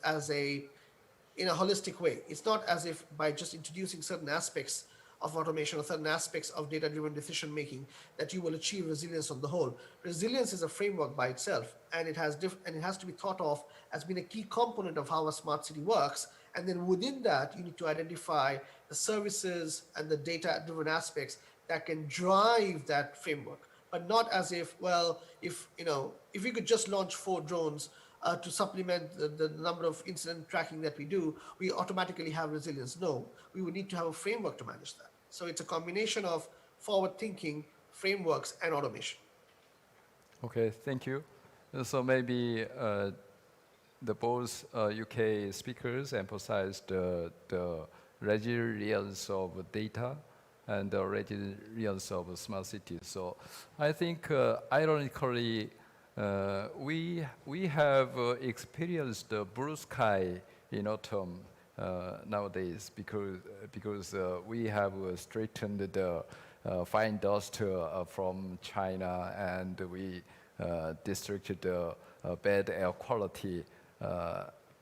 in a holistic way. It's not as if by just introducing certain aspects of automation or certain aspects of data-driven decision making that you will achieve resilience on the whole. Resilience is a framework by itself, and it has to be thought of as being a key component of how a smart city works. And then within that, you need to identify the services and the data-driven aspects that can drive that framework, but not as if, well, if we could just launch 4 drones to supplement the number of incident tracking that we do, we automatically have resilience. No, we would need to have a framework to manage that. So it's a combination of forward thinking, frameworks, and automation. Okay, thank you. So maybe the both UK speakers emphasized the resilience of data and the resilience of smart cities. So I think ironically, we have experienced the blue sky in autumn nowadays because we have straightened the fine dust from China, and we districted the bad air quality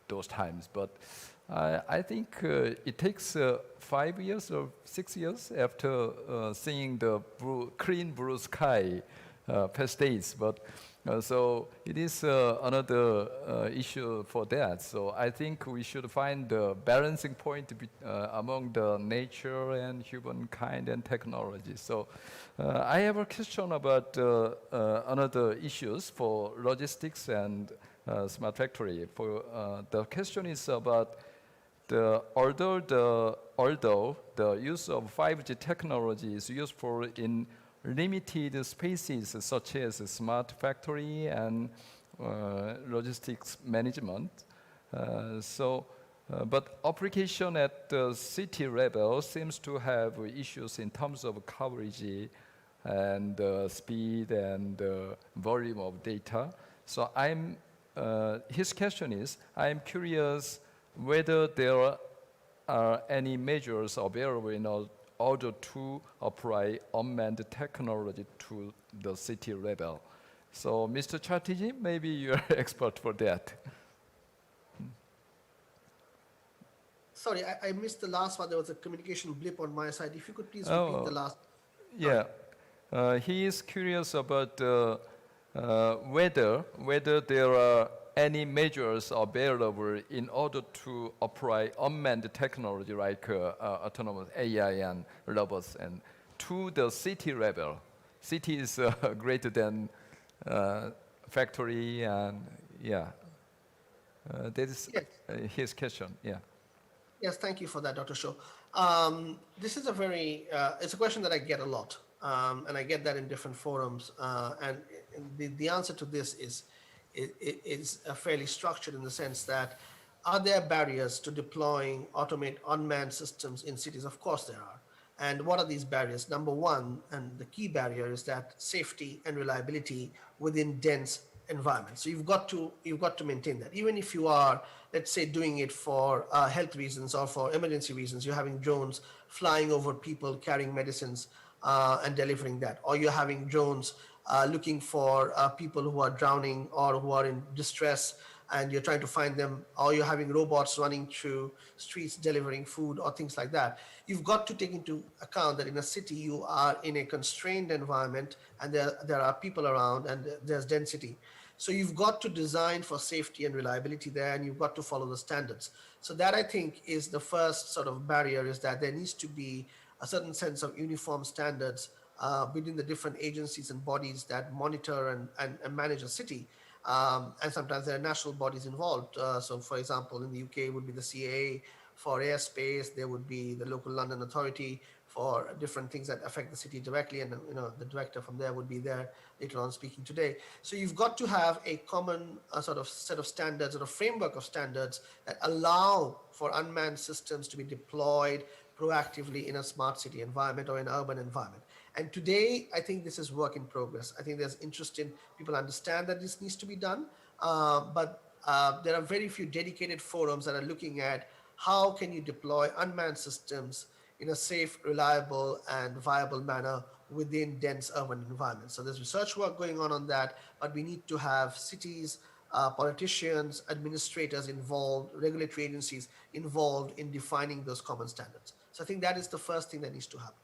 those times. But I think it takes 5 years or 6 years after seeing the clean blue sky past days. But so it is another issue for that. So I think we should find the balancing point among the nature and humankind and technology. So I have a question about another issues for logistics and smart factory. For the question is about although the use of 5G technology is useful in limited spaces such as smart factory and logistics management. But application at the city level seems to have issues in terms of coverage and speed and volume of data. So his question is, I'm curious whether there are any measures available in order to apply unmanned technology to the city level. So, Mr. Chatterjee, maybe you're expert for that. Sorry, I missed the last one. There was a communication blip on my side. If you could please repeat the last. Yeah, he is curious about whether there are any measures available in order to apply unmanned technology like autonomous AI and robots and to the city level. City is greater than factory, and that is his question. Yeah. Yes, thank you for that, Dr. Shaw. This is it's a question that I get a lot, and I get that in different forums. And the answer to this is fairly structured in the sense that, are there barriers to deploying unmanned systems in cities? Of course there are. And what are these barriers? Number one, and the key barrier, is that safety and reliability within dense environments. So you've got to maintain that. Even if you are, let's say, doing it for health reasons or for emergency reasons, you're having drones flying over people carrying medicines and delivering that, or you're having drones looking for people who are drowning or who are in distress and you're trying to find them, or you're having robots running through streets delivering food or things like that. You've got to take into account that in a city you are in a constrained environment, and there are people around, and there's density. So you've got to design for safety and reliability there, and you've got to follow the standards. So that, I think, is the first sort of barrier, is that there needs to be a certain sense of uniform standards within the different agencies and bodies that monitor and manage a city. And sometimes there are national bodies involved. So, for example, in the UK, it would be the CAA for airspace. There would be the local London Authority for different things that affect the city directly, and the director from there would be there later on speaking today. So you've got to have a common sort of set of standards, or a framework of standards that allow for unmanned systems to be deployed proactively in a smart city environment or an urban environment. And today, I think this is work in progress. I think there's interest in people understand that this needs to be done, but there are very few dedicated forums that are looking at how can you deploy unmanned systems in a safe, reliable, and viable manner within dense urban environments. So there's research work going on that, but we need to have cities, politicians, administrators involved, regulatory agencies involved in defining those common standards. So I think that is the first thing that needs to happen.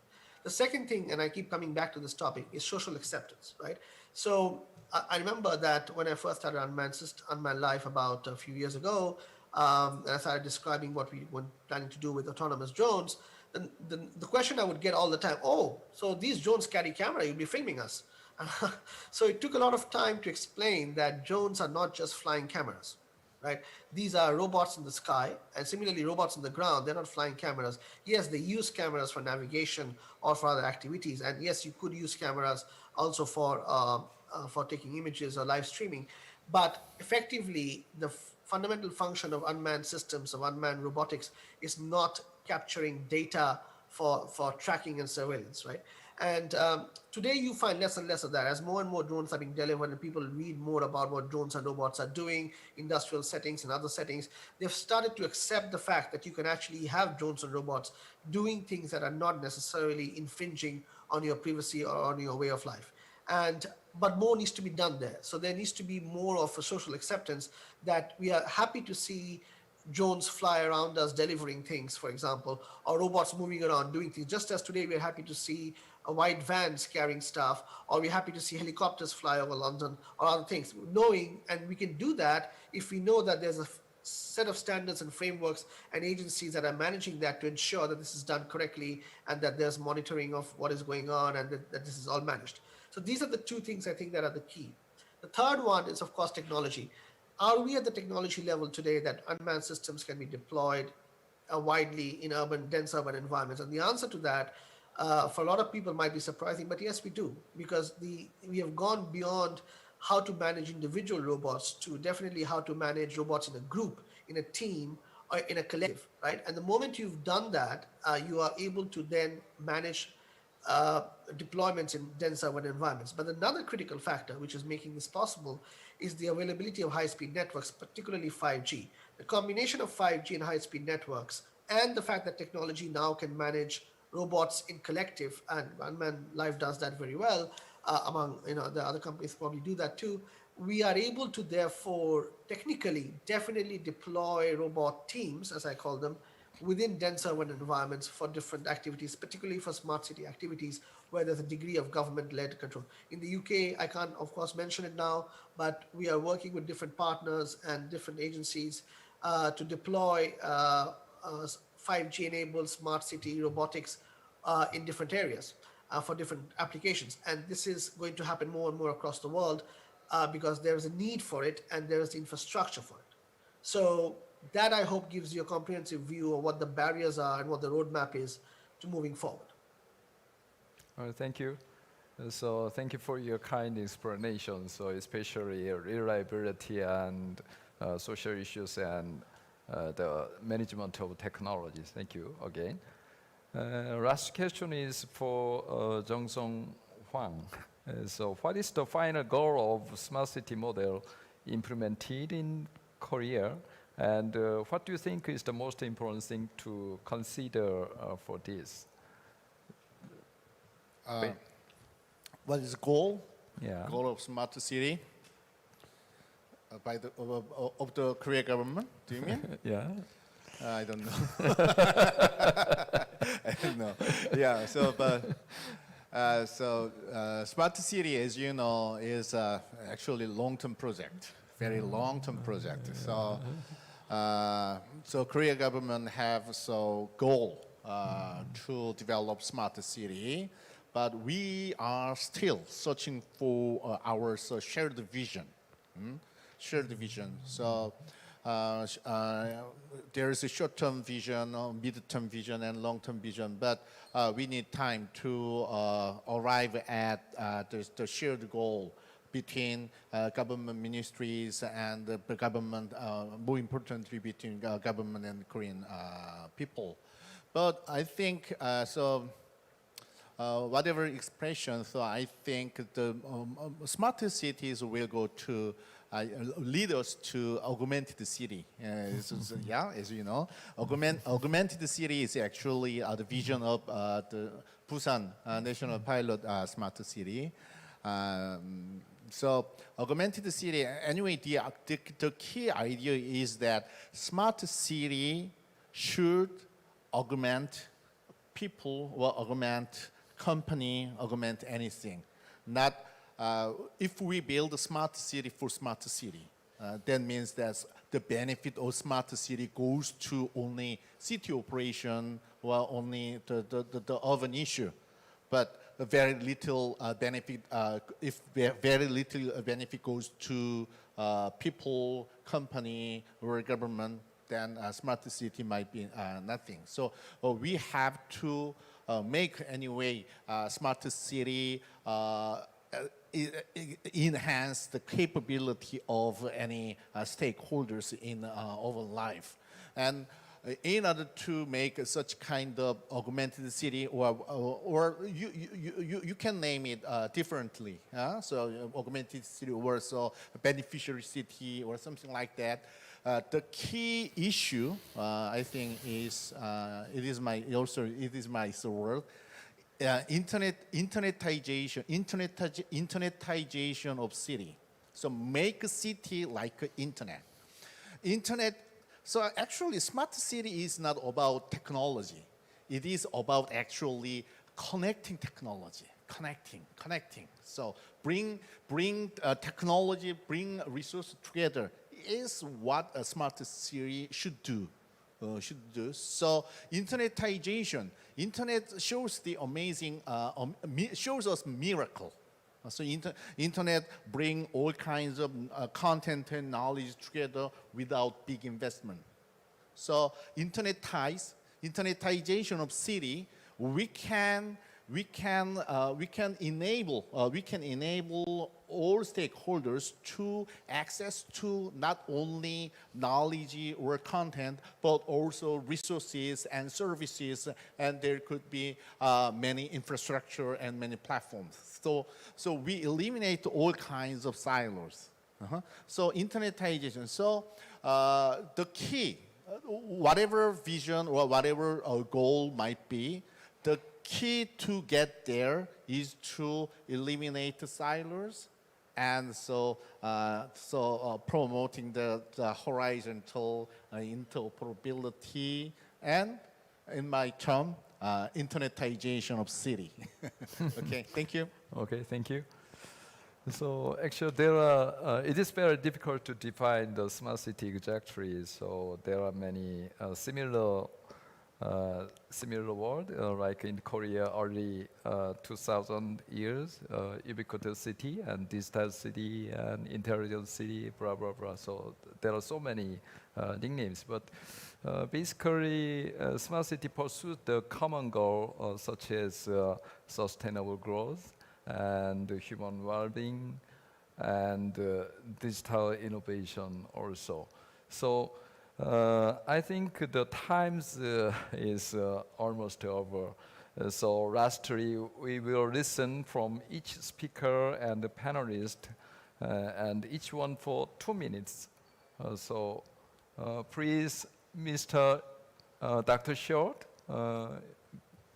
The second thing, and I keep coming back to this topic, is social acceptance, right? So I remember that when I first started Unmanned Life about a few years ago, and I started describing what we were planning to do with autonomous drones, the question I would get all the time, oh, so these drones carry camera, you'll be filming us. So it took a lot of time to explain that drones are not just flying cameras, right? These are robots in the sky, and similarly robots on the ground, they're not flying cameras. Yes, they use cameras for navigation or for other activities, and yes, you could use cameras also for taking images or live streaming, but effectively the fundamental function of unmanned systems, of unmanned robotics, is not capturing data for tracking and surveillance, right? And today you find less and less of that as more and more drones are being delivered and people read more about what drones and robots are doing, industrial settings and other settings. They've started to accept the fact that you can actually have drones and robots doing things that are not necessarily infringing on your privacy or on your way of life. But more needs to be done there. So there needs to be more of a social acceptance that we are happy to see drones fly around us delivering things, for example, or robots moving around doing things. Just as today we're happy to see white vans carrying stuff, or we're happy to see helicopters fly over London or other things, knowing, and we can do that if we know that there's a set of standards and frameworks and agencies that are managing that to ensure that this is done correctly and that there's monitoring of what is going on and that this is all managed. So these are the two things I think that are the key. The third one is, of course, technology. Are we at the technology level today that unmanned systems can be deployed widely in dense urban environments? And the answer to that, for a lot of people, might be surprising, but yes, we do, because we have gone beyond how to manage individual robots to definitely how to manage robots in a group, in a team, or in a collective, right? And the moment you've done that, you are able to then manage deployments in dense urban environments. But another critical factor which is making this possible is the availability of high-speed networks, particularly 5G. The combination of 5G and high-speed networks, and the fact that technology now can manage robots in collective, and Unmanned Life does that very well, among the other companies probably do that too, we are able to therefore technically definitely deploy robot teams, as I call them, within dense urban environments for different activities, particularly for smart city activities where there's a degree of government-led control. In the UK, I can't, of course, mention it now, but we are working with different partners and different agencies to deploy 5G-enabled smart city robotics in different areas for different applications. And this is going to happen more and more across the world because there is a need for it and there is the infrastructure for it. So that, I hope, gives you a comprehensive view of what the barriers are and what the roadmap is to moving forward. Thank you. So thank you for your kind explanation, so especially reliability and social issues and the management of technologies. Thank you again. Last question is for Jung-Sung Hwang. So what is the final goal of smart city model implemented in Korea? And what do you think is the most important thing to consider for this? What is the goal? Yeah. Goal of smart city? By the of the Korea government? Do you mean? Yeah. I don't know. I don't know. Yeah. So smart city, as you know, is actually long-term project, very long-term project. So Korea government have goal to develop smart city, but we are still searching for our shared vision. Shared vision. So there is a short-term vision, mid-term vision, and long-term vision, but we need time to arrive at the shared goal between government ministries and the government, more importantly, between government and Korean people. But I think, whatever expression, so I think the smarter cities will go to lead us to augmented city. Yeah, as you know, augmented city is actually the vision of the Busan National Pilot Smart City. So augmented city, anyway, the key idea is that smart city should augment people or augment company, augment anything. Not if we build a smart city for smart city, that means that the benefit of smart city goes to only city operation or only the urban issue. But very little benefit, if very little benefit goes to people, company, or government, then smart city might be nothing. So we have to make anyway smart city enhance the capability of any stakeholders in our life. And in order to make such kind of augmented city, or you can name it differently. So augmented city or so beneficiary city or something like that. The key issue, I think, is it is my word. Internetization of city. So make a city like internet. So actually, smart city is not about technology. It is about actually connecting technology, connecting. So bring technology, bring resources together is what a smart city should do. So internetization. Internet shows the amazing, shows us miracle. So internet bring all kinds of content and knowledge together without big investment. So internetization of city, we can enable all stakeholders to access to not only knowledge or content, but also resources and services, and there could be many infrastructure and many platforms. So we eliminate all kinds of silos. So internetization. So the key, whatever vision or whatever goal might be, the key to get there is to eliminate the silos, and promoting the horizontal interoperability, and in my term, internetization of city. Okay, thank you. Okay, thank you. So actually, it is very difficult to define the smart city exactly. So there are many similar world, like in Korea, early 2000 years, ubiquitous city and digital city and intelligent city, blah, blah, blah. So there are so many nicknames, but basically, smart city pursues the common goal, such as sustainable growth and human well-being and digital innovation also. So I think the times is almost over. So lastly, we will listen from each speaker and the panelist, and each one for 2 minutes. So please, Mr. Dr. Short,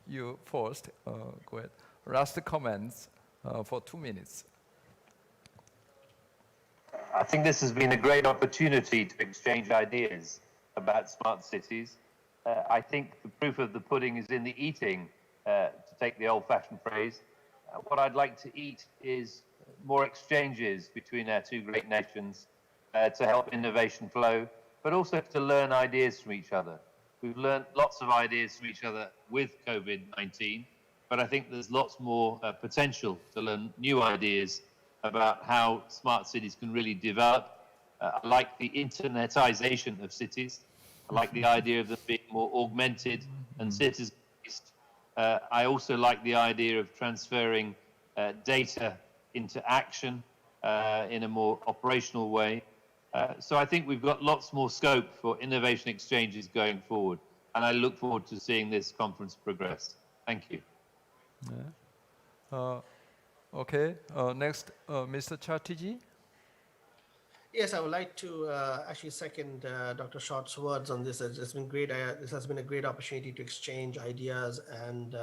you first. Go ahead. Last comments for 2 minutes. I think this has been a great opportunity to exchange ideas about smart cities. I think the proof of the pudding is in the eating, to take the old-fashioned phrase. What I'd like to eat is more exchanges between our two great nations to help innovation flow, but also to learn ideas from each other. We've learned lots of ideas from each other with COVID-19, but I think there's lots more potential to learn new ideas about how smart cities can really develop. I like the internetization of cities. I like the idea of them being more augmented and citizen-based. I also like the idea of transferring data into action in a more operational way. So I think we've got lots more scope for innovation exchanges going forward, and I look forward to seeing this conference progress. Thank you. Okay, next, Mr. Chatterjee. Yes, I would like to actually second Dr. Short's words on this. It's been great. This has been a great opportunity to exchange ideas and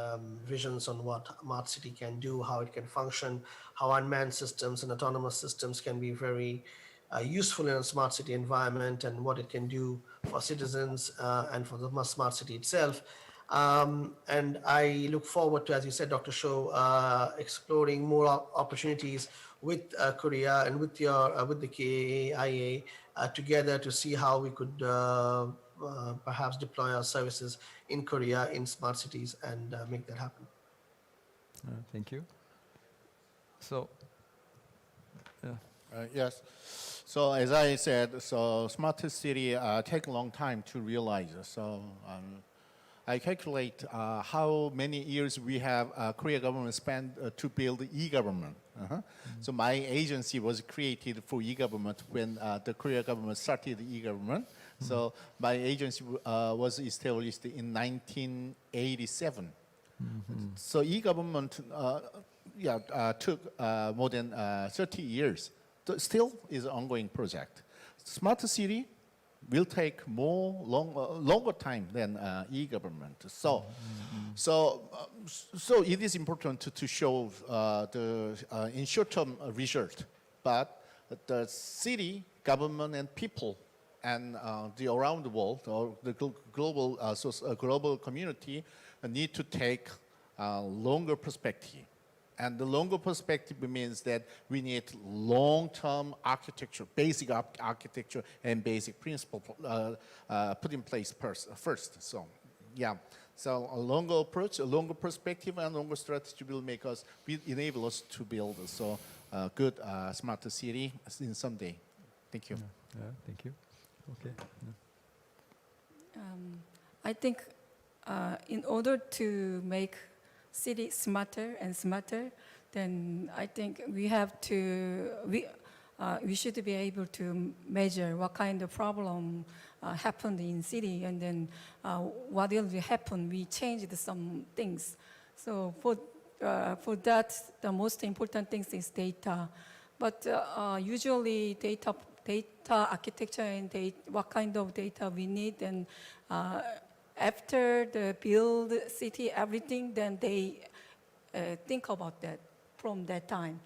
visions on what smart city can do, how it can function, how unmanned systems and autonomous systems can be very useful in a smart city environment, and what it can do for citizens and for the smart city itself. And I look forward to, as you said, Dr. Shou, exploring more opportunities with Korea and with the KAIA together to see how we could perhaps deploy our services in Korea in smart cities and make that happen. Thank you. So, Yes. So as I said, so smart city take a long time to realize. So I calculate how many years we have Korea government spent to build e-government. So my agency was created for e-government when the Korea government started the e-government. So my agency was established in 1987. So e-government took more than 30 years. Still is an ongoing project. Smart city will take longer time than e-government. So it is important to show in short-term result, but the city, government, and people, and the around the world or the global community need to take a longer perspective. And the longer perspective means that we need long-term architecture, basic architecture, and basic principle put in place first. So, yeah. So a longer approach, a longer perspective, and longer strategy will enable us to build a good smarter city in someday. Thank you. Thank you. Okay. I think in order to make city smarter and smarter, then I think we should be able to measure what kind of problem happened in city, and then what will happen. We changed some things. So for that, the most important thing is data. But usually data architecture and what kind of data we need, and after the build city, everything, then they think about that from that time.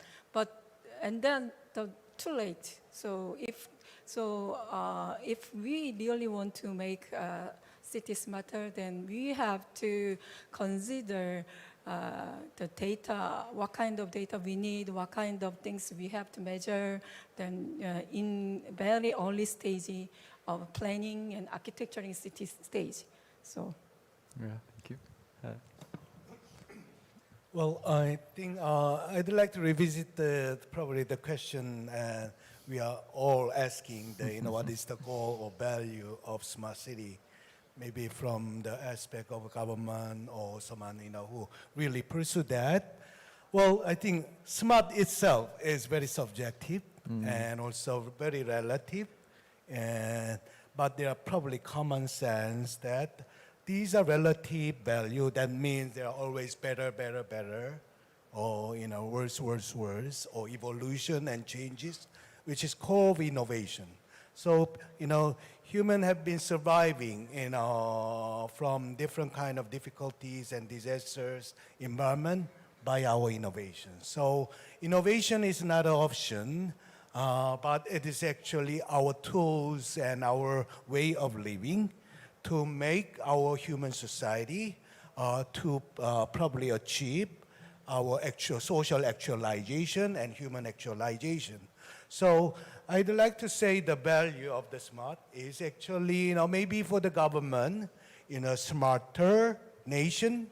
And then too late. So if we really want to make cities smarter, then we have to consider the data, what kind of data we need, what kind of things we have to measure, then in very early stage of planning and architecturing city stage. So, yeah, thank you. Well, I think I'd like to revisit probably the question we are all asking, what is the goal or value of smart city? Maybe from the aspect of government or someone who really pursue that. Well, I think smart itself is very subjective and also very relative. But there are probably common sense that these are relative value. That means they are always better, or worse, or evolution and changes, which is core of innovation. So humans have been surviving from different kind of difficulties and disasters environment by our innovation. So innovation is not an option. but it is actually our tools and our way of living to make our human society to probably achieve our actual social actualization and human actualization. So I'd like to say the value of the smart is actually, maybe for the government, smarter nation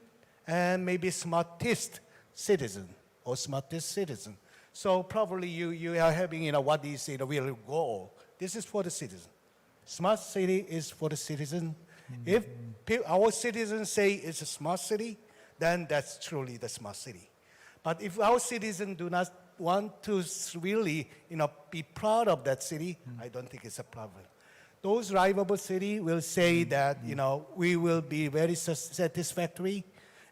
and maybe smartest citizen or smartest citizen. So probably you are having, what is the real goal. This is for the citizen. Smart city is for the citizen. If our citizens say it's a smart city, then that's truly the smart city. But if our citizens do not want to really, be proud of that city, I don't think it's a problem. Those drivable city will say that, we will be very satisfactory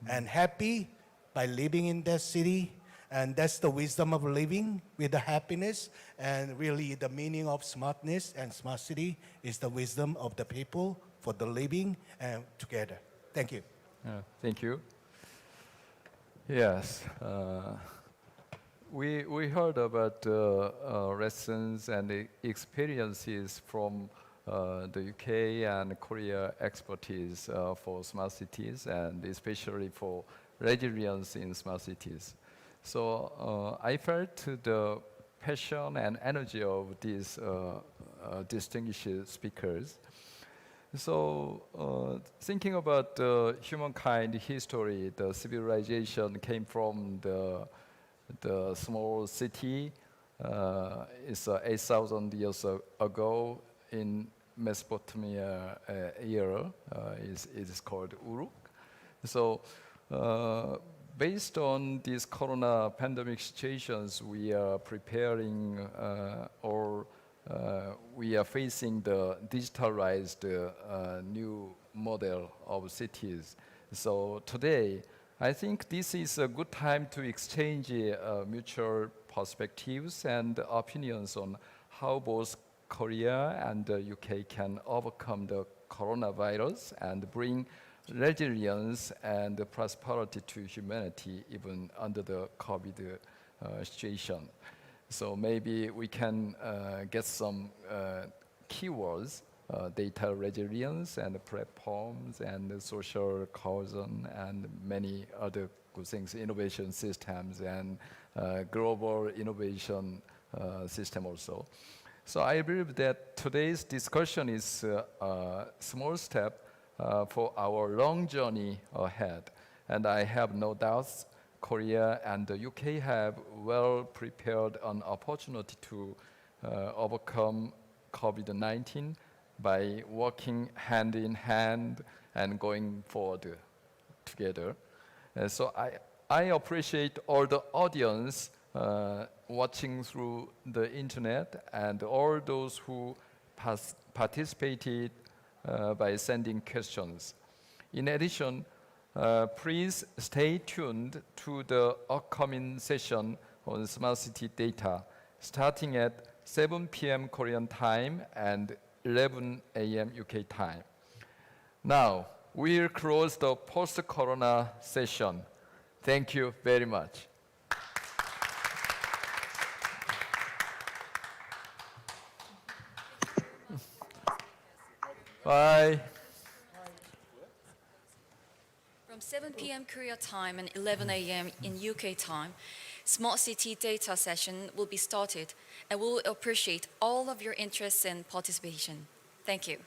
and happy by living in that city. And that's the wisdom of living with the happiness. And really the meaning of smartness and smart city is the wisdom of the people for the living and together. Thank you. Thank you. Yes. We heard about lessons and experiences from the UK and Korea expertise for smart cities and especially for resilience in smart cities. So I felt the passion and energy of these distinguished speakers. So thinking about the humankind history, the civilization came from the small city. It's 8,000 years ago in Mesopotamia era. It is called Uruk. So based on these corona pandemic situations, we are preparing or we are facing the digitalized new model of cities. So today, I think this is a good time to exchange mutual perspectives and opinions on how both Korea and the UK can overcome the coronavirus and bring resilience and prosperity to humanity even under the COVID situation. So maybe we can get some keywords, data resilience and platforms and social cohesion and many other good things, innovation systems and global innovation system also. So I believe that today's discussion is a small step for our long journey ahead. And I have no doubts Korea and the UK have well prepared an opportunity to overcome COVID-19 by working hand in hand and going forward together. So I appreciate all the audience watching through the internet and all those who participated by sending questions. In addition, please stay tuned to the upcoming session on smart city data, starting at 7 p.m. Korean time and 11 a.m. UK time. Now, we'll close the post-corona session. Thank you very much. Bye. From 7 p.m. Korea time and 11 a.m. in UK time, Smart City Data session will be started, and we'll appreciate all of your interest and participation. Thank you.